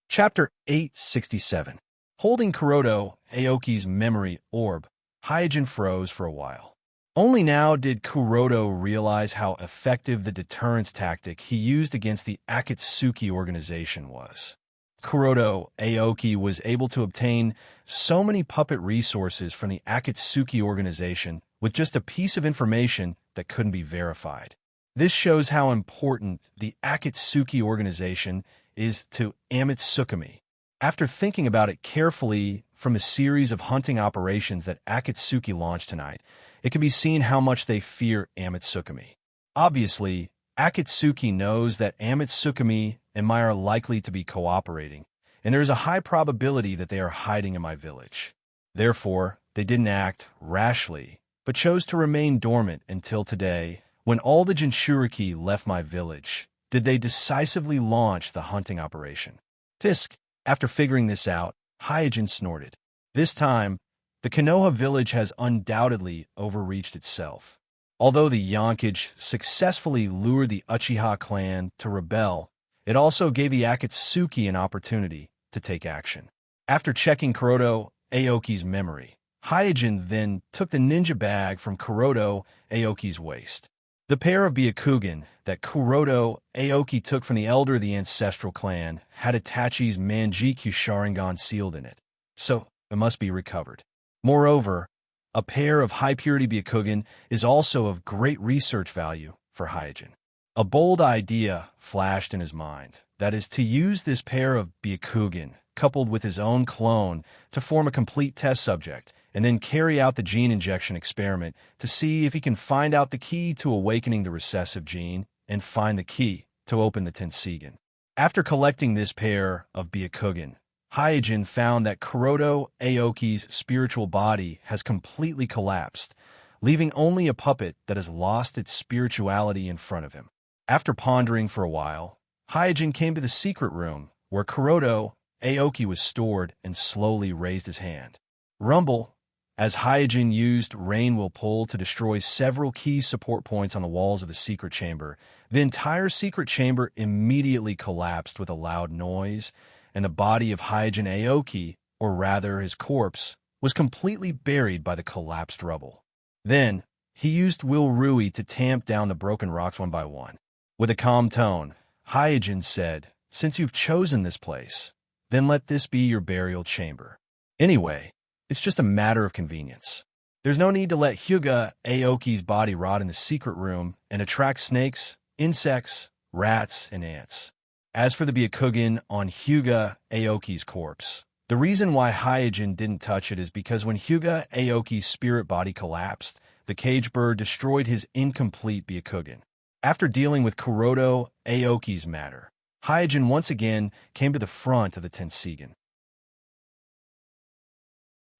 S1: Chapter 867. Holding Kuroto Aoki's memory orb, Hyojin froze for a while. Only now did Kuroto realize how effective the deterrence tactic he used against the Akatsuki organization was. Kuroto Aoki was able to obtain so many puppet resources from the Akatsuki organization with just a piece of information that couldn't be verified. This shows how important the Akatsuki organization is to Amatsukumi. After thinking about it carefully from a series of hunting operations that Akatsuki launched tonight, it can be seen how much they fear Amatsukumi. Obviously, Akatsuki knows that Amatsukumi and Mai are likely to be cooperating, and there is a high probability that they are hiding in my village. Therefore, they didn't act rashly, but chose to remain dormant until today, when all the Jinchuriki left my village. Did they decisively launch the hunting operation? Fisk, after figuring this out, Hyojin snorted. This time, the Konoha village has undoubtedly overreached itself. Although the Yonkage successfully lured the Uchiha clan to rebel, it also gave the Akatsuki an opportunity to take action. After checking Kuroto Aoki's memory, Hyojin then took the ninja bag from Kuroto Aoki's waist. The pair of Byakugan that Kuroto Aoki took from the elder of the ancestral clan had Itachi's Manjikyu Sharingan sealed in it, so it must be recovered. Moreover, a pair of high-purity Byakugan is also of great research value for Hyojin. A bold idea flashed in his mind, that is, to use this pair of Byakugan, coupled with his own clone, to form a complete test subject, and then carry out the gene injection experiment to see if he can find out the key to awakening the recessive gene and find the key to open the Tenseigan. After collecting this pair of Byakugan, Hyojin found that Kuroto Aoki's spiritual body has completely collapsed, leaving only a puppet that has lost its spirituality in front of him. After pondering for a while, Hyojin came to the secret room where Kuroto Aoki was stored and slowly raised his hand. Rumble, as Hyojin used Rain Will Pull to destroy several key support points on the walls of the secret chamber, the entire secret chamber immediately collapsed with a loud noise, and the body of Hyojin Aoki, or rather his corpse, was completely buried by the collapsed rubble. Then, he used Will Rui to tamp down the broken rocks one by one. With a calm tone, Hyojin said, "Since you've chosen this place, then let this be your burial chamber. Anyway, it's just a matter of convenience. There's no need to let Hyuga Aoki's body rot in the secret room and attract snakes, insects, rats, and ants. As for the Byakugan on Hyuga Aoki's corpse, the reason why Hyojin didn't touch it is because when Hyuga Aoki's spirit body collapsed, the cage bird destroyed his incomplete Byakugan. After dealing with Kuroto Aoki's matter, Hyojin once again came to the front of the Tenseigan.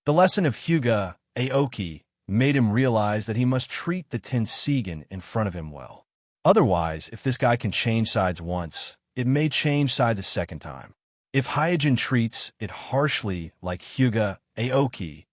S1: The lesson of Hyuga Aoki made him realize that he must treat the Tenseigan in front of him well. Otherwise, if this guy can change sides once, it may change side the second time. If Hyojin treats it harshly like Hyuga Aoki,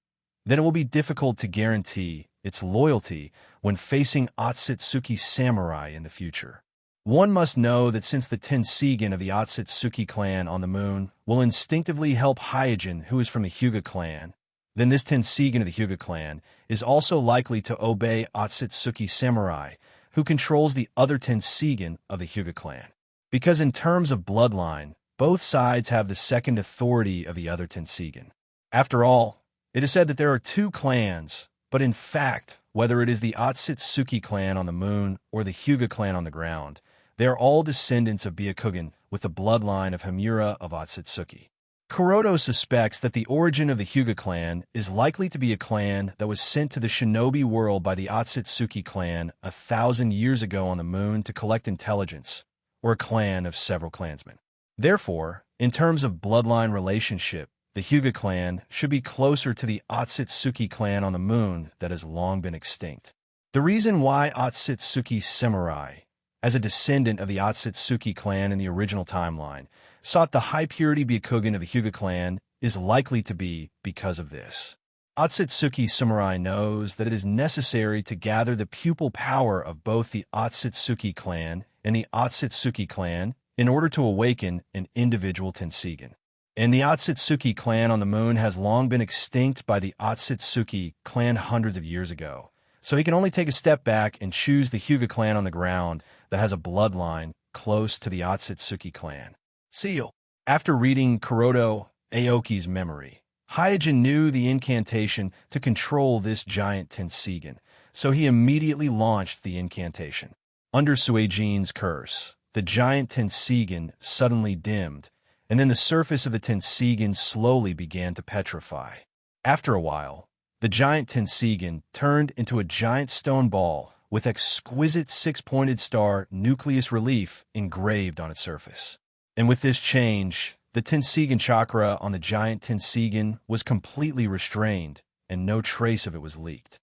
S1: then it will be difficult to guarantee its loyalty when facing Otsutsuki samurai in the future. One must know that since the Tenseigan of the Otsutsuki clan on the moon will instinctively help Hyojin, who is from the Hyuga clan, then this Tenseigan of the Hyuga clan is also likely to obey Otsutsuki samurai, who controls the other Tenseigan of the Hyuga clan. Because in terms of bloodline, both sides have the second authority of the other Tenseigan. After all, it is said that there are two clans, but in fact, whether it is the Otsutsuki clan on the moon or the Hyuga clan on the ground, they are all descendants of Byakugan with the bloodline of Himura of Otsutsuki. Kuroto suspects that the origin of the Hyuga clan is likely to be a clan that was sent to the shinobi world by the Otsutsuki clan 1,000 years ago on the moon to collect intelligence, or a clan of several clansmen. Therefore, in terms of bloodline relationship, the Hyuga clan should be closer to the Otsutsuki clan on the moon that has long been extinct. The reason why Otsutsuki samurai, as a descendant of the Otsutsuki clan in the original timeline, sought the high-purity Byakugan of the Hyuga clan is likely to be because of this. Otsutsuki samurai knows that it is necessary to gather the pupil power of both the Otsutsuki clan and the Otsutsuki clan in order to awaken an individual Tenseigan. And the Otsutsuki clan on the moon has long been extinct by the Otsutsuki clan hundreds of years ago, so he can only take a step back and choose the Hyuga clan on the ground that has a bloodline close to the Otsutsuki clan. Seal. After reading Kuroto Aoki's memory, Hyojin knew the incantation to control this giant Tenseigan, so he immediately launched the incantation. Under Suijin's curse, the giant Tenseigan suddenly dimmed, and then the surface of the Tenseigan slowly began to petrify. After a while, the giant Tenseigan turned into a giant stone ball with exquisite six-pointed star nucleus relief engraved on its surface. And with this change, the Tenseigan chakra on the giant Tenseigan was completely restrained, and no trace of it was leaked.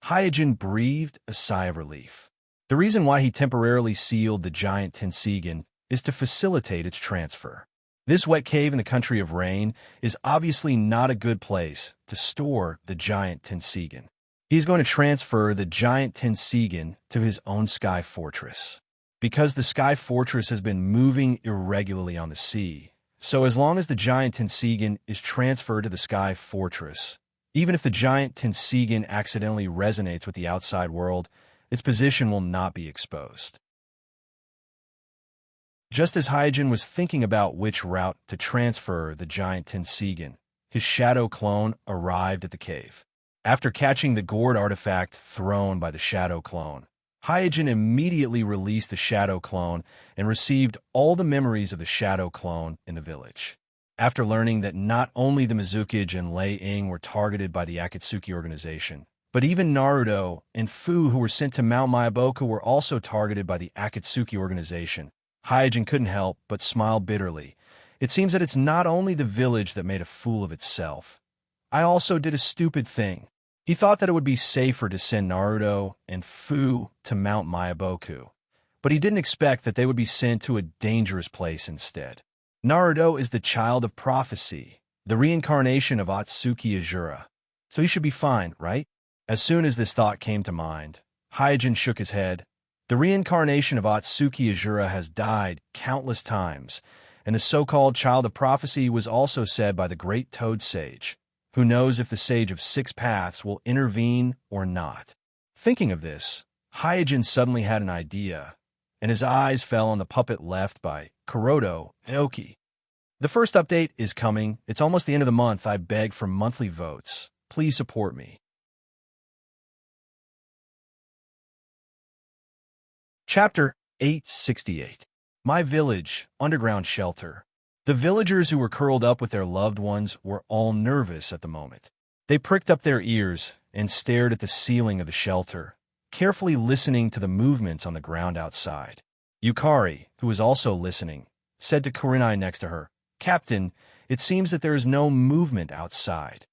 S1: Hyojin breathed a sigh of relief. The reason why he temporarily sealed the giant Tenseigan is to facilitate its transfer. This wet cave in the country of rain is obviously not a good place to store the giant Tenseigan. He is going to transfer the giant Tenseigan to his own sky fortress. Because the sky fortress has been moving irregularly on the sea, so as long as the giant Tenseigan is transferred to the sky fortress, even if the giant Tenseigan accidentally resonates with the outside world, its position will not be exposed. Just as Hyojin was thinking about which route to transfer the giant Tenseigan, his shadow clone arrived at the cave. After catching the gourd artifact thrown by the shadow clone, Hyojin immediately released the shadow clone and received all the memories of the shadow clone in the village. After learning that not only the Mizukage and Lei Ing were targeted by the Akatsuki organization, but even Naruto and Fu, who were sent to Mount Myaboku, were also targeted by the Akatsuki organization, Hyojin couldn't help but smile bitterly, It seems that it's not only the village that made a fool of itself. I also did a stupid thing. He thought that it would be safer to send Naruto and Fu to Mount Myaboku, but he didn't expect that they would be sent to a dangerous place instead. Naruto is the child of prophecy, the reincarnation of Atsuki Azura, so he should be fine, right? As soon as this thought came to mind, Hyojin shook his head. The reincarnation of Atsuki Azura has died countless times, and the so-called child of prophecy was also said by the great Toad Sage. Who knows if the Sage of Six Paths will intervene or not? Thinking of this, Hyojin suddenly had an idea, and his eyes fell on the puppet left by Kuroto Aoki. The first update is coming. It's almost the end of the month. I beg for monthly votes. Please support me. Chapter 868. My Village, Underground Shelter. The villagers who were curled up with their loved ones were all nervous at the moment. They pricked up their ears and stared at the ceiling of the shelter, carefully listening to the movements on the ground outside. Yukari, who was also listening, said to Kurenai next to her, "Captain, it seems that there is no movement outside."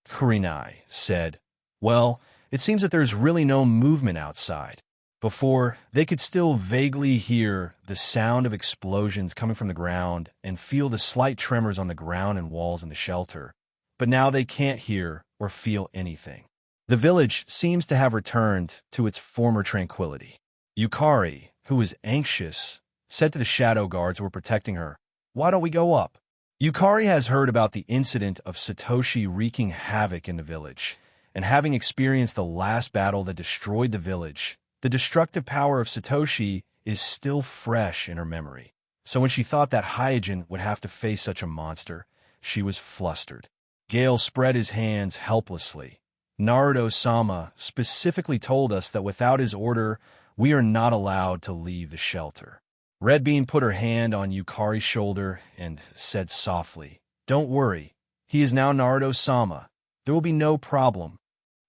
S1: Kurenai said, "Well, it seems that there is really no movement outside." Before, they could still vaguely hear the sound of explosions coming from the ground and feel the slight tremors on the ground and walls in the shelter. But now they can't hear or feel anything. The village seems to have returned to its former tranquility. Yukari, who was anxious, said to the shadow guards who were protecting her, "Why don't we go up?" Yukari has heard about the incident of Satoshi wreaking havoc in the village, and having experienced the last battle that destroyed the village, the destructive power of Satoshi is still fresh in her memory. So when she thought that Hyojin would have to face such a monster, she was flustered. Gale spread his hands helplessly. Naruto-sama specifically told us that without his order, we are not allowed to leave the shelter. Red Bean put her hand on Yukari's shoulder and said softly, "Don't worry. He is now Naruto-sama. There will be no problem."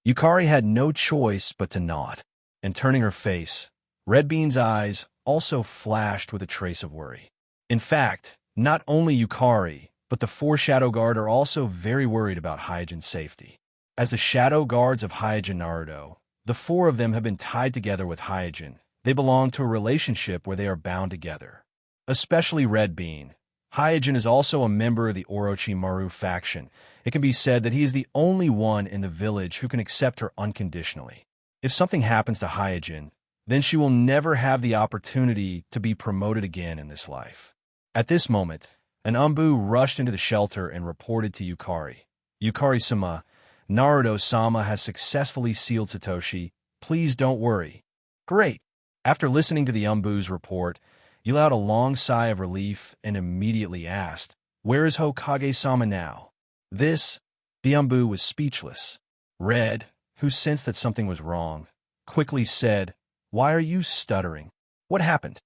S1: Yukari had no choice but to nod. And turning her face, Red Bean's eyes also flashed with a trace of worry. In fact, not only Yukari, but the 4 Shadow Guard are also very worried about Hyojin's safety. As the Shadow Guards of Hyojin Naruto, the 4 of them have been tied together with Hyojin. They belong to a relationship where they are bound together. Especially Red Bean. Hyojin is also a member of the Orochimaru faction. It can be said that he is the only one in the village who can accept her unconditionally. If something happens to Hyojin, then she will never have the opportunity to be promoted again in this life. At this moment, an Umbu rushed into the shelter and reported to Yukari. "Yukari-sama, Naruto-sama has successfully sealed Satoshi. Please don't worry." "Great." After listening to the Umbu's report, you let out a long sigh of relief and immediately asked, "Where is Hokage-sama now?" The Umbu was speechless. Red, who sensed that something was wrong, quickly said, "Why are you stuttering? What happened?"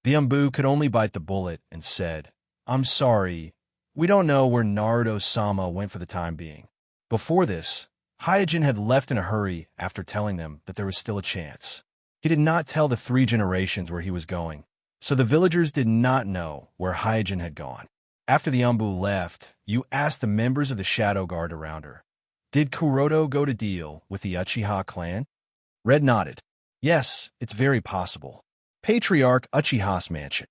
S1: The Umbu could only bite the bullet and said, "I'm sorry. We don't know where Naruto-sama went for the time being." Before this, Hyojin had left in a hurry after telling them that there was still a chance. He did not tell the 3 generations where he was going, so the villagers did not know where Hyojin had gone. After the Umbu left, you asked the members of the Shadow Guard around her, "Did Kuroto go to deal with the Uchiha clan?" Red nodded. "Yes, it's very possible. Patriarch Uchiha's mansion."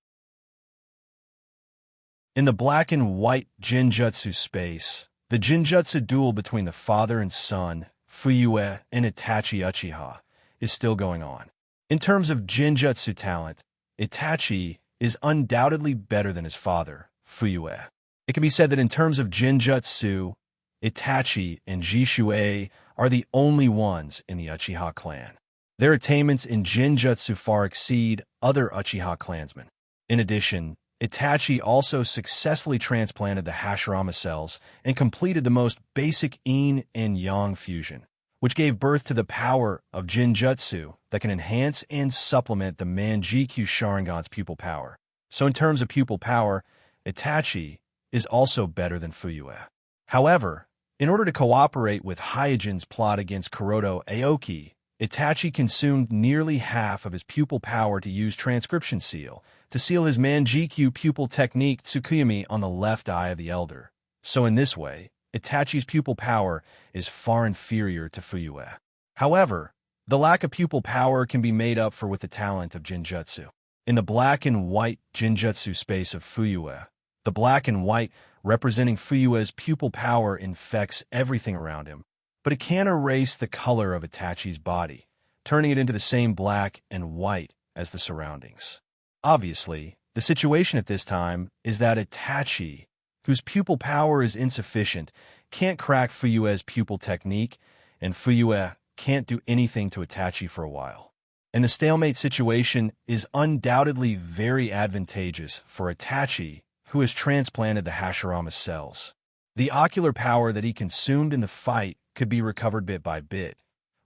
S1: In the black and white Jinjutsu space, the Jinjutsu duel between the father and son, Fuyue and Itachi Uchiha, is still going on. In terms of Jinjutsu talent, Itachi is undoubtedly better than his father, Fuyue. It can be said that in terms of Jinjutsu, Itachi and Jishue are the only ones in the Uchiha clan. Their attainments in Jinjutsu far exceed other Uchiha clansmen. In addition, Itachi also successfully transplanted the Hashirama cells and completed the most basic yin and yang fusion, which gave birth to the power of Jinjutsu that can enhance and supplement the Manjikyu Sharingan's pupil power. So in terms of pupil power, Itachi is also better than Fuyue. However, in order to cooperate with Hyojin's plot against Kuroto Aoki, Itachi consumed nearly half of his pupil power to use transcription seal, to seal his Manjikyu pupil technique Tsukuyami on the left eye of the elder. So in this way, Itachi's pupil power is far inferior to Fuyue. However, the lack of pupil power can be made up for with the talent of Jinjutsu. In the black and white Jinjutsu space of Fuyue, the black and white representing Fuyue's pupil power infects everything around him, but it can't erase the color of Itachi's body, turning it into the same black and white as the surroundings. Obviously, the situation at this time is that Itachi, whose pupil power is insufficient, can't crack Fuyue's pupil technique, and Fuyue can't do anything to Itachi for a while. And the stalemate situation is undoubtedly very advantageous for Itachi, who has transplanted the Hashirama cells. The ocular power that he consumed in the fight could be recovered bit by bit,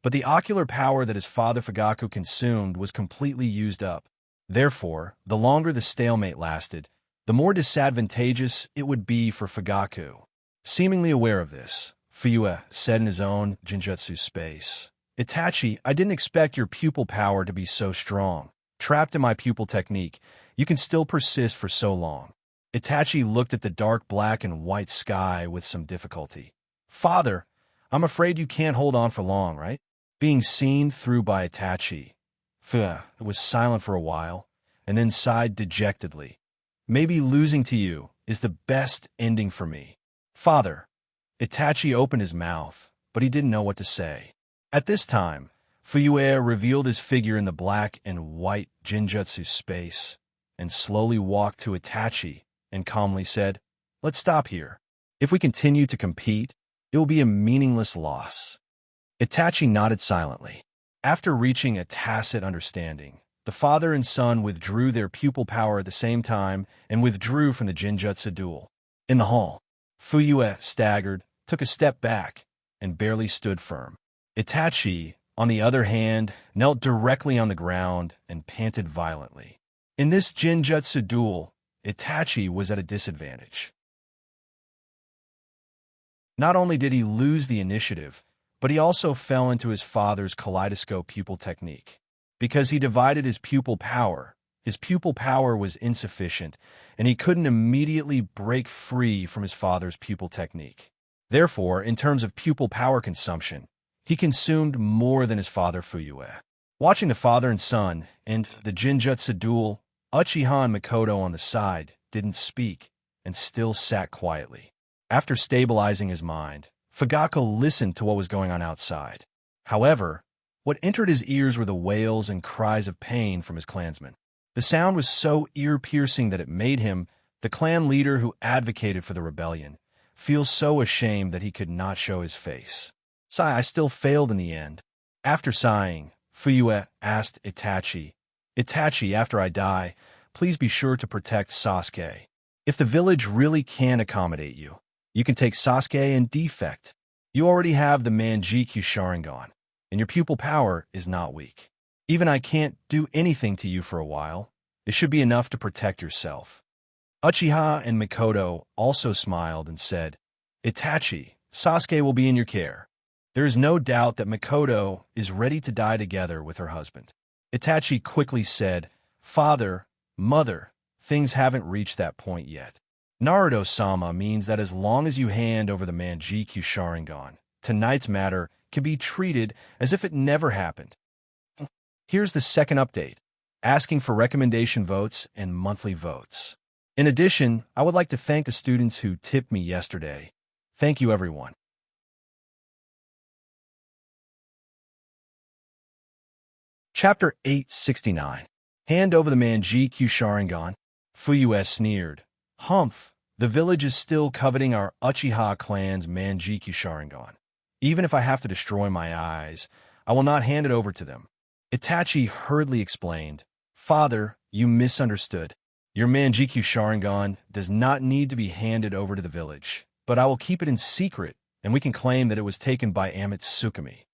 S1: but the ocular power that his father Fugaku consumed was completely used up. Therefore, the longer the stalemate lasted, the more disadvantageous it would be for Fugaku. Seemingly aware of this, Fuyue said in his own Jinjutsu space, "Itachi, I didn't expect your pupil power to be so strong. Trapped in my pupil technique, you can still persist for so long." Itachi looked at the dark black and white sky with some difficulty. "Father, I'm afraid you can't hold on for long, right?" Being seen through by Itachi, Fuyue was silent for a while, and then sighed dejectedly. "Maybe losing to you is the best ending for me." "Father." Itachi opened his mouth, but he didn't know what to say. At this time, Fuyue revealed his figure in the black and white Jinjutsu space, and slowly walked to Itachi and calmly said, "Let's stop here. If we continue to compete, it will be a meaningless loss." Itachi nodded silently. After reaching a tacit understanding, the father and son withdrew their pupil power at the same time and withdrew from the Jinjutsu duel. In the hall, Fuyue staggered, took a step back, and barely stood firm. Itachi, on the other hand, knelt directly on the ground and panted violently. In this Jinjutsu duel, Itachi was at a disadvantage. Not only did he lose the initiative, but he also fell into his father's kaleidoscope pupil technique. Because he divided his pupil power was insufficient, and he couldn't immediately break free from his father's pupil technique. Therefore, in terms of pupil power consumption, he consumed more than his father Fuyue. Watching the father and son and the Jinjutsu duel, Uchiha and Mikoto on the side didn't speak and still sat quietly. After stabilizing his mind, Fugaku listened to what was going on outside. However, what entered his ears were the wails and cries of pain from his clansmen. The sound was so ear-piercing that it made him, the clan leader who advocated for the rebellion, feel so ashamed that he could not show his face. "I still failed in the end." After sighing, Fuyue asked Itachi, "Itachi, after I die, please be sure to protect Sasuke. If the village really can accommodate you, you can take Sasuke and defect. You already have the Manjikyu Sharingan, and your pupil power is not weak. Even I can't do anything to you for a while. It should be enough to protect yourself." Uchiha and Mikoto also smiled and said, "Itachi, Sasuke will be in your care." There is no doubt that Mikoto is ready to die together with her husband. Itachi quickly said, "Father, mother, things haven't reached that point yet. Naruto-sama means that as long as you hand over the Manjikyu Sharingan, tonight's matter can be treated as if it never happened." Here's the second update, asking for recommendation votes and monthly votes. In addition, I would like to thank the students who tipped me yesterday. Thank you, everyone. Chapter 869. Hand over the Manjikyu Sharingan. Fuyue sneered. "Humph, the village is still coveting our Uchiha clan's Manjikyu Sharingan. Even if I have to destroy my eyes, I will not hand it over to them." Itachi hurriedly explained, "Father, you misunderstood. Your Manjikyu Sharingan does not need to be handed over to the village, but I will keep it in secret, and we can claim that it was taken by Tsukumi."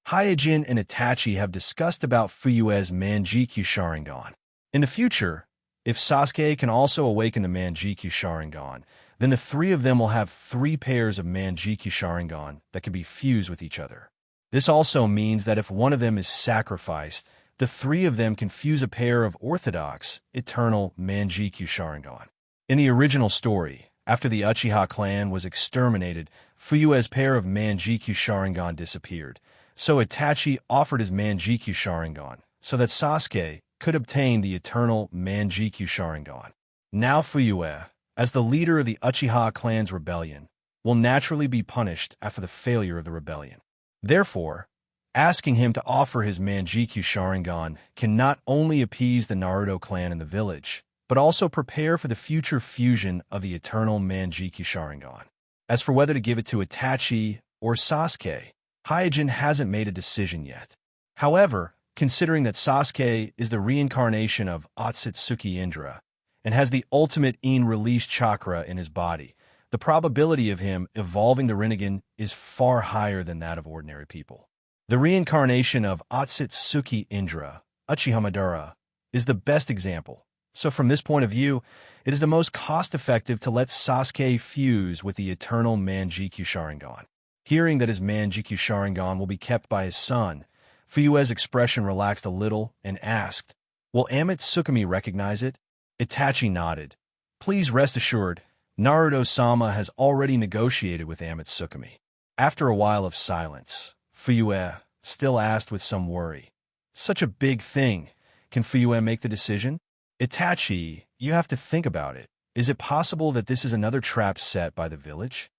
S1: Hyojin and Itachi have discussed about Fuyue's Manjikyu Sharingan. In the future, if Sasuke can also awaken the Manjikyu Sharingan, then the three of them will have 3 pairs of Manjikyu Sharingan that can be fused with each other. This also means that if one of them is sacrificed, the three of them can fuse a pair of orthodox, eternal Manjikyu Sharingan. In the original story, after the Uchiha clan was exterminated, Fuyue's pair of Manjikyu Sharingan disappeared, so Itachi offered his Manjikyu Sharingan so that Sasuke could obtain the eternal Manjikyu Sharingan. Now Fuyue, as the leader of the Uchiha clan's rebellion, will naturally be punished after the failure of the rebellion. Therefore, asking him to offer his Manjikyu Sharingan can not only appease the Naruto clan in the village, but also prepare for the future fusion of the eternal Manjikyu Sharingan. As for whether to give it to Itachi or Sasuke, Hyojin hasn't made a decision yet. However, considering that Sasuke is the reincarnation of Otsutsuki Indra and has the ultimate in-release chakra in his body, the probability of him evolving the Rinnegan is far higher than that of ordinary people. The reincarnation of Otsutsuki Indra, Uchiha Madara, is the best example. So from this point of view, it is the most cost-effective to let Sasuke fuse with the eternal Manjikyu Sharingan. Hearing that his Manjikyu Sharingan will be kept by his son, Fuyue's expression relaxed a little and asked, "Will Amatsuki recognize it?" Itachi nodded. "Please rest assured, Naruto-sama has already negotiated with Amatsuki." After a while of silence, Fuyue still asked with some worry, "Such a big thing. Can Fuyue make the decision?" "Itachi, you have to think about it. Is it possible that this is another trap set by the village?"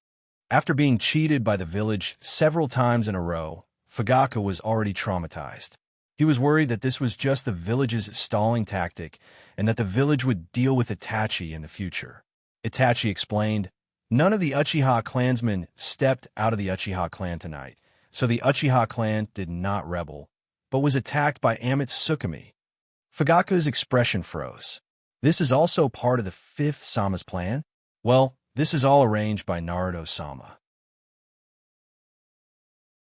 S1: After being cheated by the village several times in a row, Fugaku was already traumatized. He was worried that this was just the village's stalling tactic and that the village would deal with Itachi in the future. Itachi explained, "None of the Uchiha clansmen stepped out of the Uchiha clan tonight, so the Uchiha clan did not rebel, but was attacked by Amatsuki." Fugaku's expression froze. "This is also part of the fifth Sama's plan?" "Well, this is all arranged by Naruto-sama."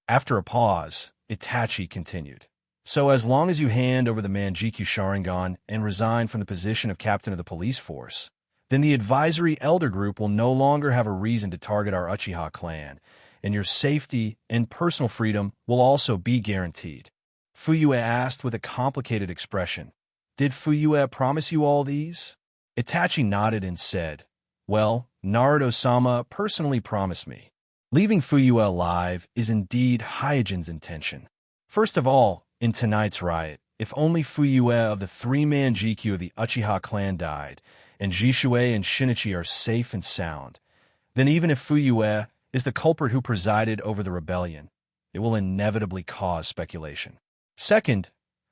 S1: After a pause, Itachi continued, "So as long as you hand over the Manjikyu Sharingan and resign from the position of captain of the police force, then the advisory elder group will no longer have a reason to target our Uchiha clan, and your safety and personal freedom will also be guaranteed." Fuyue asked with a complicated expression, "Did Fuyue promise you all these?" Itachi nodded and said, "Well, Naruto-sama personally promised me." Leaving Fuyue alive is indeed Hyojin's intention. First of all, in tonight's riot, if only Fuyue of the three Manjikyu of the Uchiha clan died, and Jishue and Shinichi are safe and sound, then even if Fuyue is the culprit who presided over the rebellion, it will inevitably cause speculation. Second,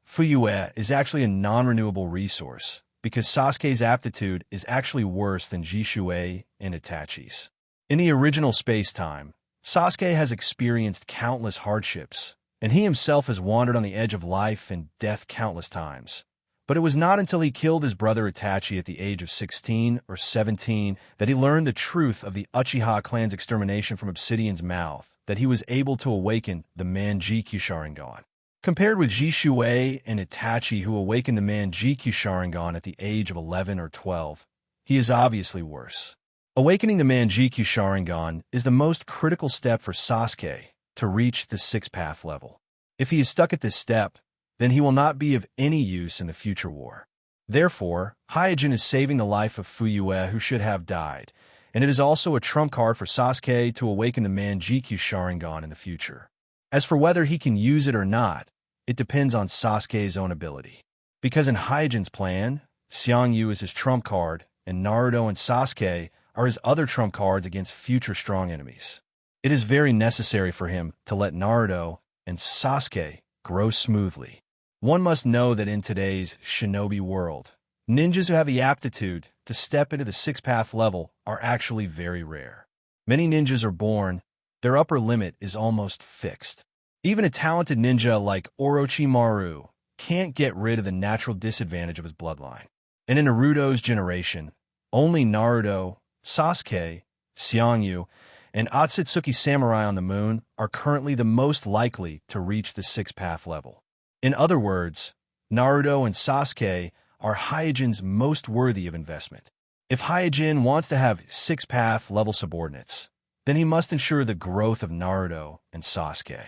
S1: Fuyue is actually a non-renewable resource, because Sasuke's aptitude is actually worse than Jishue and Itachi's. In the original space-time, Sasuke has experienced countless hardships, and he himself has wandered on the edge of life and death countless times. But it was not until he killed his brother Itachi at the age of 16 or 17 that he learned the truth of the Uchiha clan's extermination from Obsidian's mouth, that he was able to awaken the Manjikyu Sharingan. Compared with Jishue and Itachi, who awakened the Manjikyu Sharingan at the age of 11 or 12, he is obviously worse. Awakening the Manjikyu Sharingan is the most critical step for Sasuke to reach the six-path level. If he is stuck at this step, then he will not be of any use in the future war. Therefore, Hyojin is saving the life of Fuyue, who should have died, and it is also a trump card for Sasuke to awaken the Manjikyu Sharingan in the future. As for whether he can use it or not, it depends on Sasuke's own ability. Because in Hyojin's plan, Xiangyu is his trump card, and Naruto and Sasuke are his other trump cards against future strong enemies. It is very necessary for him to let Naruto and Sasuke grow smoothly. One must know that in today's shinobi world, ninjas who have the aptitude to step into the six-path level are actually very rare. Many ninjas are born, their upper limit is almost fixed. Even a talented ninja like Orochimaru can't get rid of the natural disadvantage of his bloodline. And in Naruto's generation, only Naruto, Sasuke, Xiangyu, and Otsutsuki Samurai on the moon are currently the most likely to reach the six-path level. In other words, Naruto and Sasuke are Hyojin's most worthy of investment. If Hyojin wants to have six-path level subordinates, then he must ensure the growth of Naruto and Sasuke.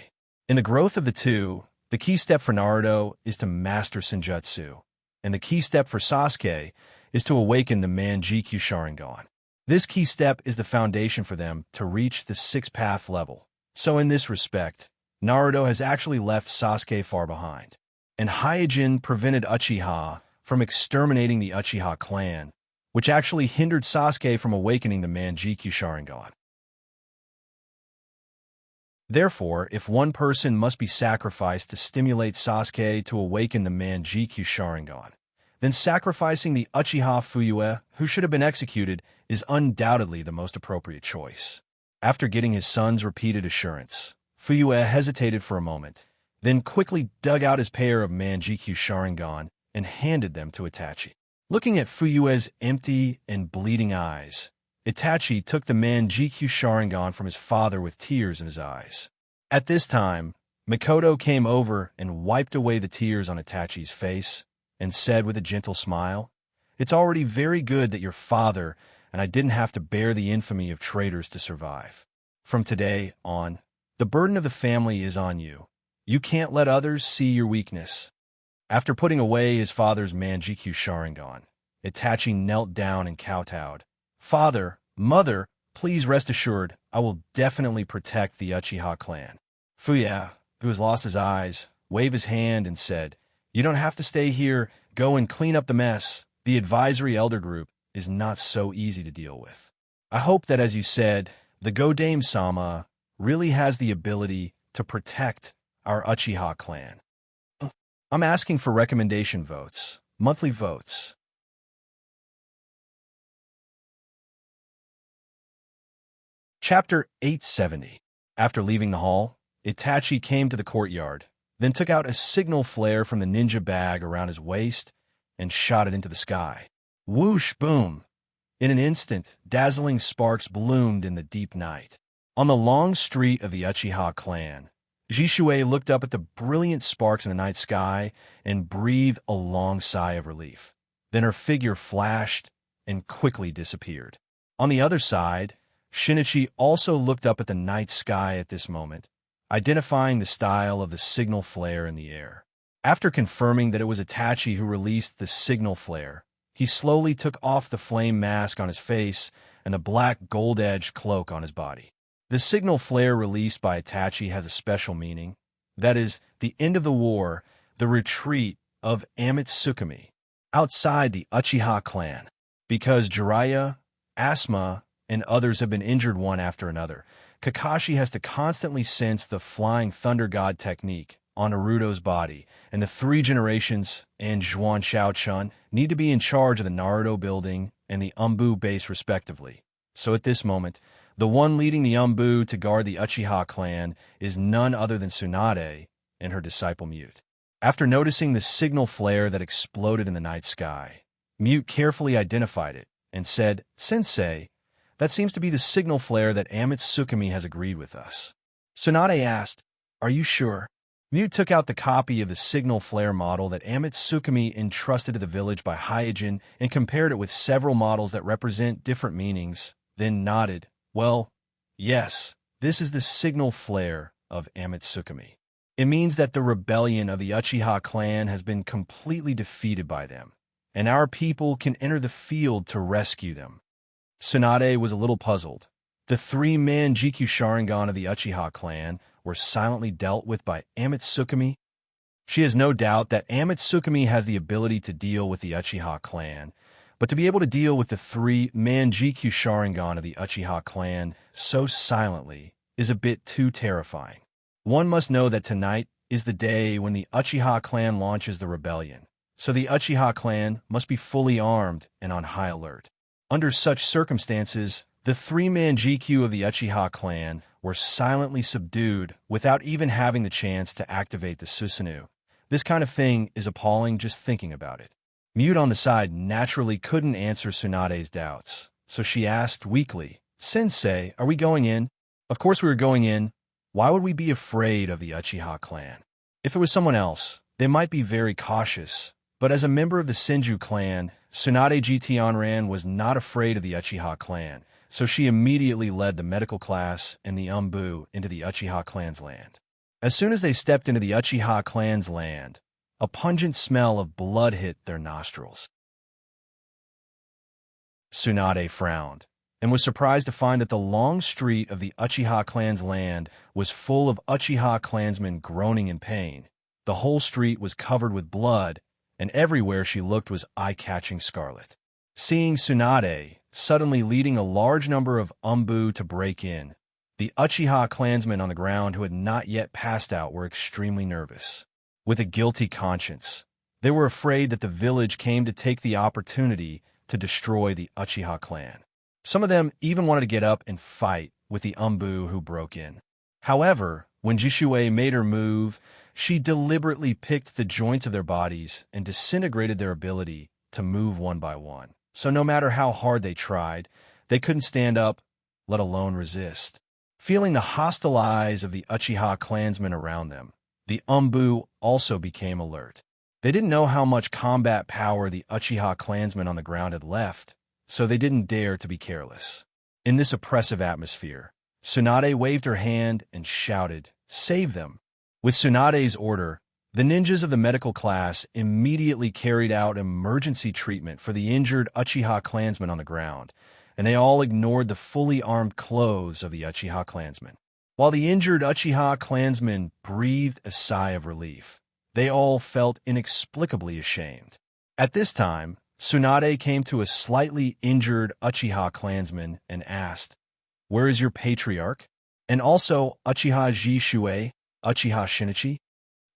S1: In the growth of the two, the key step for Naruto is to master Senjutsu, and the key step for Sasuke is to awaken the Manjikyu Sharingan. This key step is the foundation for them to reach the six-path level. So in this respect, Naruto has actually left Sasuke far behind. And Hyojin prevented Uchiha from exterminating the Uchiha clan, which actually hindered Sasuke from awakening the Manjikyu Sharingan. Therefore, if one person must be sacrificed to stimulate Sasuke to awaken the Manjikyu Sharingan, then sacrificing the Uchiha Fuyue, who should have been executed, is undoubtedly the most appropriate choice. After getting his son's repeated assurance, Fuyue hesitated for a moment, then quickly dug out his pair of Manjikyu Sharingan and handed them to Itachi. Looking at Fuyue's empty and bleeding eyes, Itachi took the Manjikyu Sharingan from his father with tears in his eyes. At this time, Mikoto came over and wiped away the tears on Itachi's face and said with a gentle smile, "It's already very good that your father and I didn't have to bear the infamy of traitors to survive. From today on, the burden of the family is on you. You can't let others see your weakness." After putting away his father's Manjikyu Sharingan, Itachi knelt down and kowtowed. "Father, mother, please rest assured, I will definitely protect the Uchiha clan." Fuyue, who has lost his eyes, waved his hand and said, "You don't have to stay here. Go and clean up the mess. The advisory elder group is not so easy to deal with. I hope that, as you said, the Godame-sama really has the ability to protect our Uchiha clan." I'm asking for recommendation votes, monthly votes. Chapter 870. After leaving the hall, Itachi came to the courtyard, then took out a signal flare from the ninja bag around his waist and shot it into the sky. Whoosh, boom! In an instant, dazzling sparks bloomed in the deep night. On the long street of the Uchiha clan, Jishue looked up at the brilliant sparks in the night sky and breathed a long sigh of relief. Then her figure flashed and quickly disappeared. On the other side, Shinichi also looked up at the night sky at this moment, identifying the style of the signal flare in the air. After confirming that it was Itachi who released the signal flare, he slowly took off the flame mask on his face and the black gold-edged cloak on his body. The signal flare released by Itachi has a special meaning. That is, the end of the war, the retreat of Amitsukami, outside the Uchiha clan. Because Jiraiya, Asuma, and others have been injured one after another, Kakashi has to constantly sense the Flying Thunder God technique on Naruto's body, and the three generations and Zhuan Shaochun need to be in charge of the Naruto building and the Umbu base respectively. So at this moment, the one leading the Umbu to guard the Uchiha clan is none other than Tsunade and her disciple Mute. After noticing the signal flare that exploded in the night sky, Mute carefully identified it and said, "Sensei, that seems to be the signal flare that Amitsukami has agreed with us." Tsunade asked, "Are you sure?" Mute took out the copy of the signal flare model that Amitsukami entrusted to the village by Hyojin and compared it with several models that represent different meanings, then nodded. "Well, yes, this is the signal flare of Amitsukami. It means that the rebellion of the Uchiha clan has been completely defeated by them, and our people can enter the field to rescue them." Tsunade was a little puzzled. The three Manjikyu Sharingan of the Uchiha clan were silently dealt with by Amitsukami. She has no doubt that Amitsukami has the ability to deal with the Uchiha clan, but to be able to deal with the three Manjikyu Sharingan of the Uchiha clan so silently is a bit too terrifying. One must know that tonight is the day when the Uchiha clan launches the rebellion, so the Uchiha clan must be fully armed and on high alert. Under such circumstances, the three Manjikyu of the Uchiha clan were silently subdued without even having the chance to activate the Susanoo. This kind of thing is appalling just thinking about it. Mute on the side naturally couldn't answer Tsunade's doubts, so she asked weakly, "Sensei, are we going in?" "Of course we are going in. Why would we be afraid of the Uchiha clan? If it was someone else, they might be very cautious, but as a member of the Senju clan, Tsunade Jitionran was not afraid of the Uchiha clan, so she immediately led the medical class and the Umbu into the Uchiha clan's land. As soon as they stepped into the Uchiha clan's land, a pungent smell of blood hit their nostrils. Tsunade frowned, and was surprised to find that the long street of the Uchiha clan's land was full of Uchiha clansmen groaning in pain. The whole street was covered with blood, and everywhere she looked was eye-catching scarlet. Seeing Tsunade suddenly leading a large number of umbu to break in, the Uchiha clansmen on the ground who had not yet passed out were extremely nervous. With a guilty conscience, they were afraid that the village came to take the opportunity to destroy the Uchiha clan. Some of them even wanted to get up and fight with the umbu who broke in. However, when Jishue made her move, she deliberately picked the joints of their bodies and disintegrated their ability to move one by one. So no matter how hard they tried, they couldn't stand up, let alone resist. Feeling the hostile eyes of the Uchiha clansmen around them, the umbu also became alert. They didn't know how much combat power the Uchiha clansmen on the ground had left, so they didn't dare to be careless. In this oppressive atmosphere, Tsunade waved her hand and shouted, "Save them!" With Tsunade's order, the ninjas of the medical class immediately carried out emergency treatment for the injured Uchiha clansmen on the ground, and they all ignored the fully armed clothes of the Uchiha clansmen. While the injured Uchiha clansmen breathed a sigh of relief, they all felt inexplicably ashamed. At this time, Tsunade came to a slightly injured Uchiha clansman and asked, "Where is your patriarch? And also Uchiha Jishue, Uchiha Shinichi?"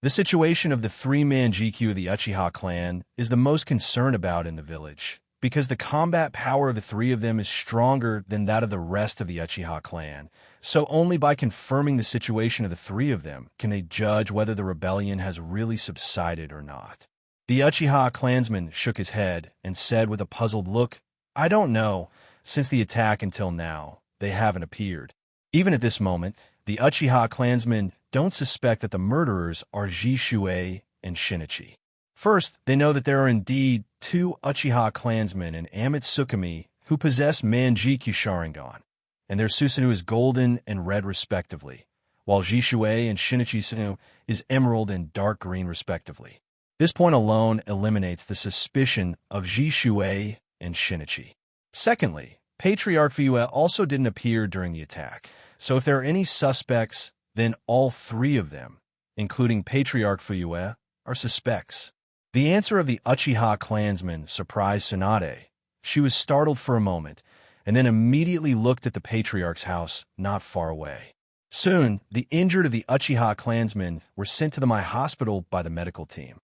S1: The situation of the three-man GQ of the Uchiha clan is the most concerned about in the village, because the combat power of the three of them is stronger than that of the rest of the Uchiha clan, so only by confirming the situation of the three of them can they judge whether the rebellion has really subsided or not. The Uchiha clansman shook his head and said with a puzzled look, "I don't know. Since the attack until now, they haven't appeared." Even at this moment, the Uchiha clansmen don't suspect that the murderers are Jishue and Shinichi. First, they know that there are indeed two Uchiha clansmen in Amitsukami who possess Manjiki Sharingan, and their Susanoo is golden and red respectively, while Jishue and Shinichi Susanoo is emerald and dark green respectively. This point alone eliminates the suspicion of Jishue and Shinichi. Secondly, Patriarch Fuyue also didn't appear during the attack, so if there are any suspects, then all three of them, including Patriarch Fuyue, are suspects. The answer of the Uchiha clansman surprised Tsunade. She was startled for a moment, and then immediately looked at the Patriarch's house not far away. Soon, the injured of the Uchiha clansmen were sent to the Mai Hospital by the medical team.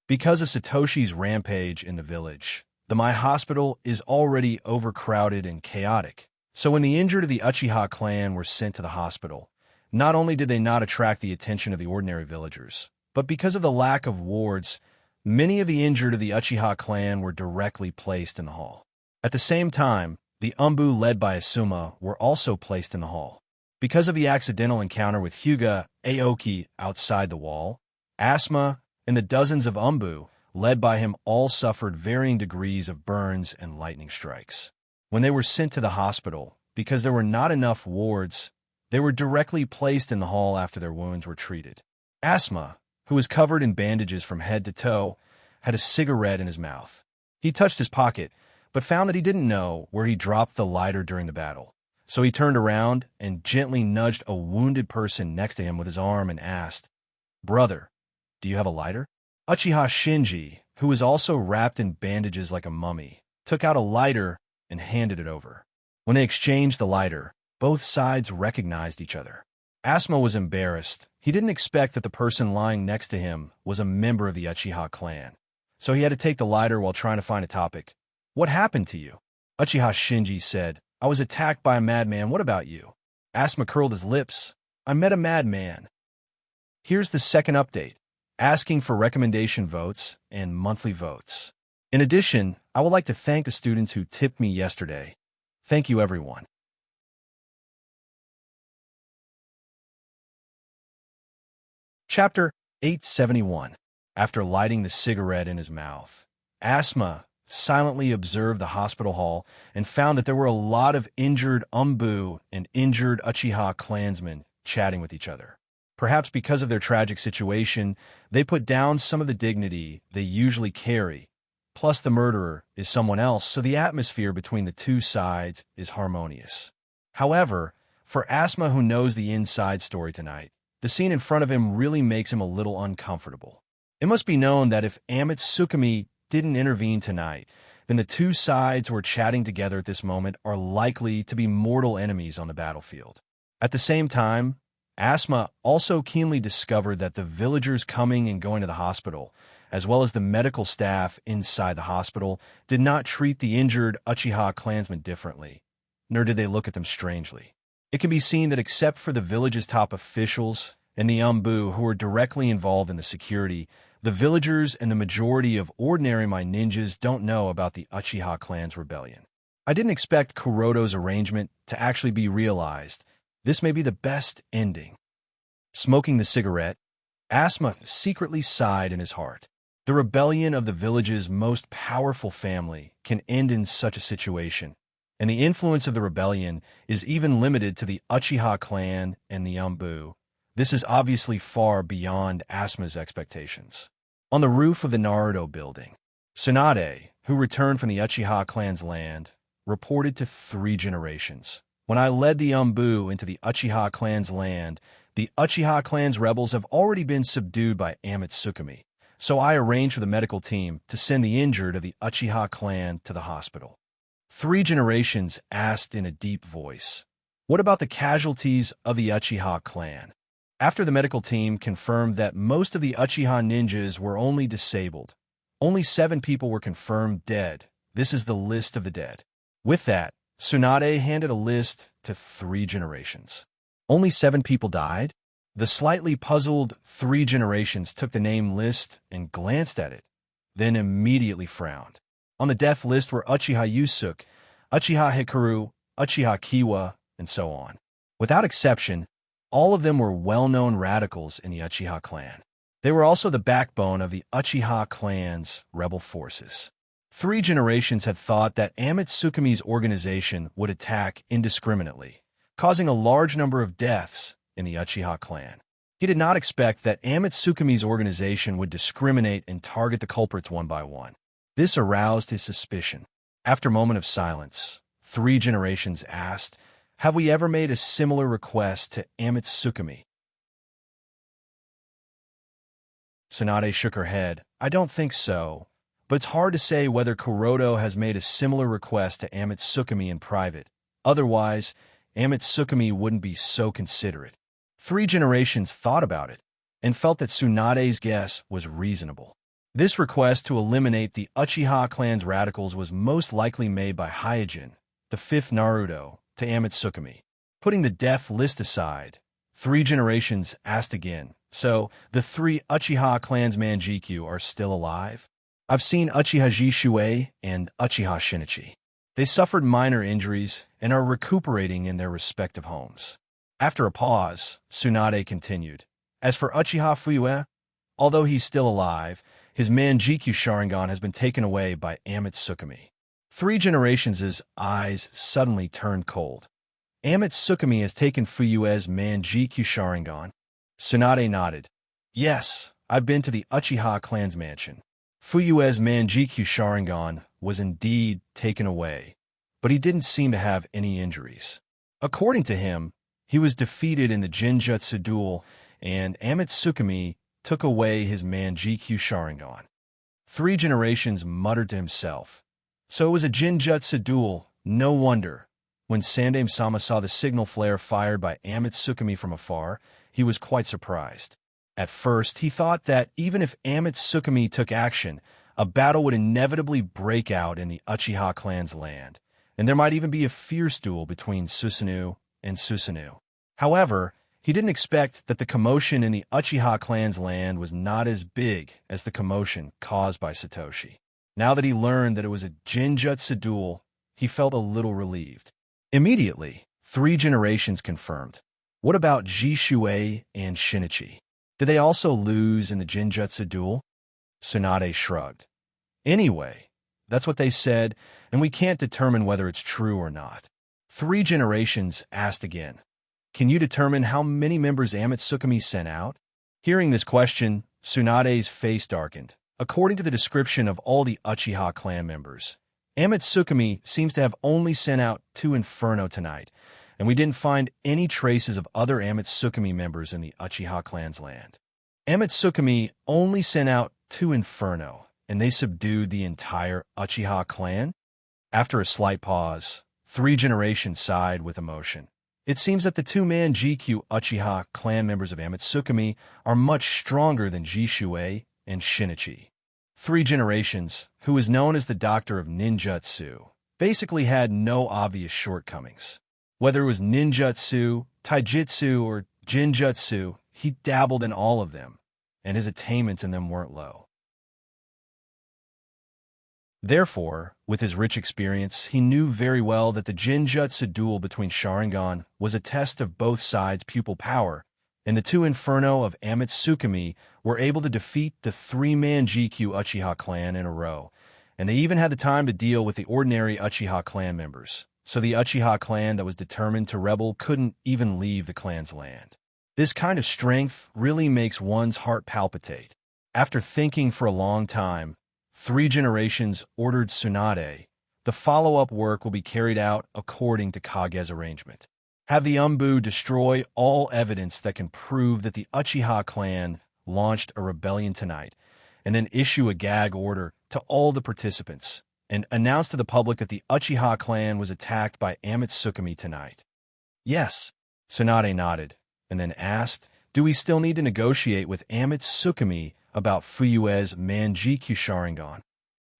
S1: Because of Satoshi's rampage in the village, the Mai Hospital is already overcrowded and chaotic. So when the injured of the Uchiha clan were sent to the hospital, not only did they not attract the attention of the ordinary villagers, but because of the lack of wards, many of the injured of the Uchiha clan were directly placed in the hall. At the same time, the umbu led by Asuma were also placed in the hall. Because of the accidental encounter with Hyuga Aoki outside the wall, Asuma and the dozens of umbu led by him all suffered varying degrees of burns and lightning strikes. When they were sent to the hospital, because there were not enough wards, they were directly placed in the hall after their wounds were treated. Asuma, who was covered in bandages from head to toe, had a cigarette in his mouth. He touched his pocket, but found that he didn't know where he dropped the lighter during the battle. So he turned around and gently nudged a wounded person next to him with his arm and asked, "Brother, do you have a lighter?" Uchiha Shinji, who was also wrapped in bandages like a mummy, took out a lighter and handed it over. When they exchanged the lighter, both sides recognized each other. Asuma was embarrassed. He didn't expect that the person lying next to him was a member of the Uchiha clan, so he had to take the lighter while trying to find a topic. "What happened to you?" Uchiha Shinji said, "I was attacked by a madman. What about you?" Asuma curled his lips. "I met a madman." Here's the second update, asking for recommendation votes and monthly votes. In addition, I would like to thank the students who tipped me yesterday. Thank you, everyone. Chapter 871. After lighting the cigarette in his mouth, Asuma silently observed the hospital hall and found that there were a lot of injured Umbu and injured Uchiha clansmen chatting with each other. Perhaps because of their tragic situation, they put down some of the dignity they usually carry. Plus, the murderer is someone else, so the atmosphere between the two sides is harmonious. However, for Asma, who knows the inside story tonight, the scene in front of him really makes him a little uncomfortable. It must be known that if Tsukumi didn't intervene tonight, then the two sides who are chatting together at this moment are likely to be mortal enemies on the battlefield. At the same time, Asma also keenly discovered that the villagers coming and going to the hospital, as well as the medical staff inside the hospital, did not treat the injured Uchiha clansmen differently, nor did they look at them strangely. It can be seen that except for the village's top officials and the Umbu who were directly involved in the security, the villagers and the majority of ordinary ninjas don't know about the Uchiha clan's rebellion. I didn't expect Kuroto's arrangement to actually be realized. This may be the best ending. Smoking the cigarette, Asma secretly sighed in his heart. The rebellion of the village's most powerful family can end in such a situation, and the influence of the rebellion is even limited to the Uchiha clan and the Umbu. This is obviously far beyond Asma's expectations. On the roof of the Naruto building, Tsunade, who returned from the Uchiha clan's land, reported to 3 generations. When I led the Umbu into the Uchiha clan's land, the Uchiha clan's rebels have already been subdued by Tsukumi, so I arranged for the medical team to send the injured of the Uchiha clan to the hospital. 3 generations asked in a deep voice, "What about the casualties of the Uchiha clan?" After the medical team confirmed that most of the Uchiha ninjas were only disabled, only 7 people were confirmed dead. This is the list of the dead. With that, Tsunade handed a list to 3 generations. Only 7 people died? The slightly puzzled 3 generations took the name list and glanced at it, then immediately frowned. On the death list were Uchiha Yusuke, Uchiha Hikaru, Uchiha Kiwa, and so on. Without exception, all of them were well-known radicals in the Uchiha clan. They were also the backbone of the Uchiha clan's rebel forces. 3 generations had thought that Tsukumi's organization would attack indiscriminately, causing a large number of deaths in the Uchiha clan. He did not expect that Tsukumi's organization would discriminate and target the culprits one by one. This aroused his suspicion. After a moment of silence, 3 generations asked, "Have we ever made a similar request to Tsukumi?" Tsunade shook her head. "I don't think so, but it's hard to say whether Kuroto has made a similar request to Tsukumi in private. Otherwise, Tsukumi wouldn't be so considerate." 3 generations thought about it and felt that Tsunade's guess was reasonable. This request to eliminate the Uchiha clan's radicals was most likely made by Hyojin, the 5th Naruto, to Tsukumi. Putting the death list aside, 3 generations asked again, "So, the 3 Uchiha clan's Manjikyu are still alive?" "I've seen Uchiha Jishue and Uchiha Shinichi. They suffered minor injuries and are recuperating in their respective homes." After a pause, Tsunade continued, "As for Uchiha Fuyue, although he's still alive, his Manjikyu Sharingan has been taken away by Tsukumi." 3 generations' eyes suddenly turned cold. Tsukumi has taken Fuyue's Manjikyu Sharingan. Tsunade nodded. "Yes, I've been to the Uchiha clan's mansion. Fuyue's Manjikyu Sharingan was indeed taken away, but he didn't seem to have any injuries. According to him, he was defeated in the Jinjutsu duel, and Tsukumi took away his Manjikyu Sharingan." 3 generations muttered to himself. So it was a Jinjutsu duel. No wonder. When Sandaime-sama saw the signal flare fired by Tsukumi from afar, he was quite surprised. At first, he thought that even if Tsukumi took action, a battle would inevitably break out in the Uchiha clan's land, and there might even be a fierce duel between Susanoo and Susanoo. However, he didn't expect that the commotion in the Uchiha clan's land was not as big as the commotion caused by Satoshi. Now that he learned that it was a Jinjutsu duel, he felt a little relieved. Immediately, 3 generations confirmed. "What about Jishue and Shinichi? Did they also lose in the Jinjutsu duel?" Tsunade shrugged. "Anyway, That's what they said, and we can't determine whether it's true or not. 3 generations asked again. Can you determine how many members Ametsukami sent out? Hearing this question, Tsunade's face darkened. According to the description of all the Uchiha clan members, Ametsukami seems to have only sent out 2 Inferno tonight, and we didn't find any traces of other Ametsukami members in the Uchiha clan's land. Ametsukami only sent out 2 Inferno, and they subdued the entire Uchiha clan? After a slight pause, 3 generations sighed with emotion. It seems that the 2-man GQ Uchiha clan members of Ametsukami are much stronger than Jishuei and Shinichi. 3 generations, who is known as the Doctor of Ninjutsu, basically had no obvious shortcomings. Whether it was ninjutsu, taijutsu, or jinjutsu, he dabbled in all of them, and his attainments in them weren't low. Therefore, with his rich experience, he knew very well that the Jinjutsu duel between Sharingan was a test of both sides' pupil power, and the 2 Inferno of Ametsukami were able to defeat the 3-man GQ Uchiha clan in a row, and they even had the time to deal with the ordinary Uchiha clan members, so the Uchiha clan that was determined to rebel couldn't even leave the clan's land. This kind of strength really makes one's heart palpitate. After thinking for a long time, 3 generations ordered Tsunade. The follow-up work will be carried out according to Kage's arrangement. Have the Umbu destroy all evidence that can prove that the Uchiha clan launched a rebellion tonight, and then issue a gag order to all the participants, and announce to the public that the Uchiha clan was attacked by Ametsukami tonight. Yes, Tsunade nodded, and then asked, do we still need to negotiate with Ametsukami about Fuyue's Manjikyu Sharingan?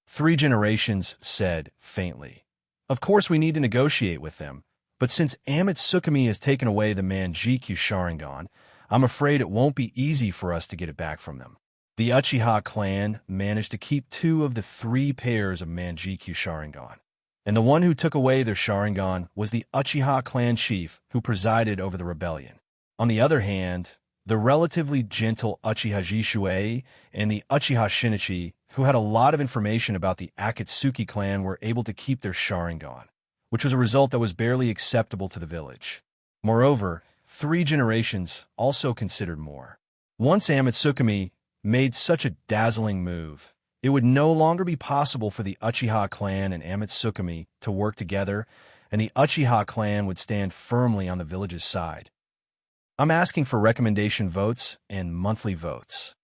S1: 3 generations said faintly. Of course we need to negotiate with them, but since Ametsukami has taken away the Manjikyu Sharingan, I'm afraid it won't be easy for us to get it back from them. The Uchiha clan managed to keep 2 of the 3 pairs of Manjikyu Sharingan, and the one who took away their Sharingan was the Uchiha clan chief who presided over the rebellion. On the other hand, the relatively gentle Uchiha Jishuei and the Uchiha Shinichi, who had a lot of information about the Akatsuki clan, were able to keep their Sharingan, which was a result that was barely acceptable to the village. Moreover, 3 generations also considered more. Once Ametsukami made such a dazzling move, it would no longer be possible for the Uchiha clan and Ametsukami to work together, and the Uchiha clan would stand firmly on the village's side. I'm asking for recommendation votes and monthly votes.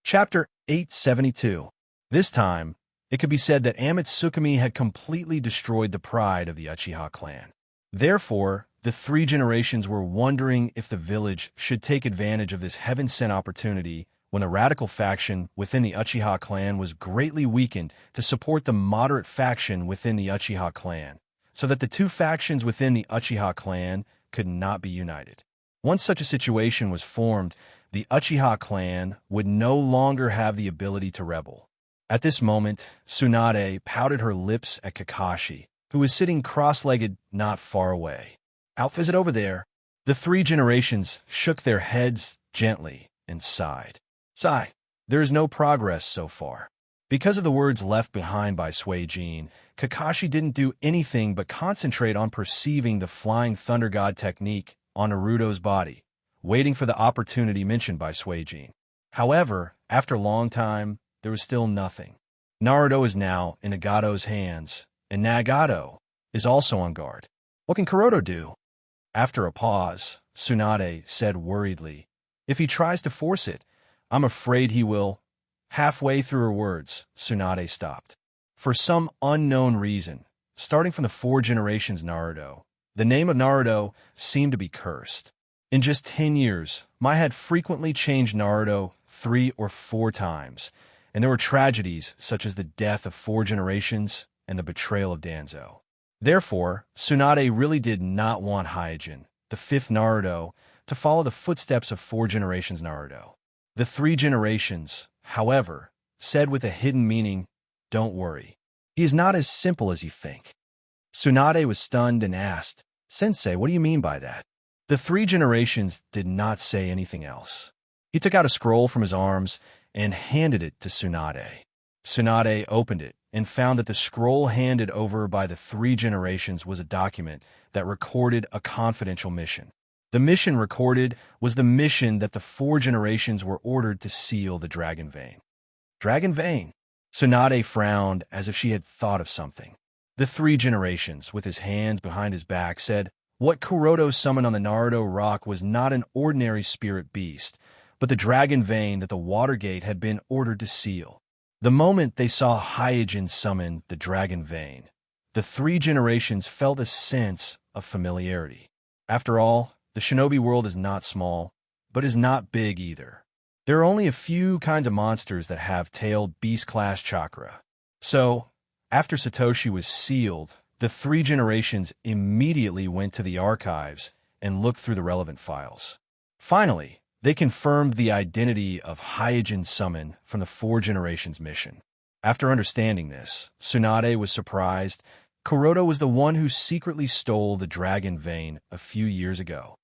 S1: Chapter 872. This time, it could be said that Ametsukami had completely destroyed the pride of the Uchiha clan. Therefore, the 3 generations were wondering if the village should take advantage of this heaven-sent opportunity when a radical faction within the Uchiha clan was greatly weakened to support the moderate faction within the Uchiha clan, so that the 2 factions within the Uchiha clan could not be united. Once such a situation was formed, the Uchiha clan would no longer have the ability to rebel. At this moment, Tsunade pouted her lips at Kakashi, who was sitting cross-legged not far away. I'll visit over there. The 3 generations shook their heads gently and sighed. Sigh. There is no progress so far. Because of the words left behind by Suijin, Kakashi didn't do anything but concentrate on perceiving the Flying Thunder God technique on Naruto's body, waiting for the opportunity mentioned by Suijin. However, after a long time, there was still nothing. Naruto is now in Nagato's hands, and Nagato is also on guard. What can Kuroto do? After a pause, Tsunade said worriedly, if he tries to force it, I'm afraid he will. Halfway through her words, Tsunade stopped. For some unknown reason, starting from the 4 generations Naruto, the name of Naruto seemed to be cursed. In just 10 years, Mai had frequently changed Naruto 3 or 4 times, and there were tragedies such as the death of 4 generations and the betrayal of Danzo. Therefore, Tsunade really did not want Hyojin, the 5th Naruto, to follow the footsteps of 4 generations Naruto. The 3 generations, however, said with a hidden meaning, don't worry. He is not as simple as you think. Tsunade was stunned and asked, Sensei, what do you mean by that? The 3 generations did not say anything else. He took out a scroll from his arms and handed it to Tsunade. Tsunade opened it and found that the scroll handed over by the three generations was a document that recorded a confidential mission. The mission recorded was the mission that the four generations were ordered to seal the Dragon Vein. Dragon Vein? Tsunade frowned as if she had thought of something. The three generations, with his hands behind his back, said what Kuroto summoned on the Naruto Rock was not an ordinary spirit beast, but the Dragon Vein that the Watergate had been ordered to seal. The moment they saw Hyojin summon the Dragon Vein, the three generations felt a sense of familiarity. After all, the shinobi world is not small, but is not big either. There are only a few kinds of monsters that have tailed beast-class chakra. So, after Satoshi was sealed, the three generations immediately went to the archives and looked through the relevant files. Finally, they confirmed the identity of Hyojin's summon from the four generations mission. After understanding this, Tsunade was surprised. Kuroto was the one who secretly stole the Dragon Vein a few years ago.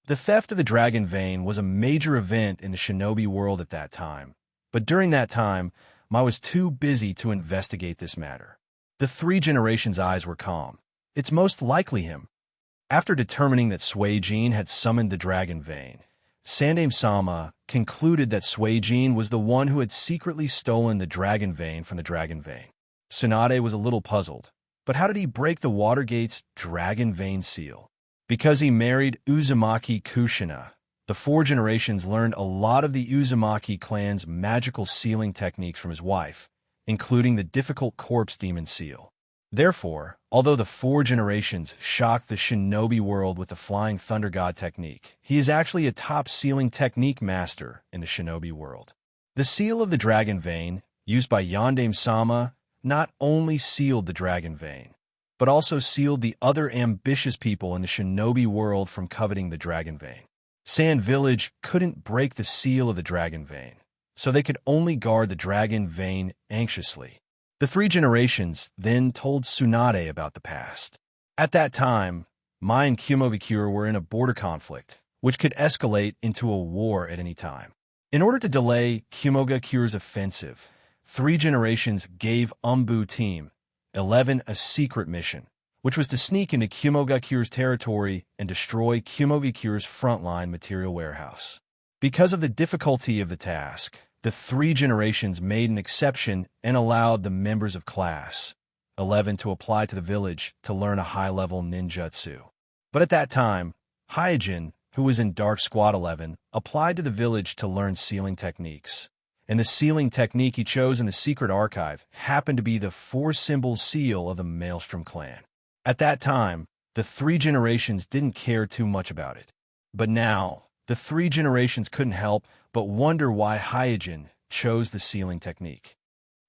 S1: The theft of the Dragon Vein was a major event in the shinobi world at that time, but during that time, Mai was too busy to investigate this matter. The three generations' eyes were calm. It's most likely him. After determining that Suijin had summoned the Dragon Vein, Sandaime-sama concluded that Suijin was the one who had secretly stolen the Dragon Vein from the Dragon Vein. Tsunade was a little puzzled, but how did he break the Watergate's Dragon Vein seal? Because he married Uzumaki Kushina. The four generations learned a lot of the Uzumaki clan's magical sealing techniques from his wife, including the difficult corpse demon seal. Therefore, although the four generations shocked the shinobi world with the flying thunder god technique, he is actually a top sealing technique master in the shinobi world. The seal of the Dragon Vein, used by Sandaime-sama, not only sealed the Dragon Vein, but also sealed the other ambitious people in the shinobi world from coveting the Dragon Vein. Sand Village couldn't break the seal of the Dragon Vein, so they could only guard the Dragon Vein anxiously. The three generations then told Tsunade about the past. At that time, Mai and Kumogakure were in a border conflict, which could escalate into a war at any time. In order to delay Kumogakure's offensive, three generations gave Umbu Team 11 a secret mission, which was to sneak into Kumogakure's territory and destroy Kumogakure's frontline material warehouse. Because of the difficulty of the task, the three generations made an exception and allowed the members of Class 11 to apply to the village to learn a high-level ninjutsu. But at that time, Hyojin, who was in Dark Squad 11, applied to the village to learn sealing techniques. And the sealing technique he chose in the secret archive happened to be the four-symbol seal of the Maelstrom clan. At that time, the three generations didn't care too much about it. But now, the three generations couldn't help but wonder why Hyojin chose the sealing technique.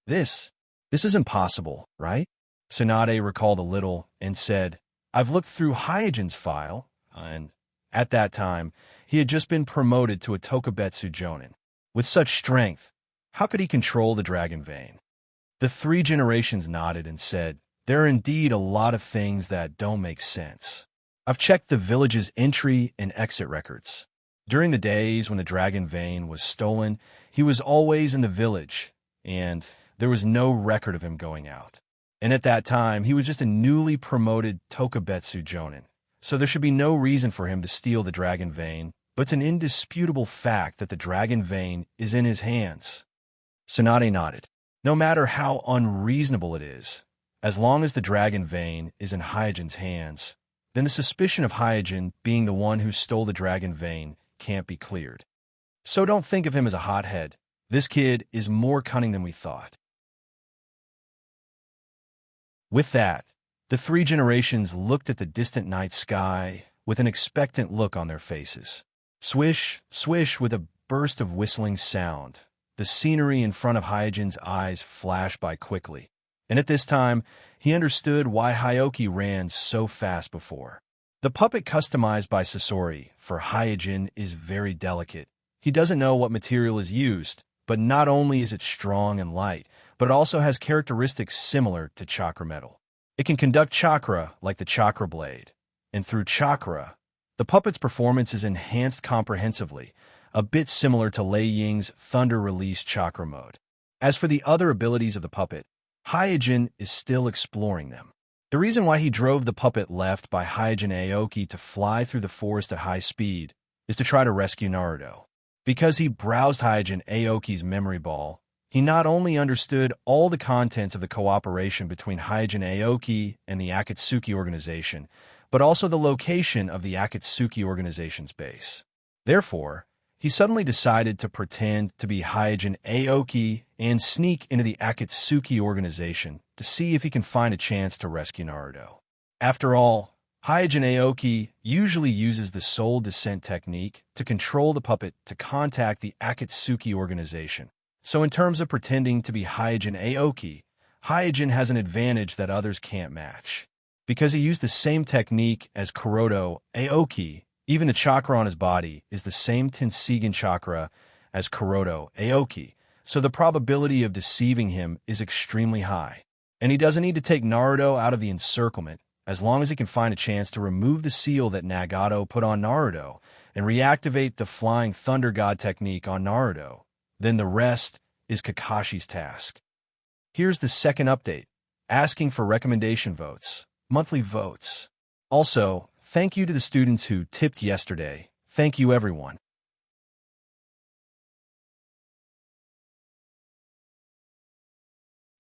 S1: This isn't possible, right? Tsunade recalled a little and said, I've looked through Hyojin's file, and at that time, he had just been promoted to a Tokubetsu Jonin. With such strength, how could he control the Dragon Vein? The three generations nodded and said, there are indeed a lot of things that don't make sense. I've checked the village's entry and exit records. During the days when the Dragon Vein was stolen, he was always in the village, and there was no record of him going out. And at that time, he was just a newly promoted Tokubetsu Jonin, so there should be no reason for him to steal the Dragon Vein, but it's an indisputable fact that the Dragon Vein is in his hands. Tsunade nodded. No matter how unreasonable it is, as long as the Dragon Vein is in Hyojin's hands, then the suspicion of Hyojin being the one who stole the Dragon Vein can't be cleared. So don't think of him as a hothead. This kid is more cunning than we thought. With that, the three generations looked at the distant night sky with an expectant look on their faces. Swish, swish, with a burst of whistling sound. The scenery in front of Hyojin's eyes flashed by quickly, and at this time, he understood why Hyoki ran so fast before. The puppet customized by Sasori for Hyojin is very delicate. He doesn't know what material is used, but not only is it strong and light, but it also has characteristics similar to chakra metal. It can conduct chakra like the chakra blade, and through chakra, The puppet's performance is enhanced comprehensively, a bit similar to Lei Ying's Thunder Release Chakra mode. As for the other abilities of the puppet, Hyojin is still exploring them. The reason why he drove the puppet left by Hyojin Aoki to fly through the forest at high speed is to try to rescue Naruto. Because he browsed Hyojin Aoki's memory ball, he not only understood all the contents of the cooperation between Hyojin Aoki and the Akatsuki organization, but also the location of the Akatsuki organization's base. Therefore, he suddenly decided to pretend to be Hyojin Aoki and sneak into the Akatsuki organization to see if he can find a chance to rescue Naruto. After all, Hyojin Aoki usually uses the soul descent technique to control the puppet to contact the Akatsuki organization. So in terms of pretending to be Hyojin Aoki, Hyojin has an advantage that others can't match. Because he used the same technique as Kuroto Aoki, even the chakra on his body is the same Tenseigan chakra as Kuroto Aoki, so the probability of deceiving him is extremely high. And he doesn't need to take Naruto out of the encirclement, as long as he can find a chance to remove the seal that Nagato put on Naruto and reactivate the Flying Thunder God technique on Naruto. Then the rest is Kakashi's task. Here's the second update, asking for recommendation votes, monthly votes. Also, thank you to the students who tipped yesterday. Thank you, everyone.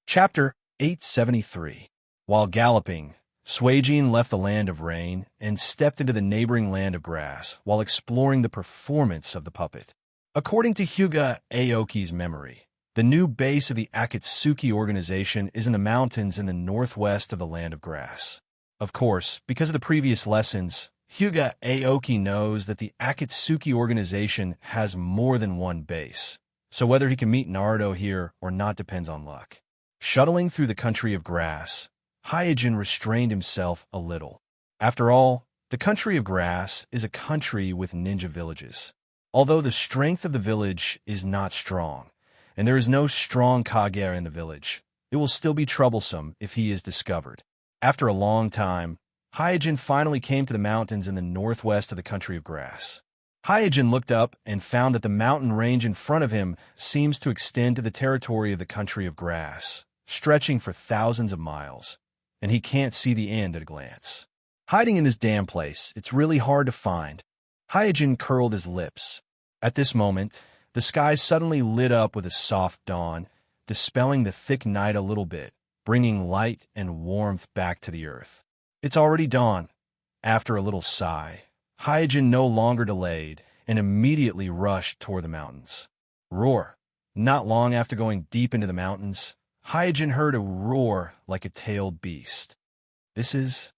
S1: Chapter 873. While galloping, Suijin left the land of rain and stepped into the neighboring land of grass while exploring the performance of the puppet. According to Hyuga Aoki's memory, the new base of the Akatsuki organization is in the mountains in the northwest of the land of grass. Of course, because of the previous lessons, Hyuga Aoki knows that the Akatsuki organization has more than one base, so whether he can meet Naruto here or not depends on luck. Shuttling through the country of grass, Hyojin restrained himself a little. After all, the country of grass is a country with ninja villages. Although the strength of the village is not strong, and there is no strong Kage in the village, it will still be troublesome if he is discovered. After a long time, Hyojin finally came to the mountains in the northwest of the country of grass. Hyojin looked up and found that the mountain range in front of him seems to extend to the territory of the country of grass, stretching for thousands of miles, and he can't see the end at a glance. Hiding in this damn place, it's really hard to find. Hyojin curled his lips. At this moment, the sky suddenly lit up with a soft dawn, dispelling the thick night a little bit, bringing light and warmth back to the earth. It's already dawn. After a little sigh, Hyojin no longer delayed and immediately rushed toward the mountains. Roar! Not long after going deep into the mountains, Hyojin heard a roar like a tailed beast. The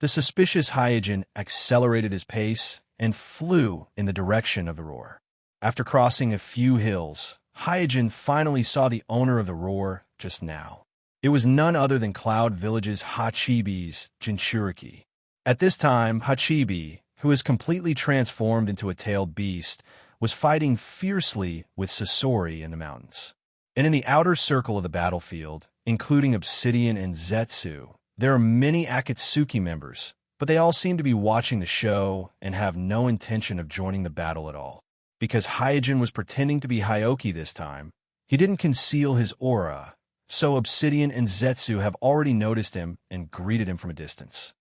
S1: suspicious Hyojin accelerated his pace and flew in the direction of the roar. After crossing a few hills, Hyojin finally saw the owner of the roar just now. It was none other than Cloud Village's Hachibi's Jinchuriki. At this time, Hachibi, who is completely transformed into a tailed beast, was fighting fiercely with Sasori in the mountains. And in the outer circle of the battlefield, including Obsidian and Zetsu, there are many Akatsuki members, but they all seem to be watching the show and have no intention of joining the battle at all. Because Hyojin was pretending to be Hyoki this time, he didn't conceal his aura, so Obsidian and Zetsu have already noticed him and greeted him from a distance.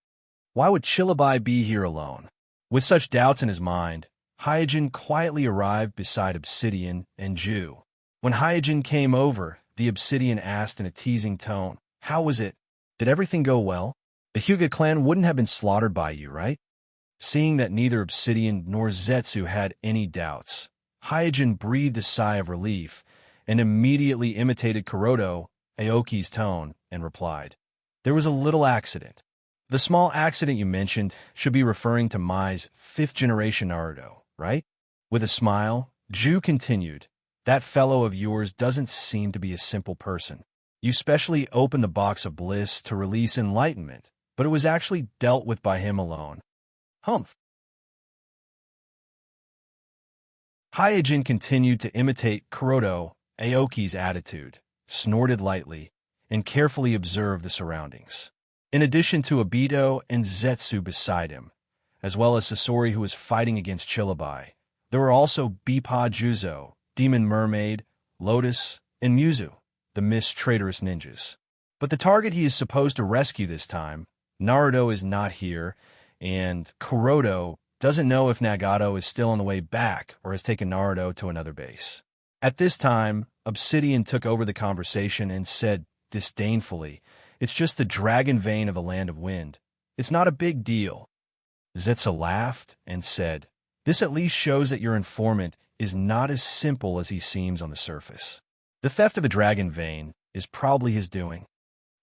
S1: Why would Chillabai be here alone? With such doubts in his mind, Hyojin quietly arrived beside Obsidian and Ju. When Hyojin came over, the Obsidian asked in a teasing tone, "How was it? Did everything go well? The Hyuga clan wouldn't have been slaughtered by you, right?" Seeing that neither Obsidian nor Zetsu had any doubts, Hyojin breathed a sigh of relief and immediately imitated Kuroto Aoki's tone and replied, "There was a little accident. The small accident you mentioned should be referring to Mai's 5th generation Naruto, right?" With a smile, Ju continued, "That fellow of yours doesn't seem to be a simple person. You specially opened the box of bliss to release enlightenment, but it was actually dealt with by him alone. Humph." Hyojin continued to imitate Kuroto Aoki's attitude, snorted lightly, and carefully observed the surroundings. In addition to Obito and Zetsu beside him, as well as Sasori, who was fighting against Chilabai. There were also Beepa Juzo, Demon Mermaid, Lotus, and Muzu, the Mist traitorous ninjas. But the target he is supposed to rescue this time, Naruto, is not here, and Kuroto doesn't know if Nagato is still on the way back or has taken Naruto to another base. At this time, Obsidian took over the conversation and said disdainfully, "It's just the dragon vein of the Land of Wind. It's not a big deal." Zetsu laughed and said, "This at least shows that your informant is not as simple as he seems on the surface. The theft of the dragon vein is probably his doing."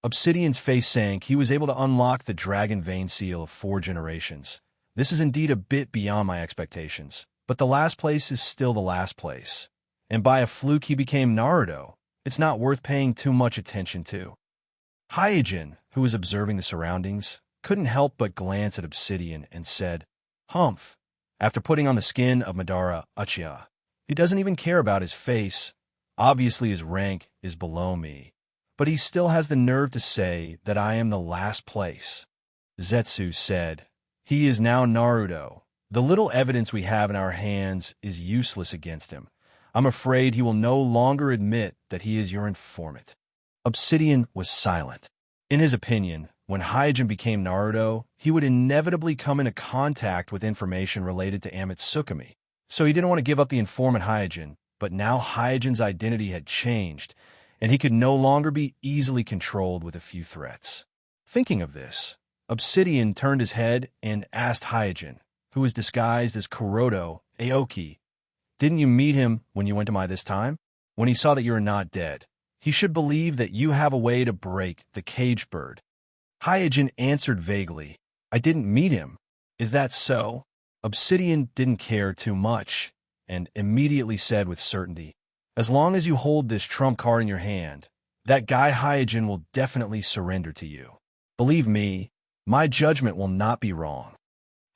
S1: Obsidian's face sank. He was able to unlock the dragon vein seal of 4 generations. This is indeed a bit beyond my expectations, but the last place is still the last place. And by a fluke he became Naruto. It's not worth paying too much attention to. Hyojin, who was observing the surroundings, couldn't help but glance at Obsidian and said, "Humph," after putting on the skin of Madara Uchiha. "He doesn't even care about his face. Obviously his rank is below me. But he still has the nerve to say that I am the last place." Zetsu said, "He is now Naruto. The little evidence we have in our hands is useless against him. I'm afraid he will no longer admit that he is your informant." Obsidian was silent. In his opinion, when Hyojin became Naruto, he would inevitably come into contact with information related to Amatsukami. So he didn't want to give up the informant Hyojin, but now Hyojin's identity had changed, and he could no longer be easily controlled with a few threats. Thinking of this, Obsidian turned his head and asked Hyojin, who was disguised as Kuroto Aoki, "Didn't you meet him when you went to my this time? When he saw that you are not dead, he should believe that you have a way to break the cage bird." Hyojin answered vaguely, "I didn't meet him. Is that so?" Obsidian didn't care too much, and immediately said with certainty, "As long as you hold this trump card in your hand, that guy Hyojin will definitely surrender to you. Believe me, my judgment will not be wrong."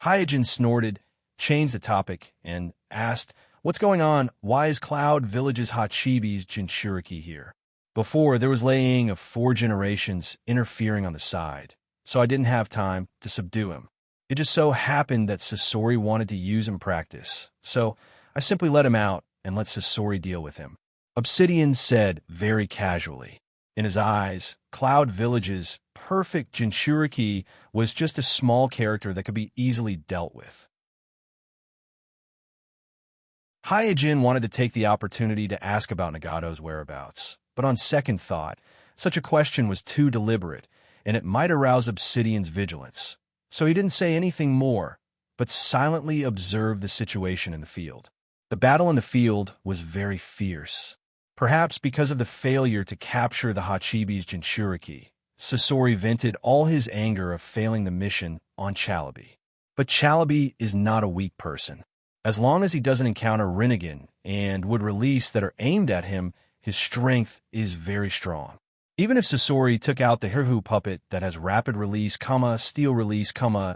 S1: Hyojin snorted, changed the topic, and asked, "What's going on? Why is Cloud Village's Hachibi's Jinchuriki here? Before, there was laying of 4 generations interfering on the side, so I didn't have time to subdue him. It just so happened that Sasori wanted to use him practice, so I simply let him out and let Sasori deal with him." Obsidian said very casually. In his eyes, Cloud Village's perfect Jinchuriki was just a small character that could be easily dealt with. Hyojin wanted to take the opportunity to ask about Nagato's whereabouts, but on second thought, such a question was too deliberate, and it might arouse Obsidian's vigilance. So he didn't say anything more, but silently observed the situation in the field. The battle in the field was very fierce. Perhaps because of the failure to capture the Hachibi's Jinchuriki, Sasori vented all his anger of failing the mission on Chalabi. But Chalabi is not a weak person. As long as he doesn't encounter Rinnegan and wood release that are aimed at him, his strength is very strong. Even if Sasori took out the Hiryu puppet that has rapid release, steel release,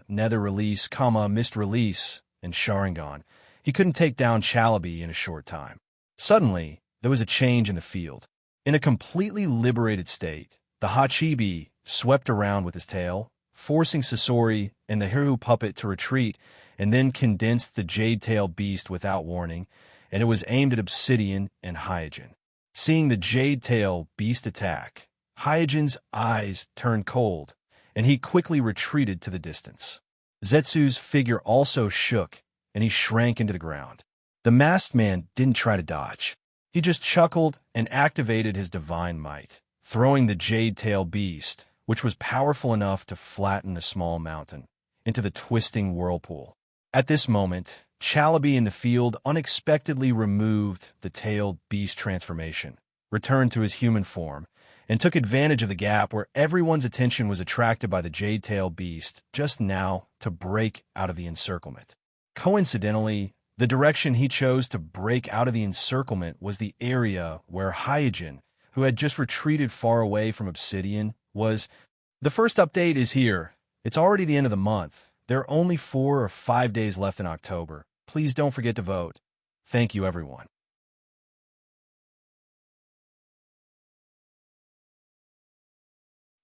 S1: nether release, mist release, and Sharingan, he couldn't take down Chalabi in a short time. Suddenly, there was a change in the field. In a completely liberated state, the Hachibi swept around with his tail, forcing Sasori and the Hiryu puppet to retreat, and then condensed the Jade Tail beast without warning, and it was aimed at Obsidian and Hyojin. Seeing the Jade Tail beast attack, Hyojin's eyes turned cold, and he quickly retreated to the distance. Zetsu's figure also shook, and he shrank into the ground. The masked man didn't try to dodge. He just chuckled and activated his divine might, throwing the Jade Tail beast, which was powerful enough to flatten a small mountain, into the twisting whirlpool. At this moment, Chalabi in the field unexpectedly removed the tailed beast transformation, returned to his human form, and took advantage of the gap where everyone's attention was attracted by the Jade Tail beast just now to break out of the encirclement. Coincidentally, the direction he chose to break out of the encirclement was the area where Hyojin, who had just retreated far away from Obsidian, was. The first update is here. It's already the end of the month. There are only 4 or 5 days left in October. Please don't forget to vote. Thank you, everyone.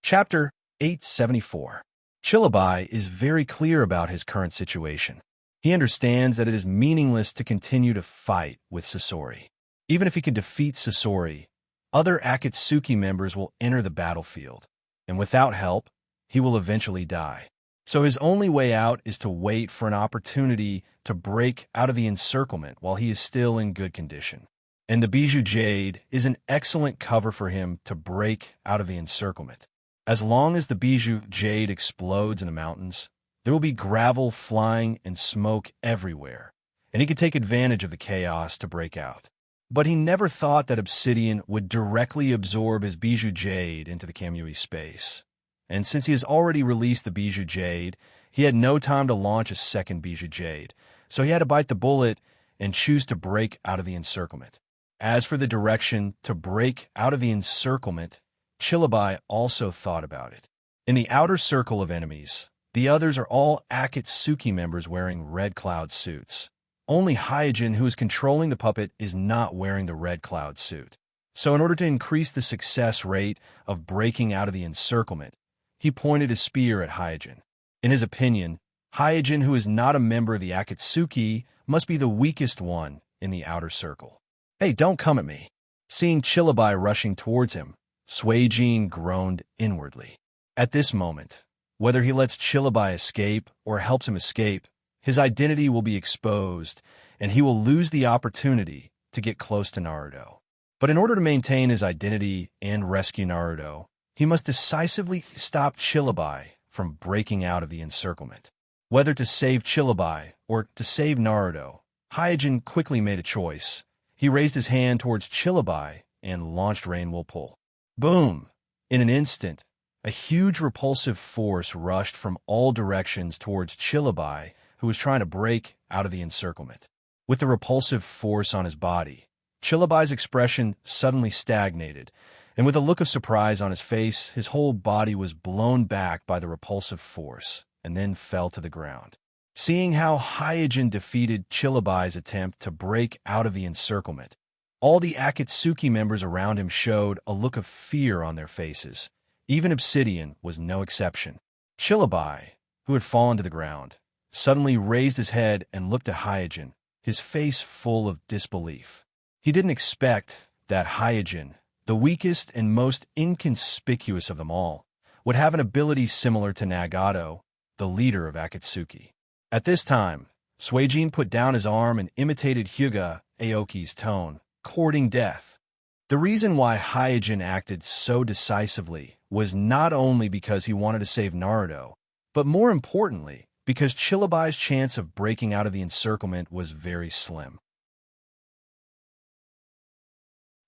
S1: Chapter 874. Chilabai is very clear about his current situation. He understands that it is meaningless to continue to fight with Sasori. Even if he can defeat Sasori, other Akatsuki members will enter the battlefield, and without help, he will eventually die. So his only way out is to wait for an opportunity to break out of the encirclement while he is still in good condition. And the Bijou Jade is an excellent cover for him to break out of the encirclement. As long as the Bijou Jade explodes in the mountains, there will be gravel flying and smoke everywhere, and he can take advantage of the chaos to break out. But he never thought that Obsidian would directly absorb his Bijou Jade into the Kamui space. And since he has already released the Bijou Jade, he had no time to launch a second Bijou Jade, so he had to bite the bullet and choose to break out of the encirclement. As for the direction to break out of the encirclement, Chilabai also thought about it. In the outer circle of enemies, the others are all Akatsuki members wearing red cloud suits. Only Hyojin, who is controlling the puppet, is not wearing the red cloud suit. So in order to increase the success rate of breaking out of the encirclement, he pointed a spear at Hyojin. In his opinion, Hyojin, who is not a member of the Akatsuki, must be the weakest one in the outer circle. "Hey, don't come at me." Seeing Chilabai rushing towards him, Suijin groaned inwardly. At this moment, whether he lets Chilabai escape or helps him escape, his identity will be exposed, and he will lose the opportunity to get close to Naruto. But in order to maintain his identity and rescue Naruto, he must decisively stop Chilabai from breaking out of the encirclement. Whether to save Chilabai or to save Naruto, Hyojin quickly made a choice. He raised his hand towards Chilabai and launched Rainbow Pull. Boom! In an instant, a huge repulsive force rushed from all directions towards Chilabai, who was trying to break out of the encirclement. With the repulsive force on his body, Chilabai's expression suddenly stagnated, and with a look of surprise on his face, his whole body was blown back by the repulsive force, and then fell to the ground. Seeing how Hyojin defeated Chilabai's attempt to break out of the encirclement, all the Akatsuki members around him showed a look of fear on their faces. Even Obsidian was no exception. Chilabai, who had fallen to the ground, suddenly raised his head and looked at Hyojin, his face full of disbelief. He didn't expect that Hyojin, the weakest and most inconspicuous of them all, would have an ability similar to Nagato, the leader of Akatsuki. At this time, Suijin put down his arm and imitated Hyuga Aoki's tone, courting death. The reason why Hyojin acted so decisively was not only because he wanted to save Naruto, but more importantly, because Chilabai's chance of breaking out of the encirclement was very slim.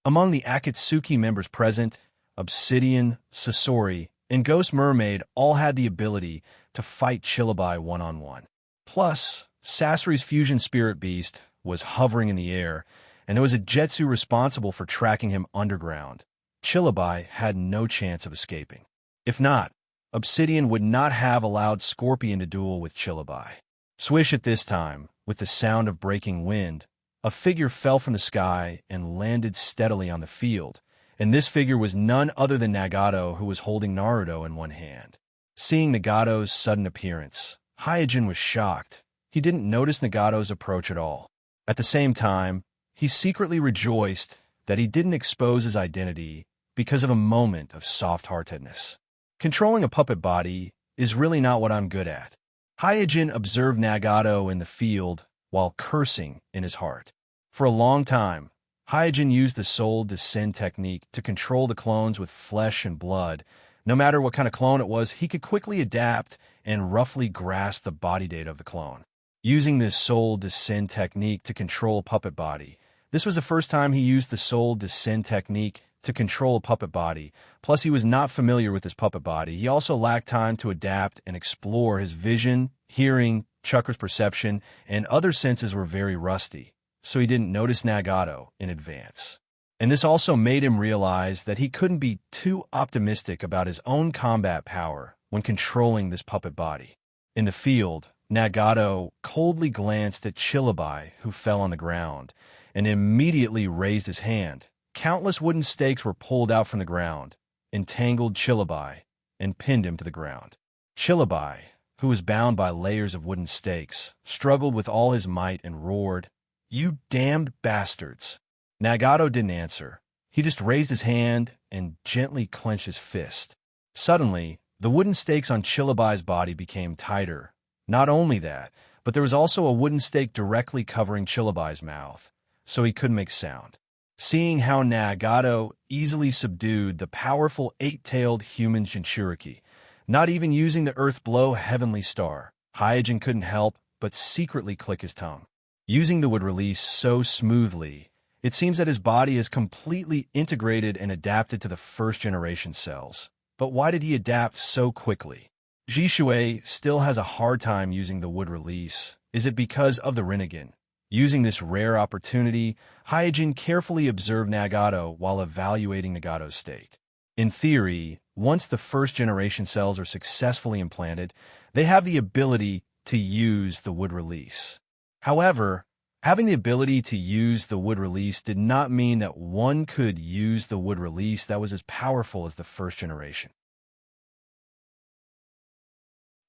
S1: Among the Akatsuki members present, Obsidian, Sasori, and Ghost Mermaid all had the ability to fight Chilabai one-on-one. Plus, Sasori's fusion spirit beast was hovering in the air, and there was a Jetsu responsible for tracking him underground. Chilabai had no chance of escaping. If not, Obsidian would not have allowed Scorpion to duel with Chilabai. Swish at this time, with the sound of breaking wind, a figure fell from the sky and landed steadily on the field, and this figure was none other than Nagato, who was holding Naruto in one hand. Seeing Nagato's sudden appearance, Hyojin was shocked. He didn't notice Nagato's approach at all. At the same time, he secretly rejoiced that he didn't expose his identity because of a moment of soft-heartedness. Controlling a puppet body is really not what I'm good at. Hyojin observed Nagato in the field while cursing in his heart. For a long time, Hyojin used the soul descend technique to control the clones with flesh and blood. No matter what kind of clone it was, he could quickly adapt and roughly grasp the body data of the clone. Using this soul descend technique to control a puppet body, this was the first time he used the soul descend technique to control a puppet body. Plus, he was not familiar with his puppet body. He also lacked time to adapt and explore. His vision, hearing, chakra's perception, and other senses were very rusty, so he didn't notice Nagato in advance. And this also made him realize that he couldn't be too optimistic about his own combat power when controlling this puppet body. In the field, Nagato coldly glanced at Chilabai, who fell on the ground, and immediately raised his hand. Countless wooden stakes were pulled out from the ground, entangled Chilabai, and pinned him to the ground. Chilabai, who was bound by layers of wooden stakes, struggled with all his might and roared, "You damned bastards!" Nagato didn't answer. He just raised his hand and gently clenched his fist. Suddenly, the wooden stakes on Chilabai's body became tighter. Not only that, but there was also a wooden stake directly covering Chilabai's mouth, so he couldn't make sound. Seeing how Nagato easily subdued the powerful eight-tailed human Jinchuriki, not even using the Earth Blow Heavenly Star, Hyojin couldn't help but secretly click his tongue. Using the wood release so smoothly, it seems that his body is completely integrated and adapted to the first-generation cells. But why did he adapt so quickly? Jishui still has a hard time using the wood release. Is it because of the Rinnegan? Using this rare opportunity, Hyojin carefully observed Nagato while evaluating Nagato's state. In theory, once the first-generation cells are successfully implanted, they have the ability to use the wood release. However, having the ability to use the wood release did not mean that one could use the wood release that was as powerful as the first generation.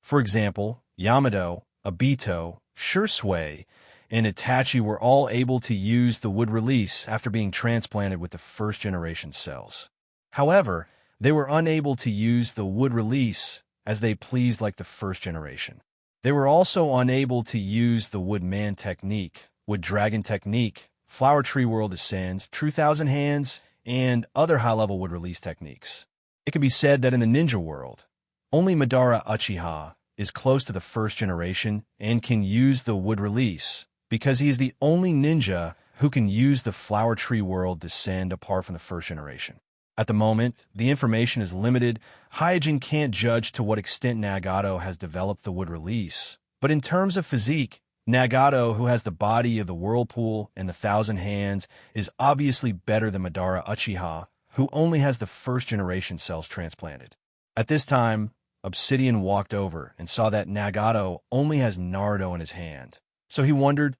S1: For example, Yamato, Obito, Shursui, and Itachi were all able to use the wood release after being transplanted with the first-generation cells. However, they were unable to use the wood release as they pleased like the first generation. They were also unable to use the wood man technique, wood dragon technique, flower tree world ascend, true thousand hands, and other high-level wood release techniques. It can be said that in the ninja world, only Madara Uchiha is close to the first generation and can use the wood release, because he is the only ninja who can use the flower tree world descend apart from the first generation. At the moment, the information is limited. Hyojin can't judge to what extent Nagato has developed the wood release. But in terms of physique, Nagato, who has the body of the whirlpool and the thousand hands, is obviously better than Madara Uchiha, who only has the first generation cells transplanted. At this time, Obsidian walked over and saw that Nagato only has Naruto in his hand. So he wondered,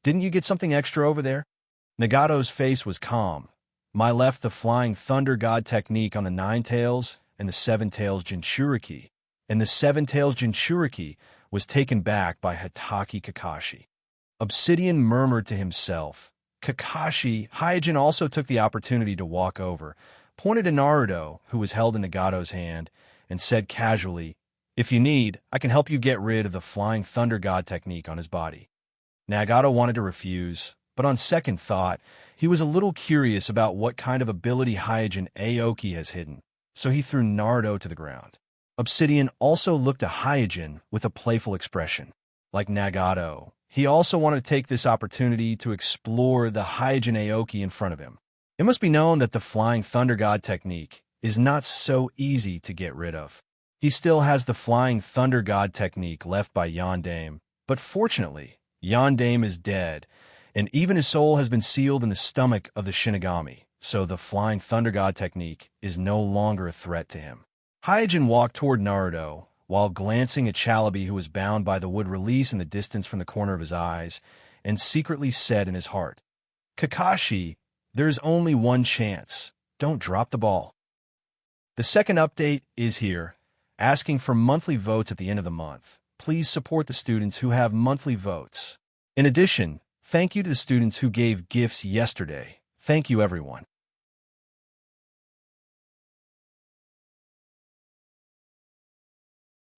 S1: "Didn't you get something extra over there?" Nagato's face was calm. "I left the Flying Thunder God technique on the Nine Tails and the Seven Tails Jinchuriki, and the Seven Tails Jinchuriki was taken back by Hitaki Kakashi." Obsidian murmured to himself. Kakashi. Hyojin also took the opportunity to walk over, pointed to Naruto, who was held in Nagato's hand, and said casually, "If you need, I can help you get rid of the Flying Thunder God technique on his body." Nagato wanted to refuse, but on second thought, he was a little curious about what kind of ability Hyojin Aoki has hidden, so he threw Naruto to the ground. Obsidian also looked at Hyojin with a playful expression. Like Nagato, he also wanted to take this opportunity to explore the Hyojin Aoki in front of him. It must be known that the Flying Thunder God technique is not so easy to get rid of. He still has the Flying Thunder God technique left by Yondaime, but fortunately, Yondaime is dead, and even his soul has been sealed in the stomach of the Shinigami, so the Flying Thunder God technique is no longer a threat to him. Hyojin walked toward Naruto, while glancing at Chalabi, who was bound by the wood release in the distance from the corner of his eyes, and secretly said in his heart, "Kakashi, there's only one chance. Don't drop the ball." The second update is here, asking for monthly votes at the end of the month. Please support the students who have monthly votes. In addition, thank you to the students who gave gifts yesterday. Thank you, everyone.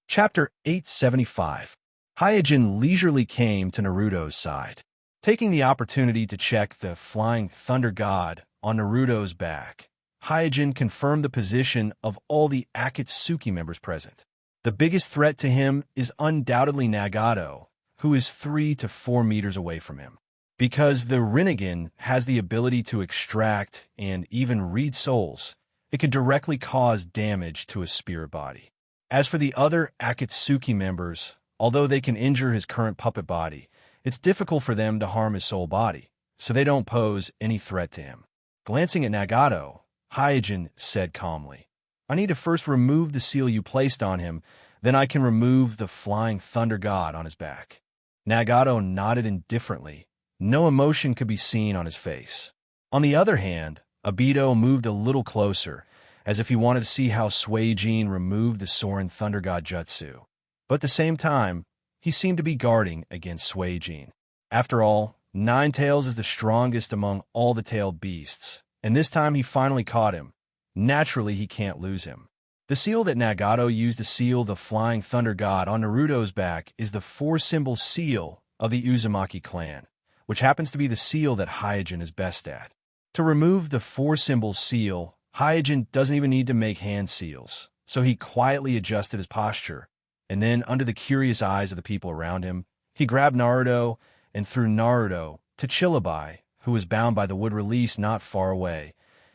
S1: Chapter 875. Hyojin leisurely came to Naruto's side, taking the opportunity to check the Flying Thunder God on Naruto's back. Hyojin confirmed the position of all the Akatsuki members present. The biggest threat to him is undoubtedly Nagato, who is 3 to 4 meters away from him. Because the Rinnegan has the ability to extract and even read souls, it can directly cause damage to a spirit body. As for the other Akatsuki members, although they can injure his current puppet body, it's difficult for them to harm his soul body, so they don't pose any threat to him. Glancing at Nagato, Hyojin said calmly, "I need to first remove the seal you placed on him, then I can remove the Flying Thunder God on his back." Nagato nodded indifferently. No emotion could be seen on his face. On the other hand, Obito moved a little closer, as if he wanted to see how Tenseigan removed the Soren Thunder God Jutsu. But at the same time, he seemed to be guarding against Tenseigan. After all, Ninetales is the strongest among all the tailed beasts, and this time he finally caught him. Naturally, he can't lose him. The seal that Nagato used to seal the Flying Thunder God on Naruto's back is the 4-symbol seal of the Uzumaki clan, which happens to be the seal that Hyojin is best at. To remove the 4-symbol seal, Hyojin doesn't even need to make hand seals, so he quietly adjusted his posture, and then, under the curious eyes of the people around him, he grabbed Naruto and threw Naruto to Chillabai, who was bound by the wood release not far away.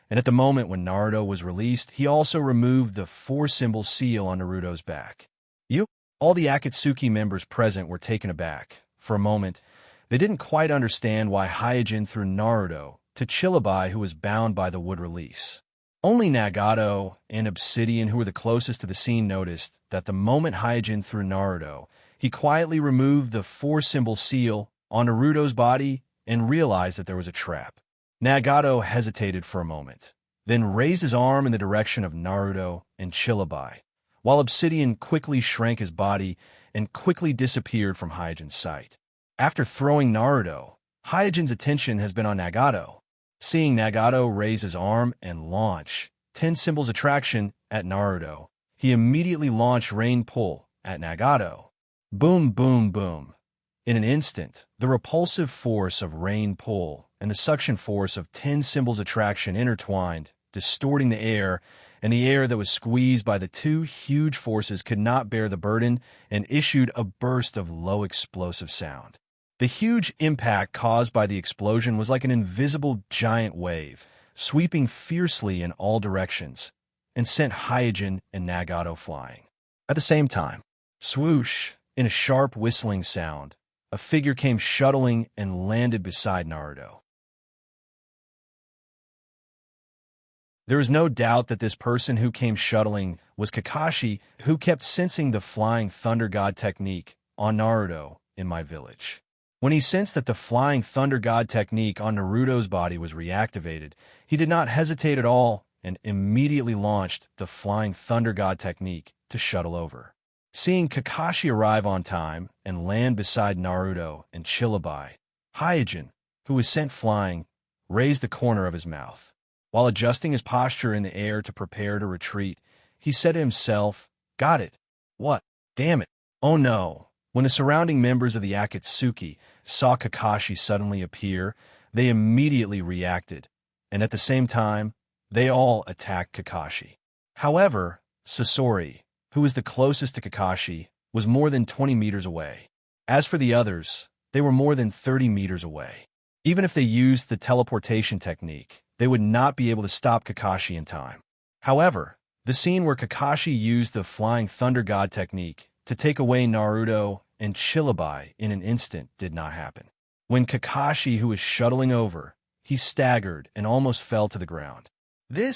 S1: And at the moment when Naruto was released, he also removed the 4-symbol seal on Naruto's back. All the Akatsuki members present were taken aback. For a moment, they didn't quite understand why Hyojin threw Naruto to Chillabai, who was bound by the wood release. Only Nagato and Obsidian, who were the closest to the scene, noticed that the moment Hyojin threw Naruto, he quietly removed the 4-symbol seal on Naruto's body and realized that there was a trap. Nagato hesitated for a moment, then raised his arm in the direction of Naruto and Chillabai, while Obsidian quickly shrank his body and quickly disappeared from Hyojin's sight. After throwing Naruto, Hyojin's attention has been on Nagato. Seeing Nagato raise his arm and launch 10 symbols attraction at Naruto, he immediately launched Rain Pull at Nagato. Boom, boom, boom. In an instant, the repulsive force of Rain Pull and the suction force of 10 symbols attraction intertwined, distorting the air, and the air that was squeezed by the two huge forces could not bear the burden and issued a burst of low explosive sound. The huge impact caused by the explosion was like an invisible giant wave, sweeping fiercely in all directions, and sent Hyojin and Nagato flying. At the same time, swoosh, in a sharp whistling sound, a figure came shuttling and landed beside Naruto. There is no doubt that this person who came shuttling was Kakashi, who kept sensing the Flying Thunder God technique on Naruto in my village. When he sensed that the Flying Thunder God technique on Naruto's body was reactivated, he did not hesitate at all and immediately launched the Flying Thunder God technique to shuttle over. Seeing Kakashi arrive on time and land beside Naruto and Chillabai, Hyojin, who was sent flying, raised the corner of his mouth. While adjusting his posture in the air to prepare to retreat, he said to himself, "Got it. What? Damn it. Oh no." When the surrounding members of the Akatsuki saw Kakashi suddenly appear, they immediately reacted, and at the same time, they all attacked Kakashi. However, Sasori, who was the closest to Kakashi, was more than 20 meters away. As for the others, they were more than 30 meters away. Even if they used the teleportation technique, they would not be able to stop Kakashi in time. However, the scene where Kakashi used the Flying Thunder God technique to take away Naruto and Chillabai in an instant did not happen. When Kakashi, who was shuttling over, he staggered and almost fell to the ground. The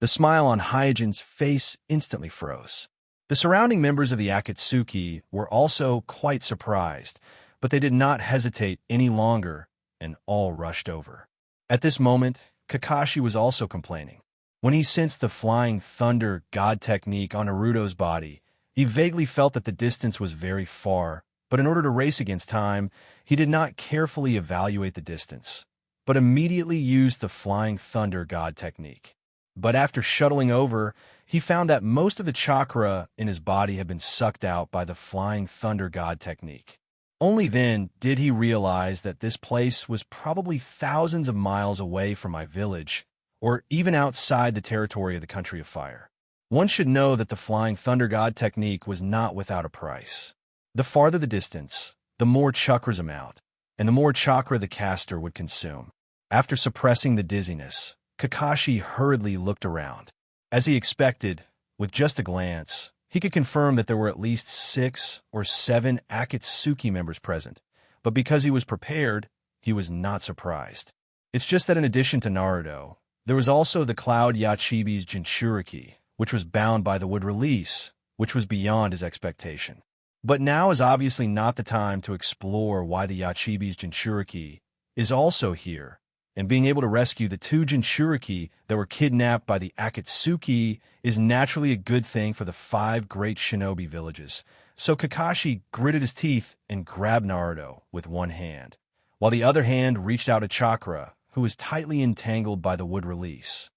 S1: smile on Hyojin's face instantly froze. The surrounding members of the Akatsuki were also quite surprised, but they did not hesitate any longer and all rushed over. At this moment, Kakashi was also complaining. When he sensed the Flying Thunder God technique on Naruto's body, he vaguely felt that the distance was very far, but in order to race against time, he did not carefully evaluate the distance, but immediately used the Flying Thunder God technique. But after shuttling over, he found that most of the chakra in his body had been sucked out by the Flying Thunder God technique. Only then did he realize that this place was probably thousands of miles away from my village, or even outside the territory of the Country of Fire. One should know that the Flying Thunder God technique was not without a price. The farther the distance, the more chakras amount, and the more chakra the caster would consume. After suppressing the dizziness, Kakashi hurriedly looked around. As he expected, with just a glance, he could confirm that there were at least 6 or 7 Akatsuki members present, but because he was prepared, he was not surprised. It's just that in addition to Naruto, there was also the Cloud Yachibi's Jinchuriki, which was bound by the wood release, which was beyond his expectation. But now is obviously not the time to explore why the Yachibi's Jinchuriki is also here, and being able to rescue the two Jinchuriki that were kidnapped by the Akatsuki is naturally a good thing for the 5 great shinobi villages. So Kakashi gritted his teeth and grabbed Naruto with one hand, while the other hand reached out to Chakra, who was tightly entangled by the wood release.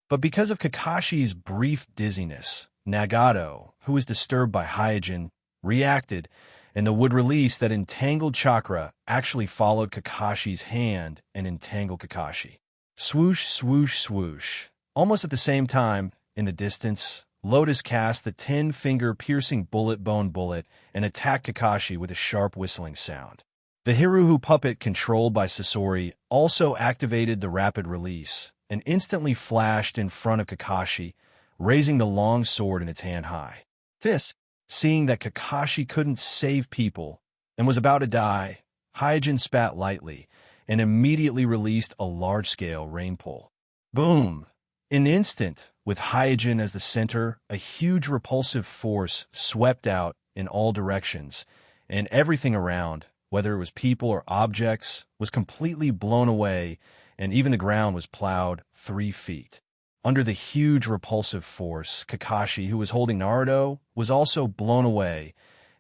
S1: But because of Kakashi's brief dizziness, Nagato, who was disturbed by Hyojin, reacted, and the wood release that entangled Chakra actually followed Kakashi's hand and entangled Kakashi. Swoosh, swoosh, swoosh. Almost at the same time, in the distance, Lotus cast the 10-finger piercing bone bullet and attacked Kakashi with a sharp whistling sound. The Hiruhu puppet controlled by Sasori also activated the rapid release and instantly flashed in front of Kakashi, raising the long sword in its hand high. This, seeing that Kakashi couldn't save people and was about to die, Hyojin spat lightly and immediately released a large-scale rain pull. Boom! In an instant, with Hyojin as the center, a huge repulsive force swept out in all directions, and everything around, whether it was people or objects, was completely blown away, and even the ground was plowed 3 feet. Under the huge repulsive force, Kakashi, who was holding Naruto, was also blown away,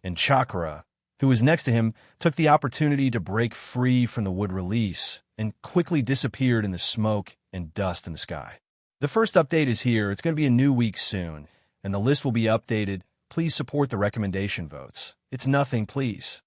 S1: and Chakra, who was next to him, took the opportunity to break free from the wood release and quickly disappeared in the smoke and dust in the sky. The first update is here. It's going to be a new week soon, and the list will be updated. Please support the recommendation votes. It's nothing, please.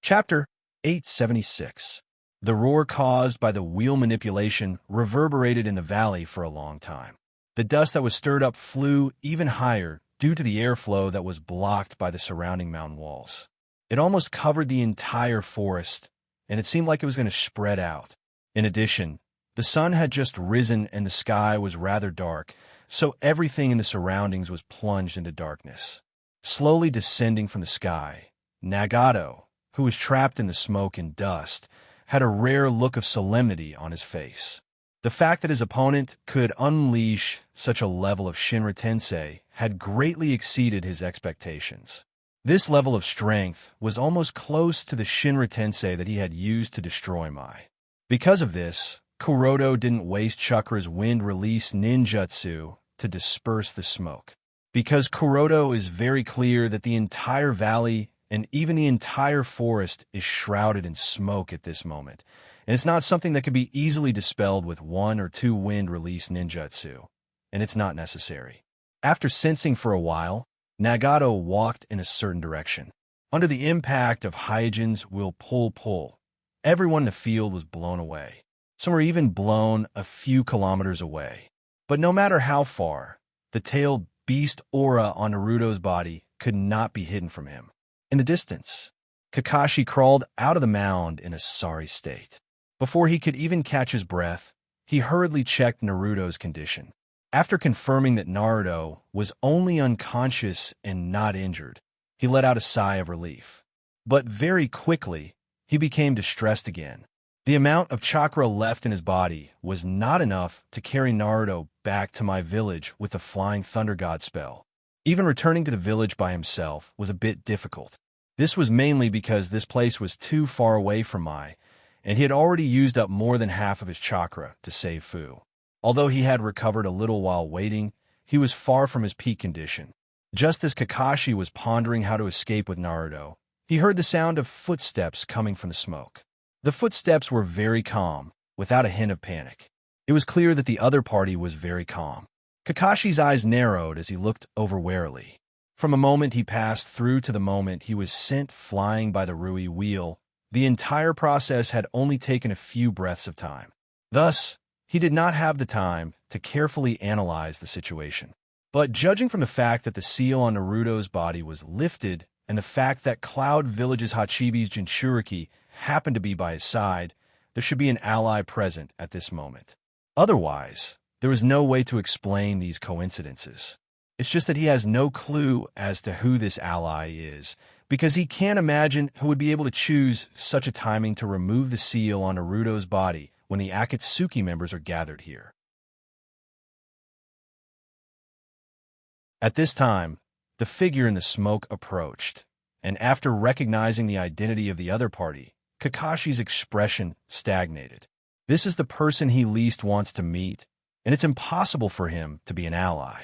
S1: Chapter 876. The roar caused by the wheel manipulation reverberated in the valley for a long time. The dust that was stirred up flew even higher due to the airflow that was blocked by the surrounding mountain walls. It almost covered the entire forest, and it seemed like it was going to spread out. In addition, the sun had just risen and the sky was rather dark, so everything in the surroundings was plunged into darkness. Slowly descending from the sky, Nagato, who was trapped in the smoke and dust, had a rare look of solemnity on his face. The fact that his opponent could unleash such a level of Shinra Tensei had greatly exceeded his expectations. This level of strength was almost close to the Shinra Tensei that he had used to destroy Mai. Because of this, Kuroto didn't waste Chakra's wind release ninjutsu to disperse the smoke. Because Kuroto is very clear that the entire valley and even the entire forest is shrouded in smoke at this moment, and it's not something that could be easily dispelled with 1 or 2 wind release ninjutsu, and it's not necessary. After sensing for a while, Nagato walked in a certain direction. Under the impact of Hyojin's will pull, everyone in the field was blown away. Some were even blown a few kilometers away. But no matter how far, the tailed beast aura on Naruto's body could not be hidden from him. In the distance, Kakashi crawled out of the mound in a sorry state. Before he could even catch his breath, he hurriedly checked Naruto's condition. After confirming that Naruto was only unconscious and not injured, he let out a sigh of relief. But very quickly, he became distressed again. The amount of chakra left in his body was not enough to carry Naruto back to my village with the Flying Thunder God spell. Even returning to the village by himself was a bit difficult. This was mainly because this place was too far away from Mai, and he had already used up more than half of his chakra to save Fu. Although he had recovered a little while waiting, he was far from his peak condition. Just as Kakashi was pondering how to escape with Naruto, he heard the sound of footsteps coming from the smoke. The footsteps were very calm, without a hint of panic. It was clear that the other party was very calm. Kakashi's eyes narrowed as he looked over warily. From a moment he passed through to the moment he was sent flying by the Rui wheel, the entire process had only taken a few breaths of time. Thus, he did not have the time to carefully analyze the situation. But judging from the fact that the seal on Naruto's body was lifted and the fact that Cloud Village's Hachibi's Jinchuriki happened to be by his side, there should be an ally present at this moment. Otherwise, there was no way to explain these coincidences. It's just that he has no clue as to who this ally is, because he can't imagine who would be able to choose such a timing to remove the seal on Naruto's body when the Akatsuki members are gathered here. At this time, the figure in the smoke approached, and after recognizing the identity of the other party, Kakashi's expression stagnated. This is the person he least wants to meet, and it's impossible for him to be an ally.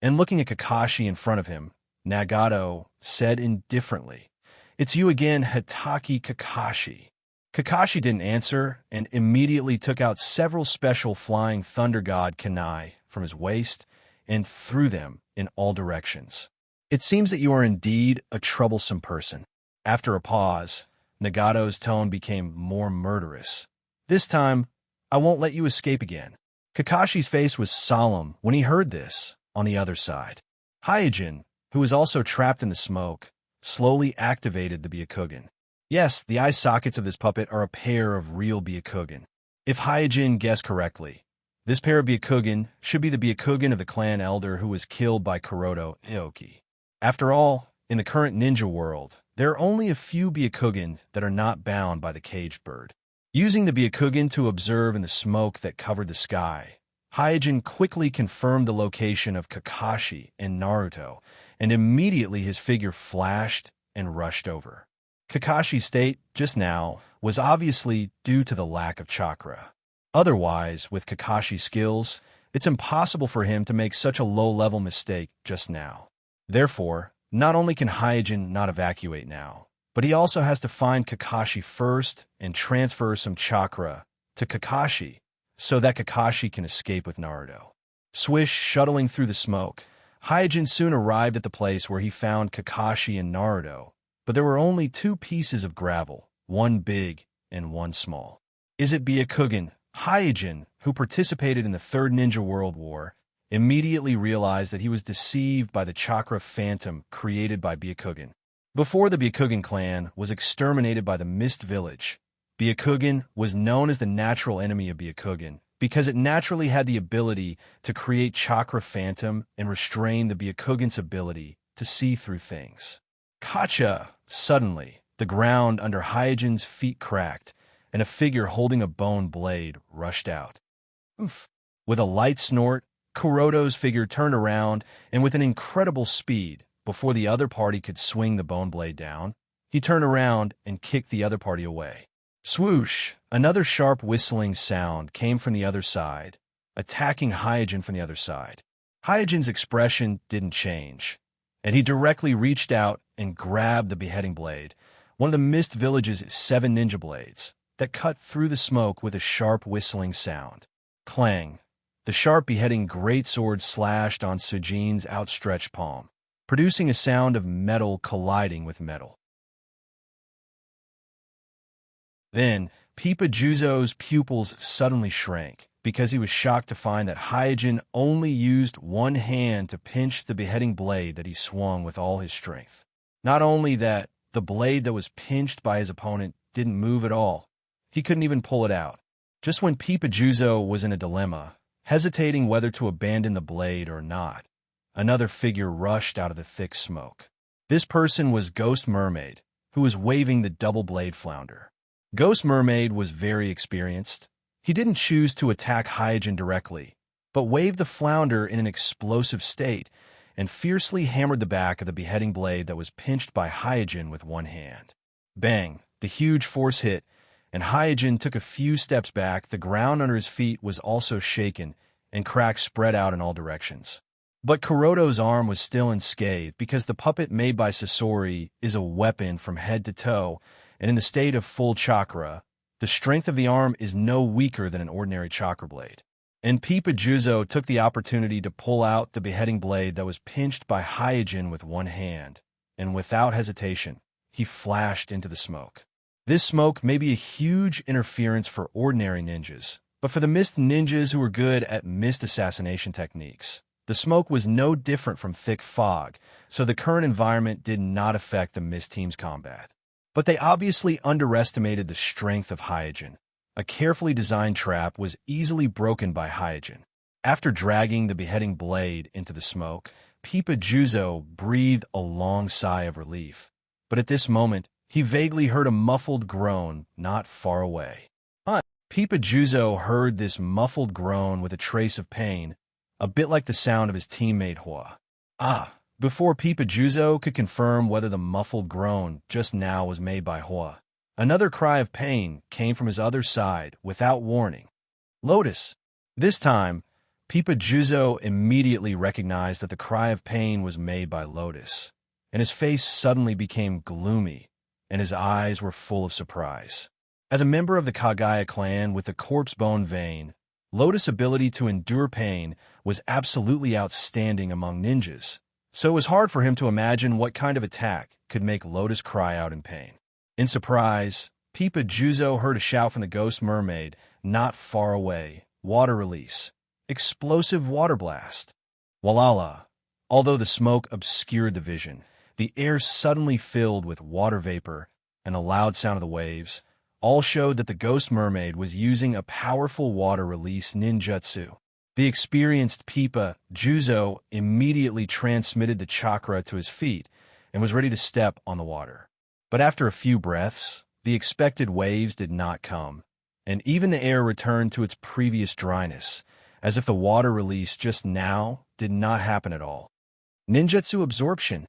S1: And looking at Kakashi in front of him, Nagato said indifferently, "It's you again, Hitaki Kakashi." Kakashi didn't answer and immediately took out several special flying thunder god kunai from his waist and threw them in all directions. "It seems that you are indeed a troublesome person." After a pause, Nagato's tone became more murderous. "This time, I won't let you escape again." Kakashi's face was solemn when he heard this. On the other side, Hyojin, who was also trapped in the smoke, slowly activated the Byakugan. Yes, the eye sockets of this puppet are a pair of real Byakugan. If Hyojin guessed correctly, this pair of Byakugan should be the Byakugan of the clan elder who was killed by Kuroto Aoki. After all, in the current ninja world, there are only a few Byakugan that are not bound by the caged bird. Using the Byakugan to observe in the smoke that covered the sky, Hyojin quickly confirmed the location of Kakashi and Naruto, and immediately his figure flashed and rushed over. Kakashi's state, just now, was obviously due to the lack of chakra. Otherwise, with Kakashi's skills, it's impossible for him to make such a low-level mistake just now. Therefore, not only can Hyojin not evacuate now, but he also has to find Kakashi first and transfer some chakra to Kakashi, so that Kakashi can escape with Naruto. Swish, shuttling through the smoke, Hyojin soon arrived at the place where he found Kakashi and Naruto, but there were only two pieces of gravel, one big and one small. Is it Byakugan? Hyojin, who participated in the Third Ninja World War, immediately realized that he was deceived by the chakra phantom created by Byakugan. Before the Byakugan clan was exterminated by the Mist Village, Byakugan was known as the natural enemy of Byakugan because it naturally had the ability to create chakra phantom and restrain the Byakugan's ability to see through things. Kacha! Suddenly, the ground under Hyojin's feet cracked, and a figure holding a bone blade rushed out. Oof! With a light snort, Kuroto's figure turned around, and with an incredible speed, before the other party could swing the bone blade down, he turned around and kicked the other party away. Swoosh! Another sharp whistling sound came from the other side, attacking Hyojin from the other side. Hyojin's expression didn't change, and he directly reached out and grabbed the beheading blade, one of the Mist Village's 7 ninja blades, that cut through the smoke with a sharp whistling sound. Clang! The sharp beheading greatsword slashed on Sujin's outstretched palm, producing a sound of metal colliding with metal. Then, Pipa Juzo's pupils suddenly shrank, because he was shocked to find that Hyojin only used one hand to pinch the beheading blade that he swung with all his strength. Not only that, the blade that was pinched by his opponent didn't move at all. He couldn't even pull it out. Just when Pipa Juzo was in a dilemma, hesitating whether to abandon the blade or not, another figure rushed out of the thick smoke. This person was Ghost Mermaid, who was waving the double blade flounder. Ghost Mermaid was very experienced. He didn't choose to attack Hyojin directly, but waved the flounder in an explosive state and fiercely hammered the back of the beheading blade that was pinched by Hyojin with one hand. Bang! The huge force hit, and Hyojin took a few steps back. The ground under his feet was also shaken, and cracks spread out in all directions. But Kuroto's arm was still unscathed because the puppet made by Sasori is a weapon from head to toe, and in the state of full chakra, the strength of the arm is no weaker than an ordinary chakra blade. And Pipa Juzo took the opportunity to pull out the beheading blade that was pinched by Hyojin with one hand, and without hesitation, he flashed into the smoke. This smoke may be a huge interference for ordinary ninjas, but for the mist ninjas who were good at mist assassination techniques, the smoke was no different from thick fog, so the current environment did not affect the mist team's combat. But they obviously underestimated the strength of Hyojin. A carefully designed trap was easily broken by Hyojin. After dragging the beheading blade into the smoke, Pipa Juzo breathed a long sigh of relief. But at this moment, he vaguely heard a muffled groan not far away. Pipa Juzo heard this muffled groan with a trace of pain, a bit like the sound of his teammate Hua. before Pipajuzo could confirm whether the muffled groan just now was made by Hua, another cry of pain came from his other side without warning. Lotus. This time, Pipajuzo immediately recognized that the cry of pain was made by Lotus, and his face suddenly became gloomy, and his eyes were full of surprise. As a member of the Kagaya clan with the corpse bone vein, Lotus' ability to endure pain was absolutely outstanding among ninjas, so it was hard for him to imagine what kind of attack could make Lotus cry out in pain. In surprise, Pipajuzo heard a shout from the ghost mermaid not far away. Water release. Explosive water blast. Walala. Although the smoke obscured the vision, the air suddenly filled with water vapor, and the loud sound of the waves all showed that the ghost mermaid was using a powerful water release ninjutsu. The experienced Pipajuzo immediately transmitted the chakra to his feet and was ready to step on the water. But after a few breaths, the expected waves did not come, and even the air returned to its previous dryness, as if the water release just now did not happen at all. Ninjutsu absorption.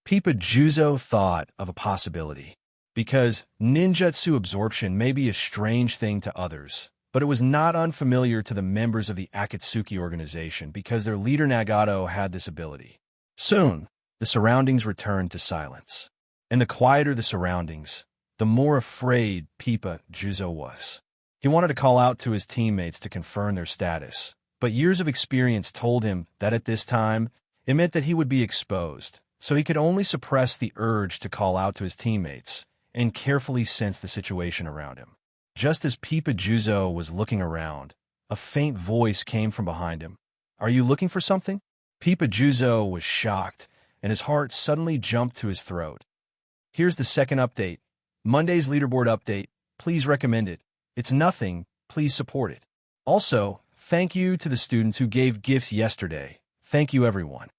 S1: Pipajuzo thought of a possibility, because ninjutsu absorption may be a strange thing to others, but it was not unfamiliar to the members of the Akatsuki organization because their leader Nagato had this ability. Soon, the surroundings returned to silence, and the quieter the surroundings, the more afraid Pipajuzo was. He wanted to call out to his teammates to confirm their status, but years of experience told him that at this time, it meant that he would be exposed, so he could only suppress the urge to call out to his teammates and carefully sense the situation around him. Just as Pipajuzo was looking around, a faint voice came from behind him. "Are you looking for something?" Pipajuzo was shocked, and his heart suddenly jumped to his throat. Here's the second update. Monday's leaderboard update. Please recommend it. It's nothing. Please support it. Also, thank you to the students who gave gifts yesterday. Thank you, everyone.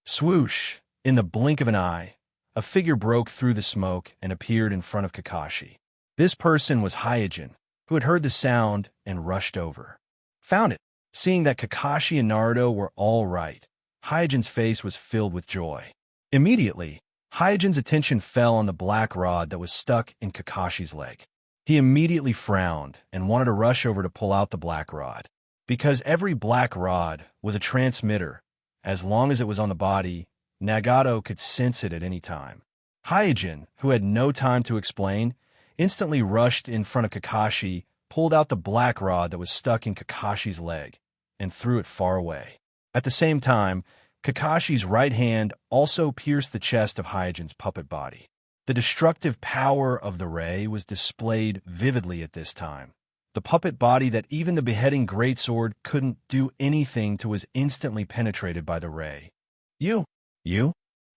S1: Swoosh! In the blink of an eye, a figure broke through the smoke and appeared in front of Kakashi. This person was Hyojin, who had heard the sound and rushed over. Found it. Seeing that Kakashi and Naruto were all right, Hyojin's face was filled with joy. Immediately, Hyojin's attention fell on the black rod that was stuck in Kakashi's leg. He immediately frowned and wanted to rush over to pull out the black rod. Because every black rod was a transmitter, as long as it was on the body, Nagato could sense it at any time. Hyojin, who had no time to explain, instantly rushed in front of Kakashi, pulled out the black rod that was stuck in Kakashi's leg, and threw it far away. At the same time, Kakashi's right hand also pierced the chest of Hyojin's puppet body. The destructive power of the ray was displayed vividly at this time. The puppet body that even the beheading greatsword couldn't do anything to was instantly penetrated by the ray. You?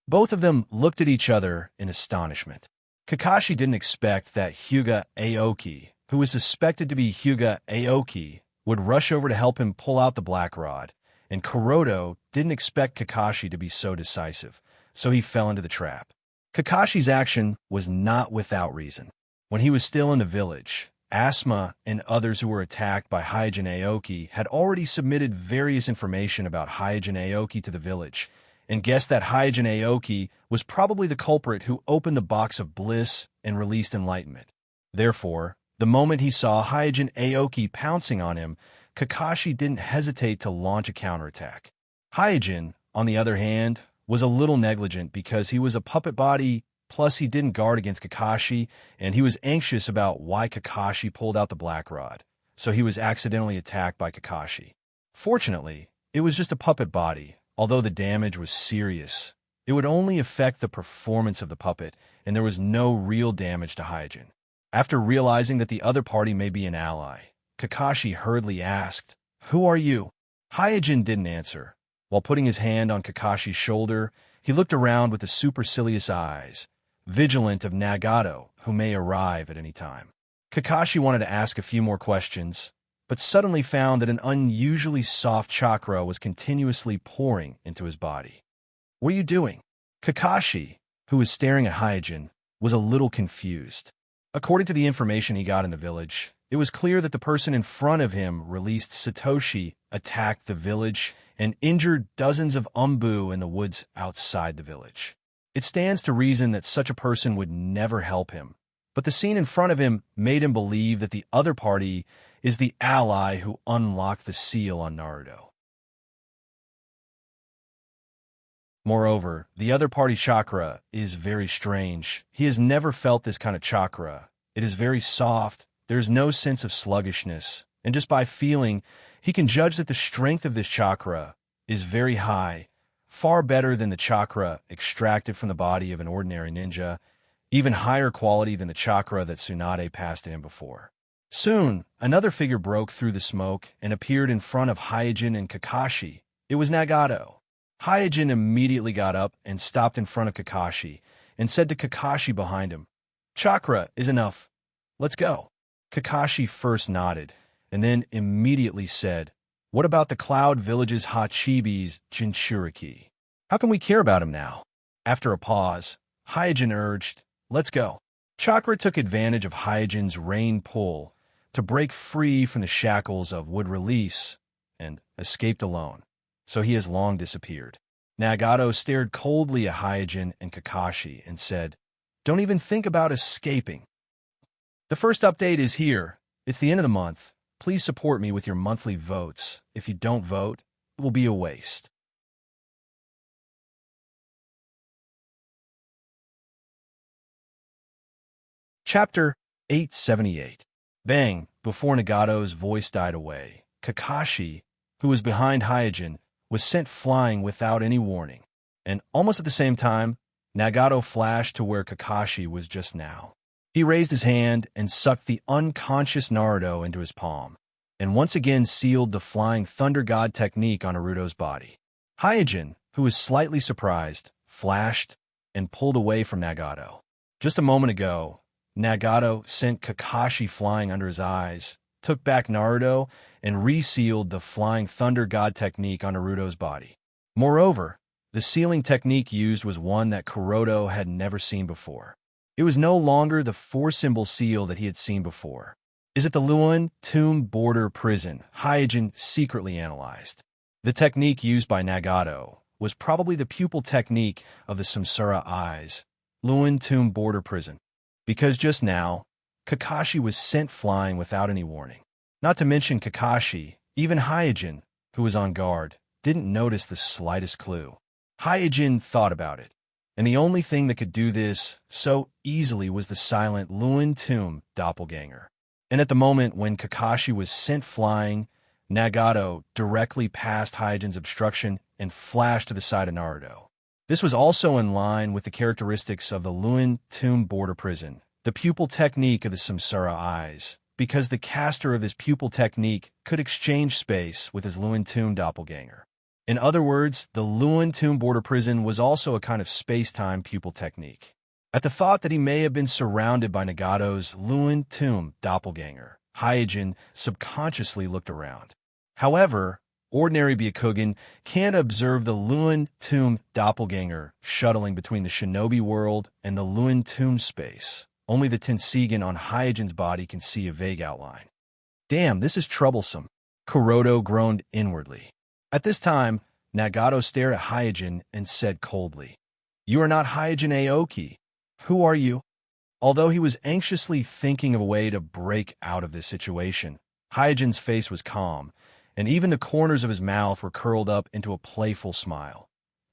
S1: Both of them looked at each other in astonishment. Kakashi didn't expect that Hyuga Aoki, who was suspected to be Hyuga Aoki, would rush over to help him pull out the black rod, and Kuroto didn't expect Kakashi to be so decisive, so he fell into the trap. Kakashi's action was not without reason. When he was still in the village, Asuma and others who were attacked by Hyojin Aoki had already submitted various information about Hyojin Aoki to the village, and guessed that Hyojin Aoki was probably the culprit who opened the box of bliss and released enlightenment. Therefore, the moment he saw Hyojin Aoki pouncing on him, Kakashi didn't hesitate to launch a counterattack. Hyojin, on the other hand, was a little negligent because he was a puppet body, plus he didn't guard against Kakashi, and he was anxious about why Kakashi pulled out the black rod, so he was accidentally attacked by Kakashi. Fortunately, it was just a puppet body. Although the damage was serious, it would only affect the performance of the puppet, and there was no real damage to Hyojin. After realizing that the other party may be an ally, Kakashi hurriedly asked, "Who are you?" Hyojin didn't answer. While putting his hand on Kakashi's shoulder, he looked around with the supercilious eyes, vigilant of Nagato, who may arrive at any time. Kakashi wanted to ask a few more questions, but suddenly found that an unusually soft chakra was continuously pouring into his body. "What are you doing?" Kakashi, who was staring at Hyojin, was a little confused. According to the information he got in the village, it was clear that the person in front of him released Satoshi, attacked the village, and injured dozens of umbu in the woods outside the village. It stands to reason that such a person would never help him, but the scene in front of him made him believe that the other party is the ally who unlocked the seal on Naruto. Moreover, the other party chakra is very strange. He has never felt this kind of chakra. It is very soft, there is no sense of sluggishness, and just by feeling, he can judge that the strength of this chakra is very high, far better than the chakra extracted from the body of an ordinary ninja, even higher quality than the chakra that Tsunade passed to him before. Soon, another figure broke through the smoke and appeared in front of Hyojin and Kakashi. It was Nagato. Hyojin immediately got up and stopped in front of Kakashi and said to Kakashi behind him, "Chakra is enough. Let's go." Kakashi first nodded and then immediately said, "What about the Cloud Village's Hachibi's Jinchuriki? How can we care about him now?" After a pause, Hyojin urged, "Let's go." Chakra took advantage of Hyojin's rain pull to break free from the shackles of wood release and escaped alone, so he has long disappeared. Nagato stared coldly at Hyojin and Kakashi and said, "Don't even think about escaping. The first update is here. It's the end of the month. Please support me with your monthly votes. If you don't vote, it will be a waste." Chapter 878. Bang! Before Nagato's voice died away, Kakashi, who was behind Hyojin, was sent flying without any warning, and almost at the same time, Nagato flashed to where Kakashi was just now. He raised his hand and sucked the unconscious Naruto into his palm, and once again sealed the Flying Thunder God technique on Naruto's body. Hyojin, who was slightly surprised, flashed and pulled away from Nagato. Just a moment ago, Nagato sent Kakashi flying under his eyes, took back Naruto, and resealed the Flying Thunder God technique on Naruto's body. Moreover, the sealing technique used was one that Kuroto had never seen before. It was no longer the four-symbol seal that he had seen before. Is it the Luan Tomb Border Prison? Hyojin secretly analyzed. The technique used by Nagato was probably the pupil technique of the Samsara Eyes, Luan Tomb Border Prison, because just now, Kakashi was sent flying without any warning. Not to mention Kakashi, even Hyojin, who was on guard, didn't notice the slightest clue. Hyojin thought about it, and the only thing that could do this so easily was the silent Luan Tomb doppelganger. And at the moment when Kakashi was sent flying, Nagato directly passed Hyojin's obstruction and flashed to the side of Naruto. This was also in line with the characteristics of the Luan Tomb Border Prison, the pupil technique of the Samsara Eyes, because the caster of this pupil technique could exchange space with his Luan Tomb doppelganger. In other words, the Luan Tomb Border Prison was also a kind of space-time pupil technique. At the thought that he may have been surrounded by Nagato's Luan Tomb doppelganger, Hyojin subconsciously looked around. However, ordinary Byakugan can't observe the Luan Tomb doppelganger shuttling between the shinobi world and the Luan Tomb space. Only the Tenseigan on Hyojin's body can see a vague outline. Damn, this is troublesome. Kuroto groaned inwardly. At this time, Nagato stared at Hyojin and said coldly, "You are not Hyojin Aoki. Who are you?" Although he was anxiously thinking of a way to break out of this situation, Hyojin's face was calm, and even the corners of his mouth were curled up into a playful smile.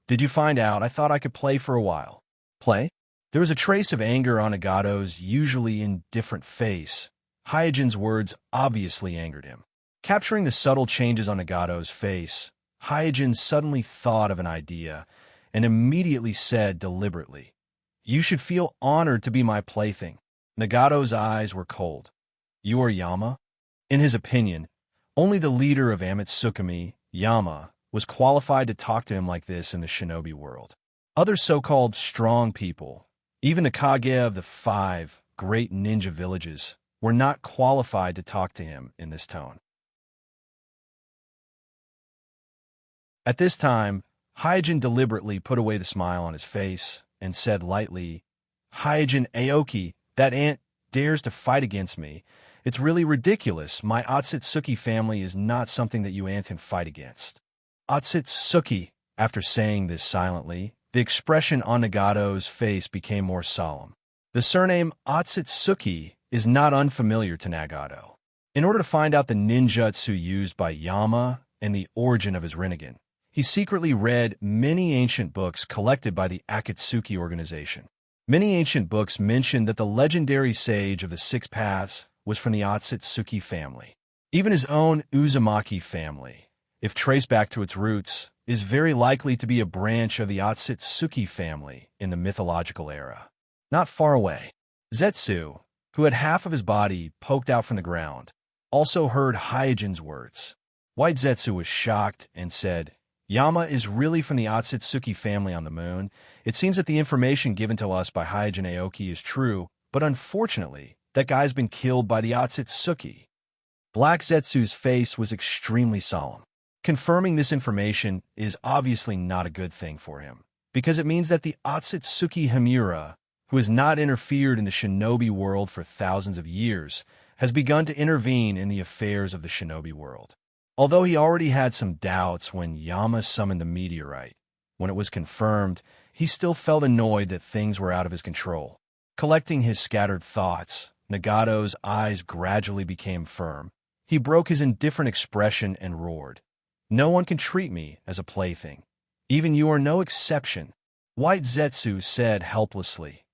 S1: "Did you find out? I thought I could play for a while." "Play?" There was a trace of anger on Nagato's usually indifferent face. Hyojin's words obviously angered him. Capturing the subtle changes on Nagato's face, Hyojin suddenly thought of an idea and immediately said deliberately, "You should feel honored to be my plaything." Nagato's eyes were cold. "You are Yama?" In his opinion, only the leader of Amatsukami, Yama, was qualified to talk to him like this in the shinobi world. Other so-called strong people, even the Kage of the 5 great ninja villages, were not qualified to talk to him in this tone. At this time, Hyojin deliberately put away the smile on his face and said lightly, "Hyojin Aoki, that ant dares to fight against me. It's really ridiculous. My Otsutsuki family is not something that you ant can fight against." Otsutsuki. After saying this silently, the expression on Nagato's face became more solemn. The surname Otsutsuki is not unfamiliar to Nagato. In order to find out the ninjutsu used by Yama and the origin of his Rinnegan, he secretly read many ancient books collected by the Akatsuki organization. Many ancient books mention that the legendary sage of the Six Paths was from the Otsutsuki family. Even his own Uzumaki family, if traced back to its roots, is very likely to be a branch of the Otsutsuki family in the mythological era. Not far away, Zetsu, who had half of his body poked out from the ground, also heard Hyojin's words. White Zetsu was shocked and said, "Yama is really from the Otsutsuki family on the moon. It seems that the information given to us by Hyojin Aoki is true, but unfortunately, that guy's been killed by the Otsutsuki." Black Zetsu's face was extremely solemn. Confirming this information is obviously not a good thing for him, because it means that the Otsutsuki Himura, who has not interfered in the shinobi world for thousands of years, has begun to intervene in the affairs of the shinobi world. Although he already had some doubts when Yama summoned the meteorite, when it was confirmed, he still felt annoyed that things were out of his control. Collecting his scattered thoughts, Nagato's eyes gradually became firm. He broke his indifferent expression and roared, "No one can treat me as a plaything. Even you are no exception," White Zetsu said helplessly.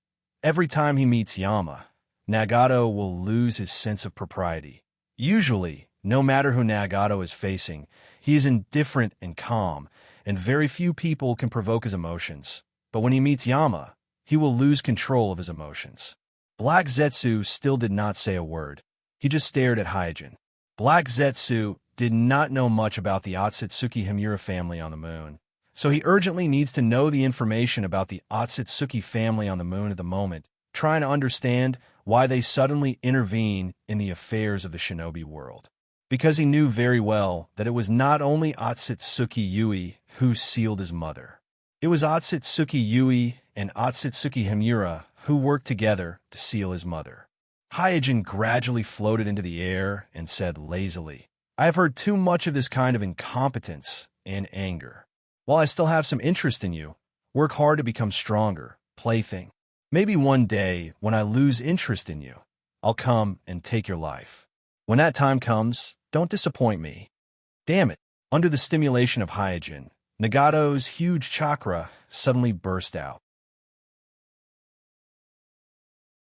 S1: Every time he meets Yama, Nagato will lose his sense of propriety. Usually, no matter who Nagato is facing, he is indifferent and calm, and very few people can provoke his emotions. But when he meets Yama, he will lose control of his emotions. Black Zetsu still did not say a word. He just stared at Hyojin. Black Zetsu did not know much about the Otsutsuki Himura family on the moon, so he urgently needs to know the information about the Otsutsuki family on the moon at the moment, trying to understand why they suddenly intervene in the affairs of the shinobi world. Because he knew very well that it was not only Otsutsuki Yui who sealed his mother. It was Otsutsuki Yui and Otsutsuki Himura who worked together to seal his mother. Hyojin gradually floated into the air and said lazily, "I have heard too much of this kind of incompetence and anger. While I still have some interest in you, work hard to become stronger, plaything. Maybe one day, when I lose interest in you, I'll come and take your life. When that time comes, don't disappoint me." Damn it. Under the stimulation of Hyojin, Nagato's huge chakra suddenly burst out.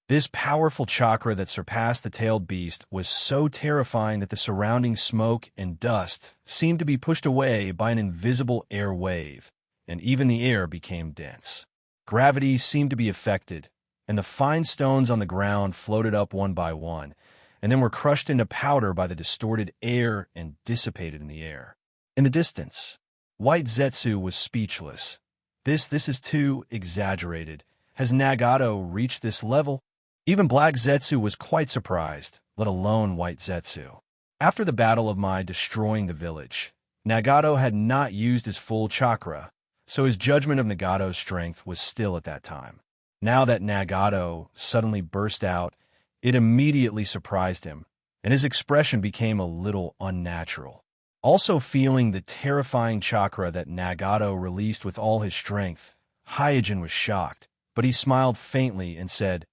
S1: This powerful chakra that surpassed the tailed beast was so terrifying that the surrounding smoke and dust seemed to be pushed away by an invisible air wave, and even the air became dense. Gravity seemed to be affected, and the fine stones on the ground floated up one by one, and then were crushed into powder by the distorted air and dissipated in the air. In the distance, White Zetsu was speechless. This is too exaggerated. Has Nagato reached this level? Even Black Zetsu was quite surprised, let alone White Zetsu. After the battle of Mai destroying the village, Nagato had not used his full chakra, so his judgment of Nagato's strength was still at that time. Now that Nagato suddenly burst out, it immediately surprised him, and his expression became a little unnatural. Also feeling the terrifying chakra that Nagato released with all his strength, Hyojin was shocked, but he smiled faintly and said,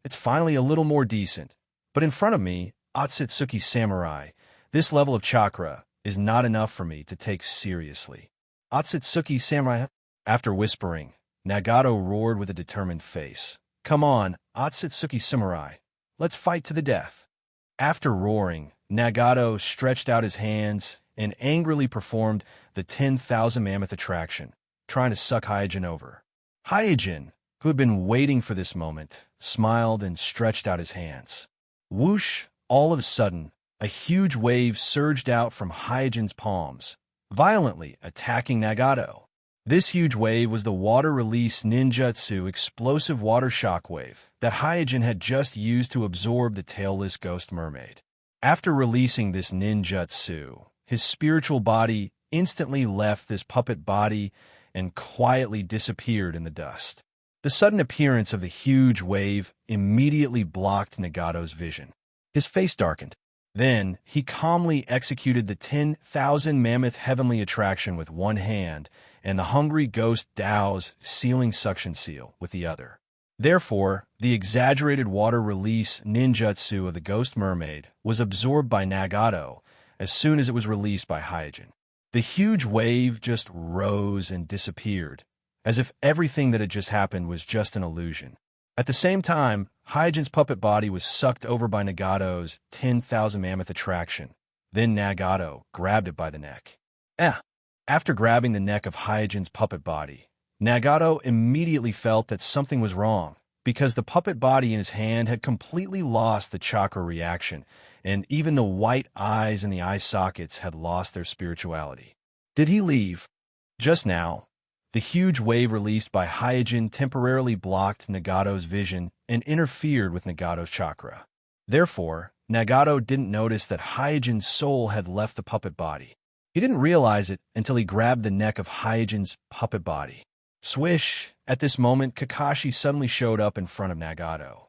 S1: "It's finally a little more decent. But in front of me, Otsutsuki Samurai, this level of chakra is not enough for me to take seriously." Otsutsuki Samurai. After whispering, Nagato roared with a determined face, "Come on, Otsutsuki Samurai, let's fight to the death." After roaring, Nagato stretched out his hands and angrily performed the 10,000 mammoth attraction, trying to suck Hyojin over. Hyojin, who had been waiting for this moment, smiled and stretched out his hands. Whoosh! All of a sudden, a huge wave surged out from Hyojin's palms, violently attacking Nagato. This huge wave was the water-release ninjutsu explosive water shockwave that Hyojin had just used to absorb the tailless ghost mermaid. After releasing this ninjutsu, his spiritual body instantly left this puppet body and quietly disappeared in the dust. The sudden appearance of the huge wave immediately blocked Nagato's vision. His face darkened. Then, he calmly executed the 10,000 mammoth heavenly attraction with one hand and the hungry ghost Dao's sealing suction seal with the other. Therefore, the exaggerated water release ninjutsu of the ghost mermaid was absorbed by Nagato as soon as it was released by Hyojin. The huge wave just rose and disappeared, as if everything that had just happened was just an illusion. At the same time, Hyojin's puppet body was sucked over by Nagato's 10,000 mammoth attraction. Then Nagato grabbed it by the neck. After grabbing the neck of Hyojin's puppet body, Nagato immediately felt that something was wrong, because the puppet body in his hand had completely lost the chakra reaction, and even the white eyes in the eye sockets had lost their spirituality. Did he leave? Just now, the huge wave released by Hyojin temporarily blocked Nagato's vision and interfered with Nagato's chakra. Therefore, Nagato didn't notice that Hyojin's soul had left the puppet body. He didn't realize it until he grabbed the neck of Hyojin's puppet body. Swish! At this moment, Kakashi suddenly showed up in front of Nagato.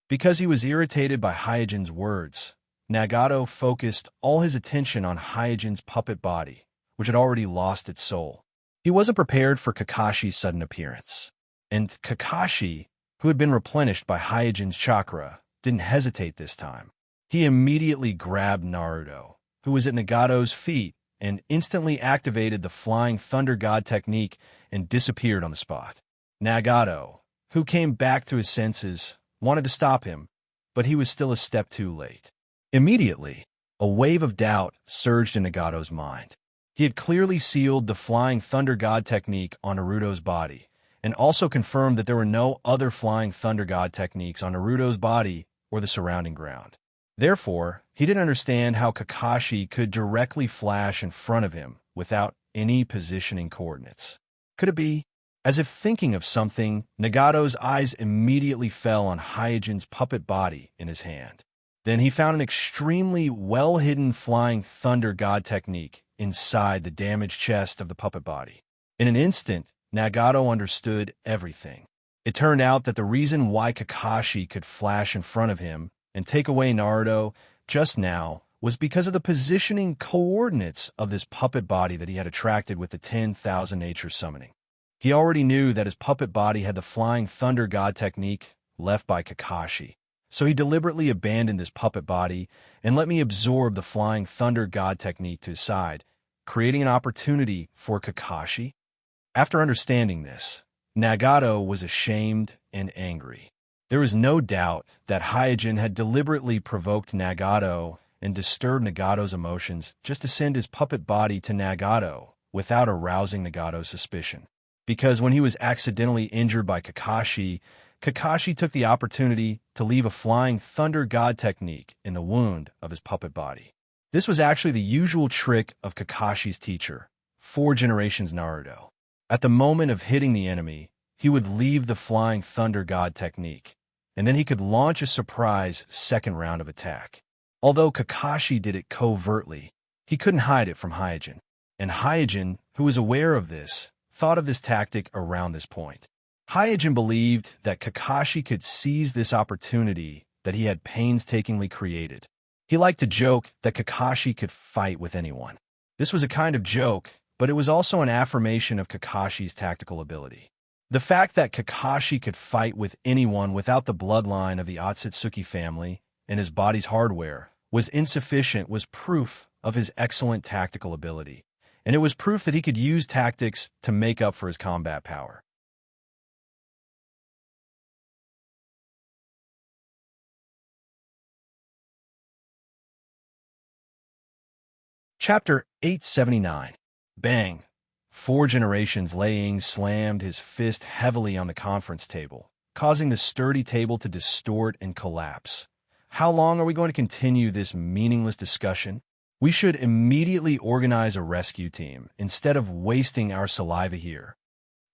S1: Because he was irritated by Hyojin's words, Nagato focused all his attention on Hyojin's puppet body, which had already lost its soul. He wasn't prepared for Kakashi's sudden appearance. And Kakashi, who had been replenished by Hyojin's chakra, didn't hesitate this time. He immediately grabbed Naruto, who was at Nagato's feet, and instantly activated the Flying Thunder God technique and disappeared on the spot. Nagato, who came back to his senses, wanted to stop him, but he was still a step too late. Immediately, a wave of doubt surged in Nagato's mind. He had clearly sealed the Flying Thunder God technique on Naruto's body, and also confirmed that there were no other Flying Thunder God techniques on Naruto's body or the surrounding ground. Therefore, he didn't understand how Kakashi could directly flash in front of him without any positioning coordinates. Could it be? As if thinking of something, Nagato's eyes immediately fell on Hyojin's puppet body in his hand. Then he found an extremely well-hidden Flying Thunder God technique inside the damaged chest of the puppet body. In an instant, Nagato understood everything. It turned out that the reason why Kakashi could flash in front of him and take away Naruto just now was because of the positioning coordinates of this puppet body that he had attracted with the 10,000 nature summoning. He already knew that his puppet body had the Flying Thunder God technique left by Kakashi, so he deliberately abandoned this puppet body and let me absorb the Flying Thunder God technique to his side, creating an opportunity for Kakashi. After understanding this, Nagato was ashamed and angry. There was no doubt that Hyojin had deliberately provoked Nagato and disturbed Nagato's emotions just to send his puppet body to Nagato without arousing Nagato's suspicion. Because when he was accidentally injured by Kakashi, Kakashi took the opportunity to leave a Flying Thunder God technique in the wound of his puppet body. This was actually the usual trick of Kakashi's teacher, 4 generations Naruto. At the moment of hitting the enemy, he would leave the Flying Thunder God technique, and then he could launch a surprise second round of attack. Although Kakashi did it covertly, he couldn't hide it from Hyojin. And Hyojin, who was aware of this, thought of this tactic around this point. Hyojin believed that Kakashi could seize this opportunity that he had painstakingly created. He liked to joke that Kakashi could fight with anyone. This was a kind of joke, but it was also an affirmation of Kakashi's tactical ability. The fact that Kakashi could fight with anyone without the bloodline of the Otsutsuki family and his body's hardware was insufficient was proof of his excellent tactical ability, and it was proof that he could use tactics to make up for his combat power. Chapter 879. Bang! 4 generations Liang slammed his fist heavily on the conference table, causing the sturdy table to distort and collapse. How long are we going to continue this meaningless discussion? We should immediately organize a rescue team instead of wasting our saliva here.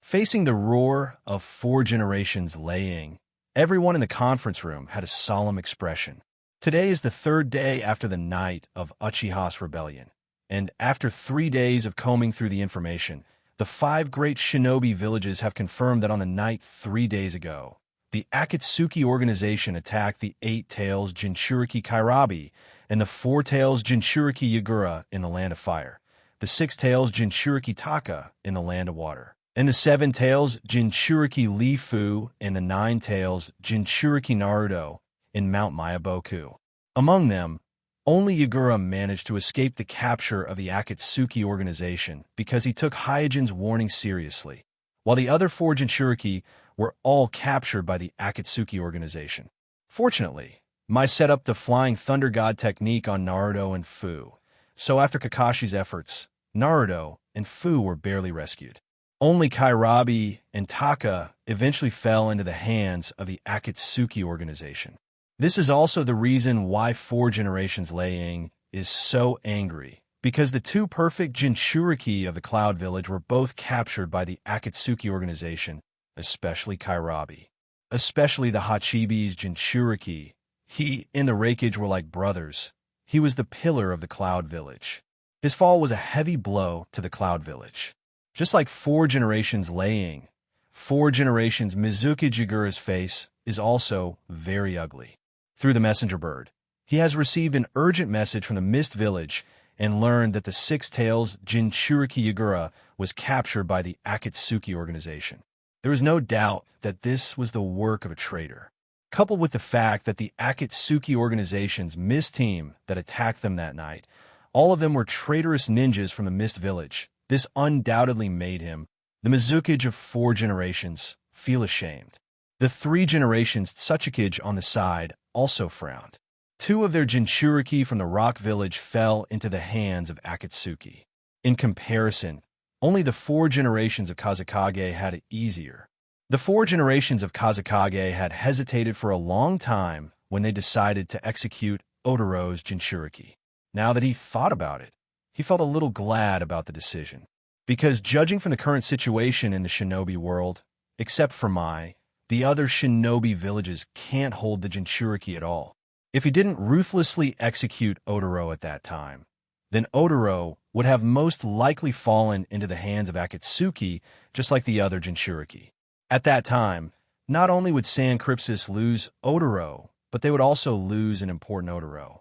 S1: Facing the roar of 4 generations Liang, everyone in the conference room had a solemn expression. Today is the 3rd day after the night of Uchiha's rebellion. And after 3 days of combing through the information, The 5 great shinobi villages have confirmed that on the night 3 days ago, the Akatsuki organization attacked the 8 tails Jinchuriki Kairabi and the 4 tails Jinchuriki Yagura in the land of fire, the 6 tails Jinchuriki Taka in the land of water, and the 7 tails Jinchuriki Lifu and the 9 tails Jinchuriki Naruto in Mount Mayaboku. Among them, only Yagura managed to escape the capture of the Akatsuki organization because he took Hyojin's warning seriously, while the other 4 Jinchuriki were all captured by the Akatsuki organization. Fortunately, Mai set up the Flying Thunder God technique on Naruto and Fu, so after Kakashi's efforts, Naruto and Fu were barely rescued. Only Kairabi and Taka eventually fell into the hands of the Akatsuki organization. This is also the reason why 4 Generations Laying is so angry, because the 2 perfect Jinchuriki of the Cloud Village were both captured by the Akatsuki organization, especially Kairabi. Especially the Hachibi's Jinchuriki. He and the Reikage were like brothers. He was the pillar of the Cloud Village. His fall was a heavy blow to the Cloud Village. Just like 4 Generations Laying, 4 Generations Mizuki Jigura's face is also very ugly. Through the messenger bird, he has received an urgent message from the Mist Village and learned that the 6 tails Jinchuriki Yagura was captured by the Akatsuki organization. There is no doubt that this was the work of a traitor. Coupled with the fact that the Akatsuki organization's Mist team that attacked them that night, all of them were traitorous ninjas from the Mist Village, this undoubtedly made him, the Mizukage of 4 generations, feel ashamed. The 3 generations Tsuchikage on the side also frowned. 2 of their Jinchuriki from the Rock Village fell into the hands of Akatsuki. In comparison, only the 4 generations of Kazekage had it easier. The 4 generations of Kazekage had hesitated for a long time when they decided to execute Otaro's Jinchuriki. Now that he thought about it, he felt a little glad about the decision. Because judging from the current situation in the shinobi world, except for Mai, the other shinobi villages can't hold the Jinchuriki at all. If he didn't ruthlessly execute Otaro at that time, then Otaro would have most likely fallen into the hands of Akatsuki just like the other Jinchuriki. At that time, not only would San Crypsis lose Otaro, but they would also lose an important Otaro.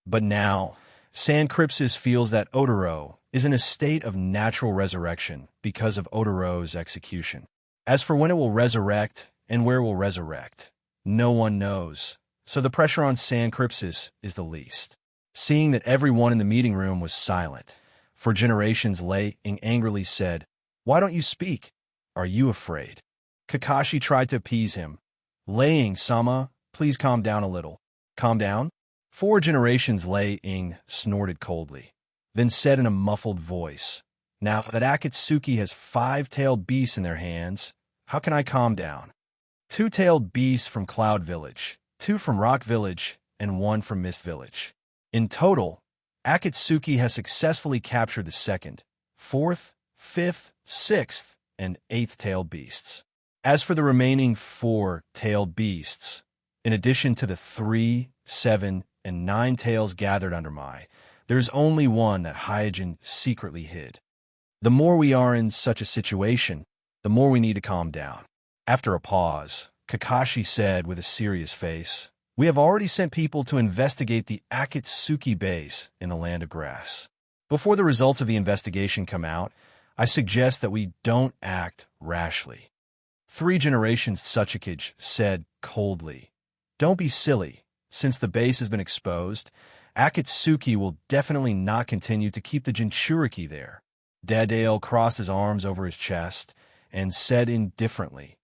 S1: But now, San Crypsis feels that Otaro is in a state of natural resurrection because of Otaro's execution. As for when it will resurrect and where it will resurrect, no one knows, so the pressure on San Crypsis is the least. Seeing that everyone in the meeting room was silent, 4 Generations Laying angrily said, "Why don't you speak? Are you afraid?" Kakashi tried to appease him. "Laying-sama, please calm down a little." "Calm down?" 4 Generations Laying snorted coldly, then said in a muffled voice, "Now that Akatsuki has 5-tailed beasts in their hands, how can I calm down? 2-tailed beasts from Cloud Village, 2 from Rock Village, and 1 from Mist Village. In total, Akatsuki has successfully captured the 2nd, 4th, 5th, 6th, and 8th-tailed beasts. As for the remaining 4-tailed beasts, in addition to the 3, 7, and 9 tails gathered under Mai, there is only one that Hyojin secretly hid. The more we are in such a situation, the more we need to calm down." After a pause, Kakashi said with a serious face, "We have already sent people to investigate the Akatsuki base in the Land of Grass. Before the results of the investigation come out, I suggest that we don't act rashly." 3 Generations Tsuchikage said coldly, "Don't be silly. Since the base has been exposed, Akatsuki will definitely not continue to keep the Jinchuriki there." Dadale crossed his arms over his chest and said indifferently,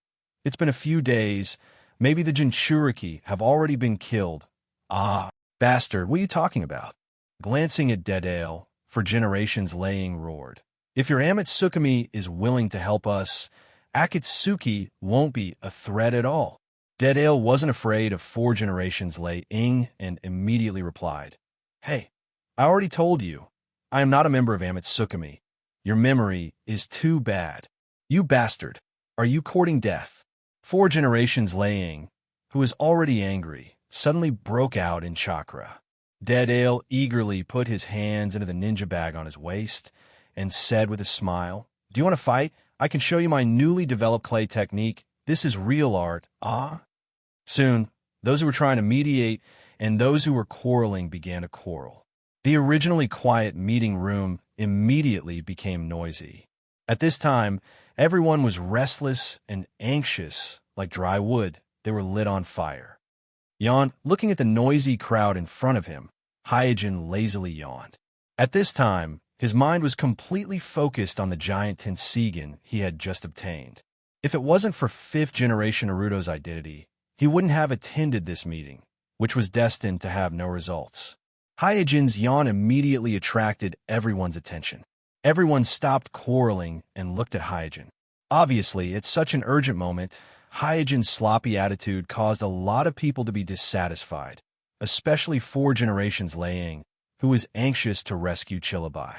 S1: "It's been a few days. Maybe the Jinchuriki have already been killed." "Ah, bastard, what are you talking about?" Glancing at Dedale, 4 Generations Laying roared, "If your Amatsukami is willing to help us, Akatsuki won't be a threat at all." Dedale wasn't afraid of 4 Generations Laying and immediately replied, "Hey, I already told you, I am not a member of Amatsukami. Your memory is too bad. You bastard, are you courting death?" 4 Generations Laying, who was already angry, suddenly broke out in chakra. Dead Ale eagerly put his hands into the ninja bag on his waist and said with a smile, "Do you want to fight? I can show you my newly developed clay technique. This is real art, ah?" Soon, those who were trying to mediate and those who were quarreling began to quarrel. The originally quiet meeting room immediately became noisy. At this time, everyone was restless and anxious, like dry wood. They were lit on fire. Looking at the noisy crowd in front of him, Hyojin lazily yawned. At this time, his mind was completely focused on the giant Tenseigan he had just obtained. If it wasn't for fifth-generation Naruto's identity, he wouldn't have attended this meeting, which was destined to have no results. Hyojin's yawn immediately attracted everyone's attention. Everyone stopped quarreling and looked at Hyojin. Obviously, at such an urgent moment, Hyojin's sloppy attitude caused a lot of people to be dissatisfied, especially 4 generations Liang, who was anxious to rescue Chillabai.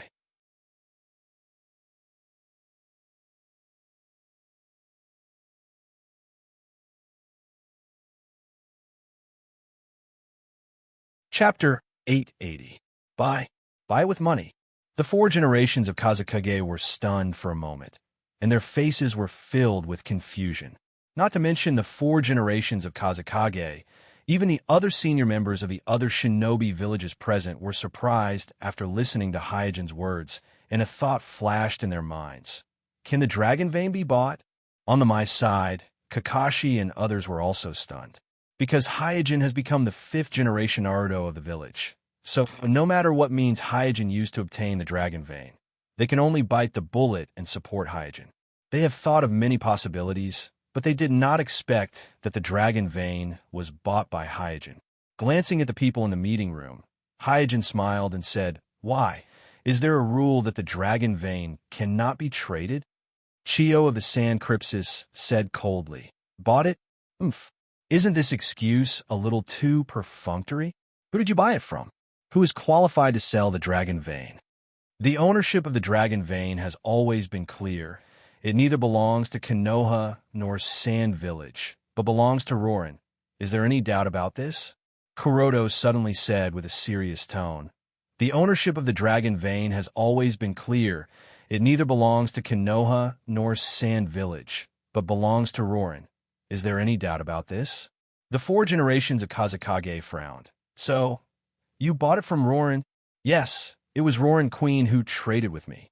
S1: Chapter 880. Buy with money. The 4 generations of Kazekage were stunned for a moment, and their faces were filled with confusion. Not to mention the 4 generations of Kazekage, even the other senior members of the other shinobi villages present were surprised after listening to Hyojin's words, and a thought flashed in their minds. Can the dragon vein be bought? On the my side, Kakashi and others were also stunned, because Hyojin has become the 5th generation Naruto of the village. So, no matter what means Hyojin used to obtain the dragon vein, they can only bite the bullet and support Hyojin. They have thought of many possibilities, but they did not expect that the dragon vein was bought by Hyojin. Glancing at the people in the meeting room, Hyojin smiled and said, "Why? Is there a rule that the dragon vein cannot be traded?" Chio of the Sand Crypsis said coldly, "Bought it? Oomph. Isn't this excuse a little too perfunctory? Who did you buy it from? Who is qualified to sell the dragon vein?" The ownership of the dragon vein has always been clear. It neither belongs to Konoha nor Sand Village, but belongs to Rorin. Is there any doubt about this? Kuroto suddenly said with a serious tone. The ownership of the dragon vein has always been clear. It neither belongs to Konoha nor Sand Village, but belongs to Rorin. Is there any doubt about this? The 4 generations of Kazekage frowned. So, you bought it from Rorin? Yes, it was Rorin Queen who traded with me.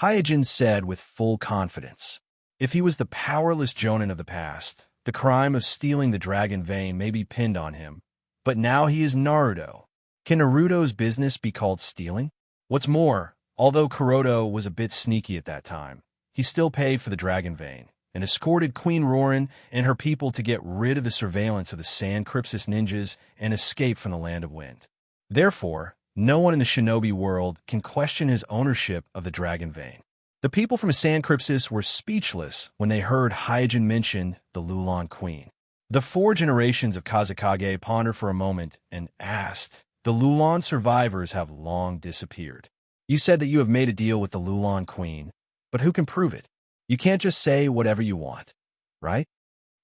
S1: Hyojin said with full confidence. If he was the powerless Jonin of the past, the crime of stealing the dragon vein may be pinned on him. But now he is Naruto. Can Naruto's business be called stealing? What's more, although Kuroto was a bit sneaky at that time, he still paid for the dragon vein and escorted Queen Rorin and her people to get rid of the surveillance of the Sand Crypsis ninjas and escape from the Land of Wind. Therefore, no one in the shinobi world can question his ownership of the dragon vein. The people from Sand Crypsis were speechless when they heard Hyojin mention the Lulan Queen. The 4 generations of Kazekage pondered for a moment and asked, "The Lulan survivors have long disappeared. You said that you have made a deal with the Lulan Queen, but who can prove it? You can't just say whatever you want, right?"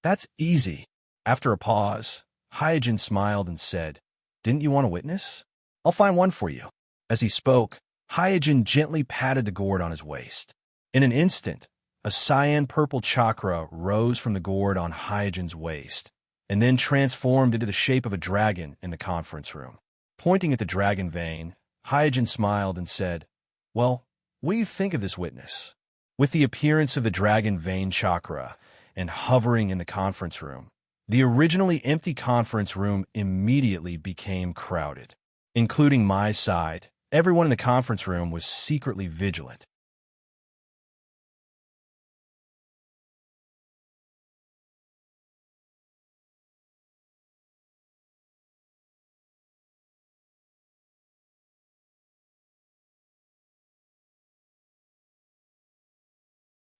S1: "That's easy." After a pause, Hyojin smiled and said, "Didn't you want a witness? I'll find one for you." As he spoke, Hyojin gently patted the gourd on his waist. In an instant, a cyan-purple chakra rose from the gourd on Hyojin's waist, and then transformed into the shape of a dragon in the conference room. Pointing at the dragon vein, Hyojin smiled and said, "Well, what do you think of this witness?" With the appearance of the dragon vein chakra and hovering in the conference room, the originally empty conference room immediately became crowded. Including my side, everyone in the conference room was secretly vigilant.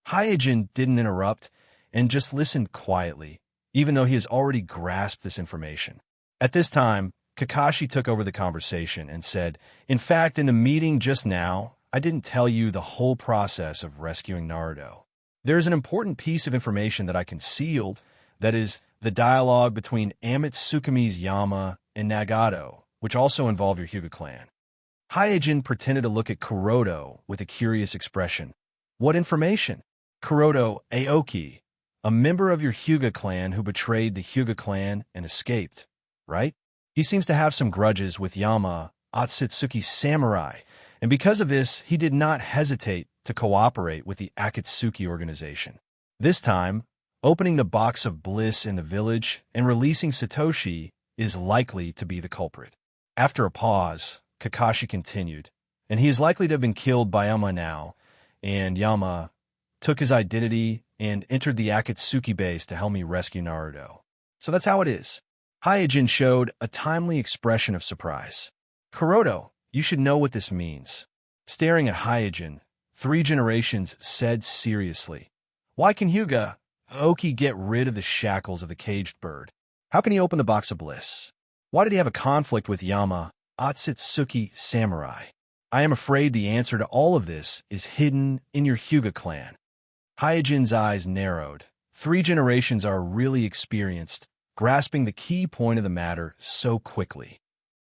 S1: Hyojin didn't interrupt and just listened quietly, even though he has already grasped this information. At this time, Kakashi took over the conversation and said, "In fact, in the meeting just now, I didn't tell you the whole process of rescuing Naruto. There is an important piece of information that I concealed, that is, the dialogue between Amatsukumi's Yama and Nagato, which also involve your Hyuga clan. Hyojin pretended to look at Kuroto with a curious expression. What information? Kuroto Aoki, a member of your Hyuga clan who betrayed the Hyuga clan and escaped, right? He seems to have some grudges with Yama, Otsutsuki samurai, and because of this, he did not hesitate to cooperate with the Akatsuki organization. This time, opening the box of bliss in the village and releasing Satoshi is likely to be the culprit. After a pause, Kakashi continued, and he is likely to have been killed by Yama now, and Yama took his identity and entered the Akatsuki base to help me rescue Naruto. So that's how it is. Hyojin showed a timely expression of surprise. Kuroto, you should know what this means. Staring at Hyojin, 3 generations said seriously, why can Hyuga Aoki get rid of the shackles of the caged bird? How can he open the box of bliss? Why did he have a conflict with Yama, Otsutsuki samurai? I am afraid the answer to all of this is hidden in your Hyuga clan. Hyojin's eyes narrowed. 3 generations are really experienced, grasping the key point of the matter so quickly.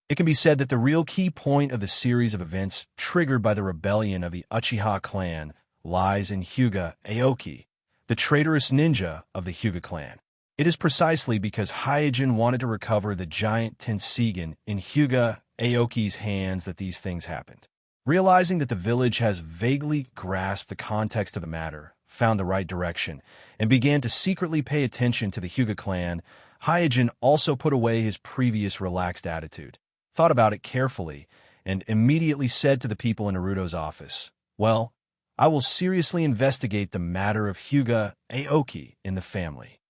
S1: It can be said that the real key point of the series of events triggered by the rebellion of the Uchiha clan lies in Hyuga Aoki, the traitorous ninja of the Hyuga clan. It is precisely because Hyojin wanted to recover the giant Tenseigan in Hyuga Aoki's hands that these things happened. Realizing that the village has vaguely grasped the context of the matter, found the right direction, and began to secretly pay attention to the Hyuga clan, Hyojin also put away his previous relaxed attitude, thought about it carefully, and immediately said to the people in Naruto's office, well, I will seriously investigate the matter of Hyuga Aoki in the family.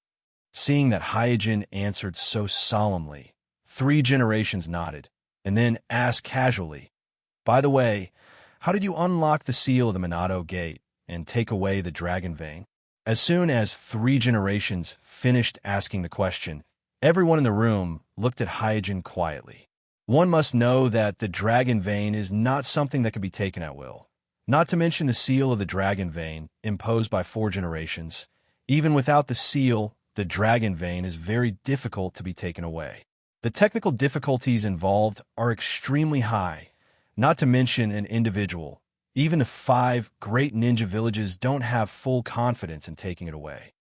S1: Seeing that Hyojin answered so solemnly, 3 generations nodded, and then asked casually, by the way, how did you unlock the seal of the Minato Gate and take away the dragon vein? As soon as 3 generations finished asking the question, everyone in the room looked at Hyojin quietly. One must know that the dragon vein is not something that can be taken at will. Not to mention the seal of the dragon vein, imposed by 4 generations. Even without the seal, the dragon vein is very difficult to be taken away. The technical difficulties involved are extremely high, not to mention an individual. Even the 5 great ninja villages don't have full confidence in taking it away.